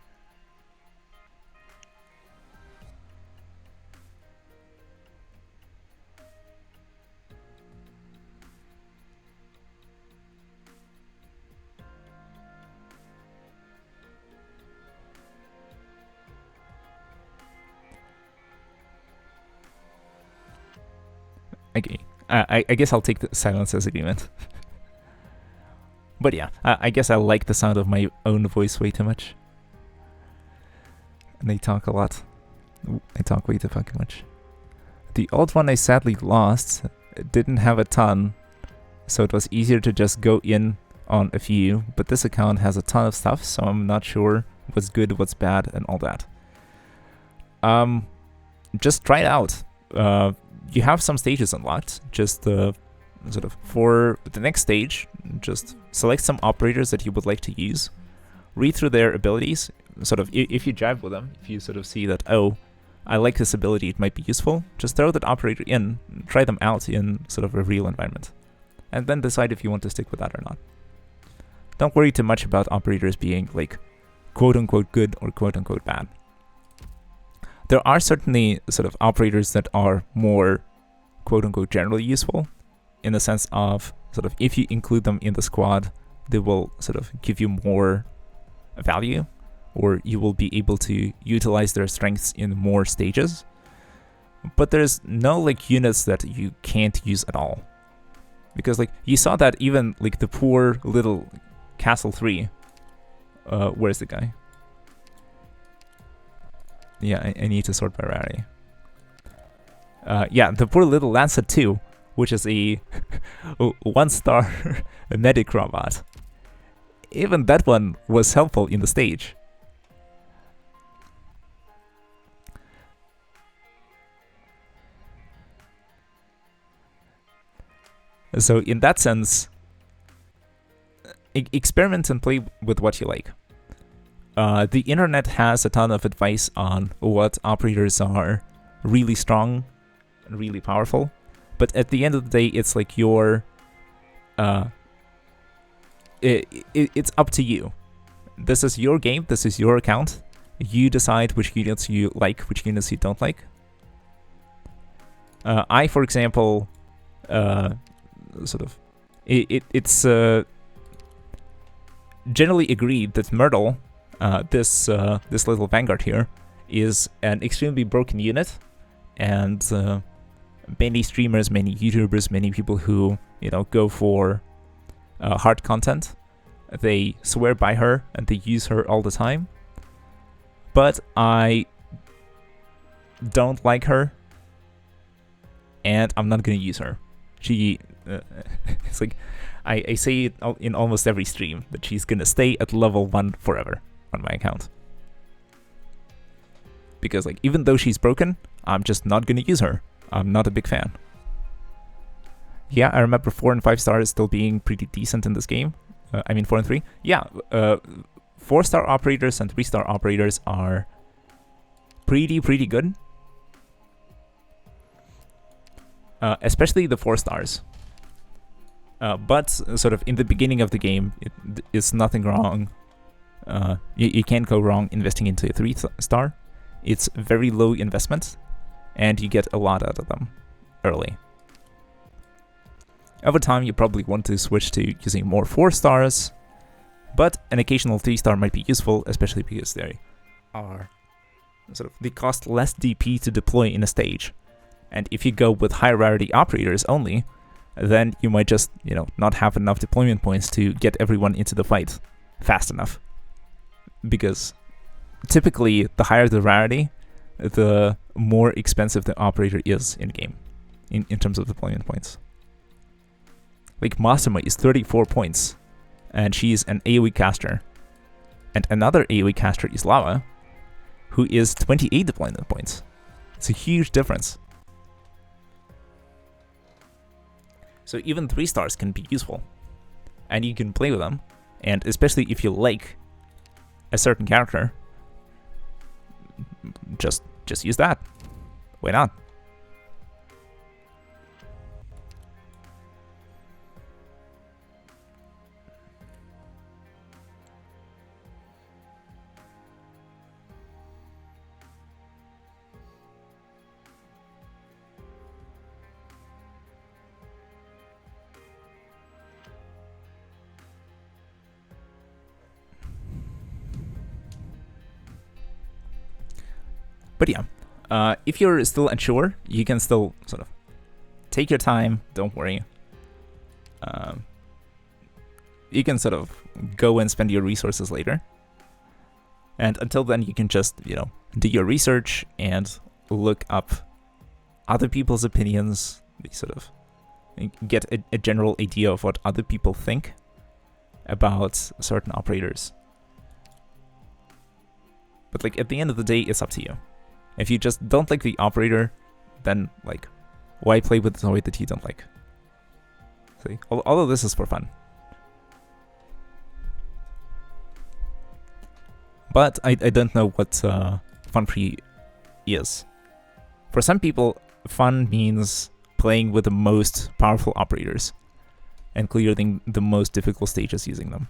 Okay, I guess I'll take the silence as agreement. But yeah, I guess I like the sound of my own voice way too much. And I talk a lot. I talk way too fucking much. The old one I sadly lost didn't have a ton, so it was easier to just go in on a few, but this account has a ton of stuff, so I'm not sure what's good, what's bad, and all that. Just try it out. You have some stages unlocked. Just sort of for the next stage, just select some operators that you would like to use. Read through their abilities. Sort of, if you jive with them, if you sort of see that, oh, I like this ability, it might be useful, just throw that operator in, try them out in sort of a real environment, and then decide if you want to stick with that or not. Don't worry too much about operators being like quote-unquote good or quote-unquote bad. There are certainly sort of operators that are more quote-unquote generally useful, in the sense of sort of if you include them in the squad, they will sort of give you more value, or you will be able to utilize their strengths in more stages. But there's no like units that you can't use at all. Because like you saw that even like the poor little Castle 3, where's the guy? Yeah, I need to sort by rarity. Yeah, the poor little Lancet 2, which is a 1-star medic robot. Even that one was helpful in the stage. So in that sense, experiment and play with what you like. The internet has a ton of advice on what operators are really strong and really powerful, but at the end of the day, it's like your it's up to you. This is your game, this is your account. You decide which units you like, which units you don't like. I, for example, sort of, it's generally agreed that Myrtle, this little Vanguard here, is an extremely broken unit, and many streamers, many YouTubers, many people who go for hard content, they swear by her and they use her all the time. But I don't like her, and I'm not gonna use her. She, it's like I say it in almost every stream that she's gonna stay at level 1 forever. on my account. Because like even though she's broken, I'm just not gonna use her. I'm not a big fan. Yeah, I remember 4 and 5 stars still being pretty decent in this game. I mean 4 and 3. Yeah, 4-star operators and 3-star operators are pretty good. Especially the 4 stars. But sort of in the beginning of the game, it's nothing wrong. You can't go wrong investing into a 3-star. It's very low investment, and you get a lot out of them early. Over time, you probably want to switch to using more 4 stars, but an occasional 3-star might be useful, especially because they are sort of, they cost less DP to deploy in a stage. And if you go with high rarity operators only, then you might just, you know, not have enough deployment points to get everyone into the fight fast enough. Because typically, the higher the rarity, the more expensive the operator is in game, in terms of deployment points. Like Masuma is 34 points, and she's an AoE caster. And another AoE caster is Lava, who is 28 deployment points. It's a huge difference. So even 3 stars can be useful, and you can play with them. And especially if you like a certain character, just use that. Why not? But yeah, if you're still unsure, you can still sort of take your time, don't worry. You can sort of go and spend your resources later. And until then, you can just, you know, do your research and look up other people's opinions, sort of get a general idea of what other people think about certain operators. But like at the end of the day, it's up to you. If you just don't like the operator, then like, why play with the toy that you don't like? See, all of this is for fun. But I don't know what fun for you is. For some people, fun means playing with the most powerful operators and clearing the most difficult stages using them.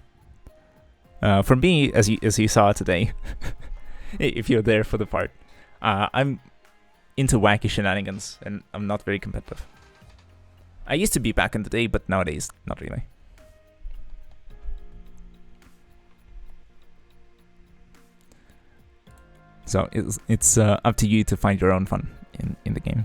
For me, as you saw today, if you're there for the part, I'm into wacky shenanigans, and I'm not very competitive. I used to be back in the day, but nowadays, not really. So it's up to you to find your own fun in the game.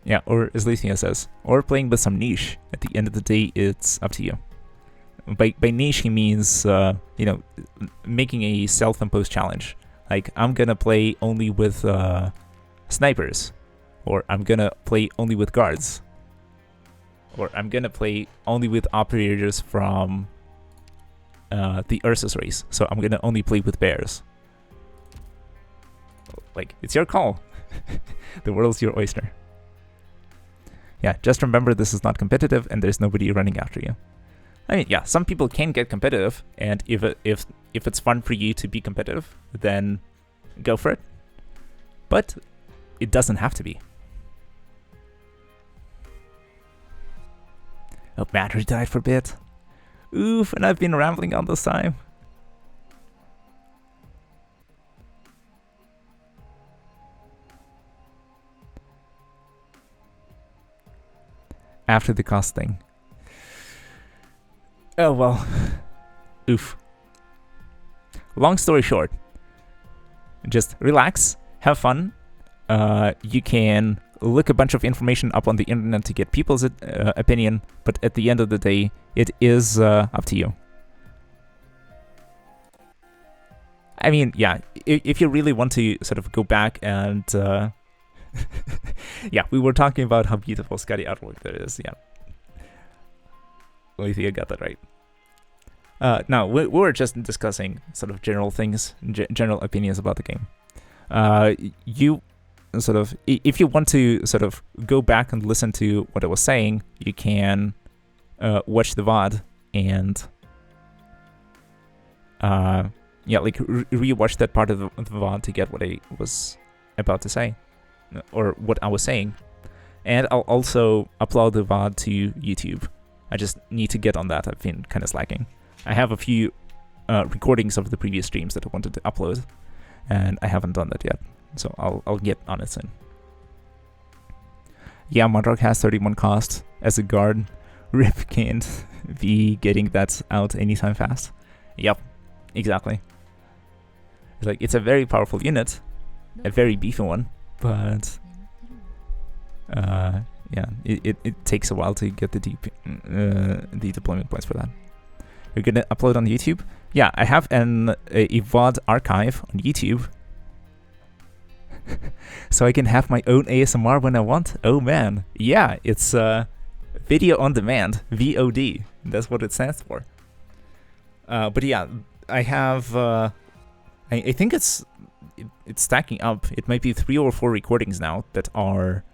Yeah, or as Lethia says, or playing with some niche. At the end of the day, it's up to you. By niche, he means, you know, making a self-imposed challenge. Like, I'm gonna play only with snipers, or I'm gonna play only with guards, or I'm gonna play only with operators from the Ursus race, so I'm gonna only play with bears. Like, it's your call. The world's your oyster. Yeah, just remember this is not competitive and there's nobody running after you. I mean, yeah, some people can get competitive, and if it's fun for you to be competitive, then go for it. But it doesn't have to be. Oh, battery died for a bit. Oof, and I've been rambling all this time. After the cost thing. Oh well. Oof. Long story short, just relax, have fun. You can look a bunch of information up on the internet to get people's opinion, but at the end of the day, it is up to you. I mean, yeah, if you really want to sort of go back and Yeah, we were talking about how beautiful Scotty artwork there is. Yeah, I think I got that right. Now we were just discussing sort of general things, general opinions about the game. You sort of, if you want to sort of go back and listen to what I was saying, you can watch the VOD and yeah, like rewatch that part of the VOD to get what I was about to say, or what I was saying. And I'll also upload the VOD to YouTube. I just need to get on that. I've been kind of slacking. I have a few recordings of the previous streams that I wanted to upload, and I haven't done that yet. So I'll get on it soon. Yeah, Modrock has 31 cost as a guard. Rip can't be getting that out anytime fast. Yep, exactly. It's like, it's a very powerful unit, a very beefy one, but yeah, it takes a while to get the deployment points for that. You're gonna upload on YouTube? Yeah, I have a VOD archive on YouTube, so I can have my own ASMR when I want. Oh man, yeah, it's video on demand, VOD. That's what it stands for. But yeah, I have. I think it's stacking up. It might be 3 or 4 recordings now that are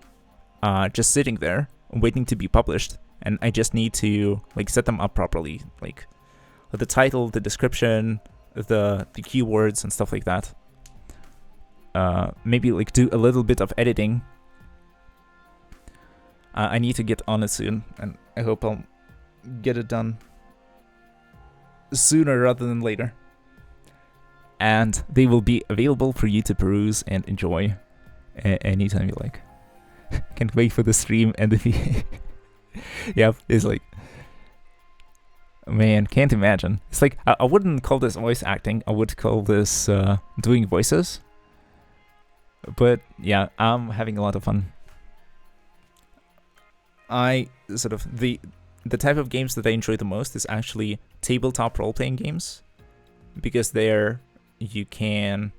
just sitting there waiting to be published, and I just need to like set them up properly, like the title, the description, the keywords and stuff like that. Maybe like do a little bit of editing. I need to get on it soon, and I hope I'll get it done sooner rather than later. And they will be available for you to peruse and enjoy anytime you like. Can't wait for the stream and the yep, it's like, man, can't imagine. It's like, I wouldn't call this voice acting, I would call this doing voices. But yeah, I'm having a lot of fun. I sort of, the type of games that I enjoy the most is actually tabletop role-playing games, because there you can,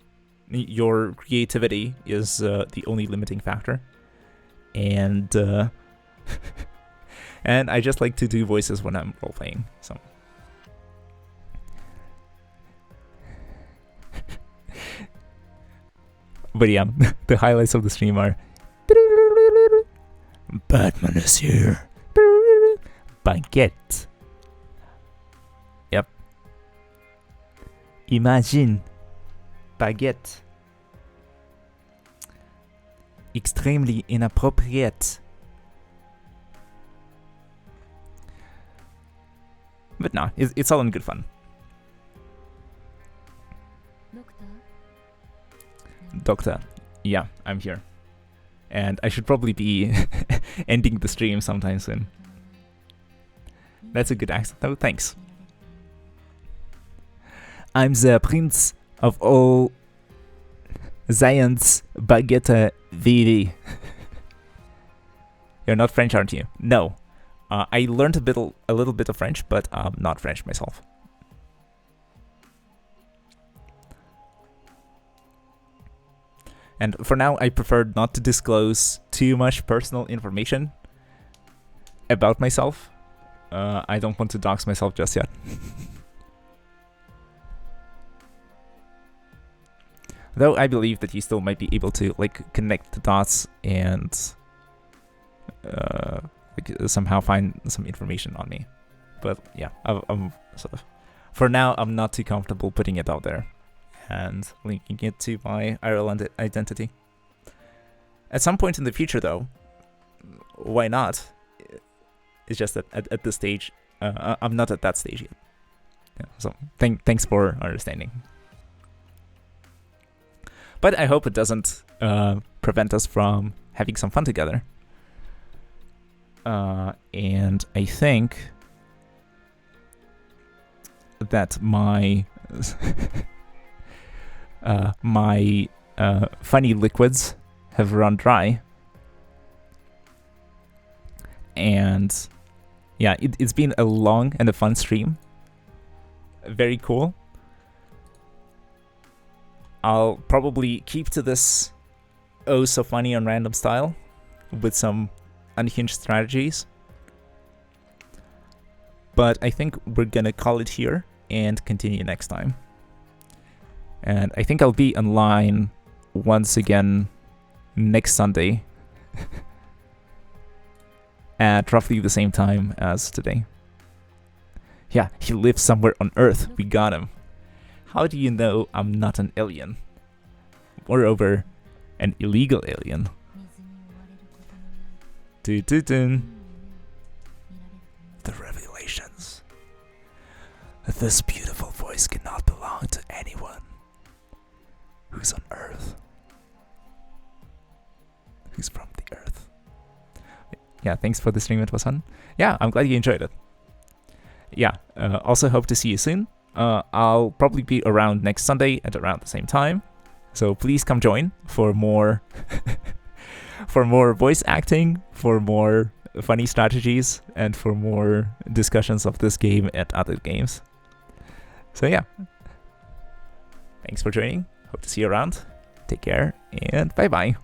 your creativity is the only limiting factor, and and I just like to do voices when I'm role-playing, so. But yeah, the highlights of the stream are Batman is here. Baguette. Yep. Imagine. Baguette. Extremely inappropriate. But no, it's all in good fun. Doctor, yeah, I'm here. And I should probably be ending the stream sometime soon. That's a good accent. Oh, thanks. I'm the prince of all science, baguette, VV. You're not French, aren't you? No. I learned a little bit of French, but I'm not French myself. And for now, I prefer not to disclose too much personal information about myself. I don't want to dox myself just yet. Though I believe that you still might be able to like connect the dots and like somehow find some information on me. But yeah, I'm sort of, for now, I'm not too comfortable putting it out there and linking it to my Ireland identity. At some point in the future, though, why not? It's just that at this stage, I'm not at that stage yet. Yeah, so thanks for understanding. But I hope it doesn't prevent us from having some fun together. And I think that my my funny liquids have run dry, and yeah, it's been a long and a fun stream. Very cool. I'll probably keep to this oh so funny and random style with some unhinged strategies. But I think we're gonna call it here and continue next time. And I think I'll be online once again next Sunday at roughly the same time as today. Yeah, he lives somewhere on Earth. We got him. How do you know I'm not an alien? Moreover, an illegal alien. Dun-dun-dun. The revelations. This beautiful voice cannot belong to anyone who's on Earth. Who's from the Earth. Yeah, thanks for the stream. It was fun. Yeah, I'm glad you enjoyed it. Yeah, also hope to see you soon. I'll probably be around next Sunday at around the same time. So please come join for more for more voice acting, for more funny strategies, and for more discussions of this game and other games. So yeah. Thanks for joining. Hope to see you around. Take care and bye-bye.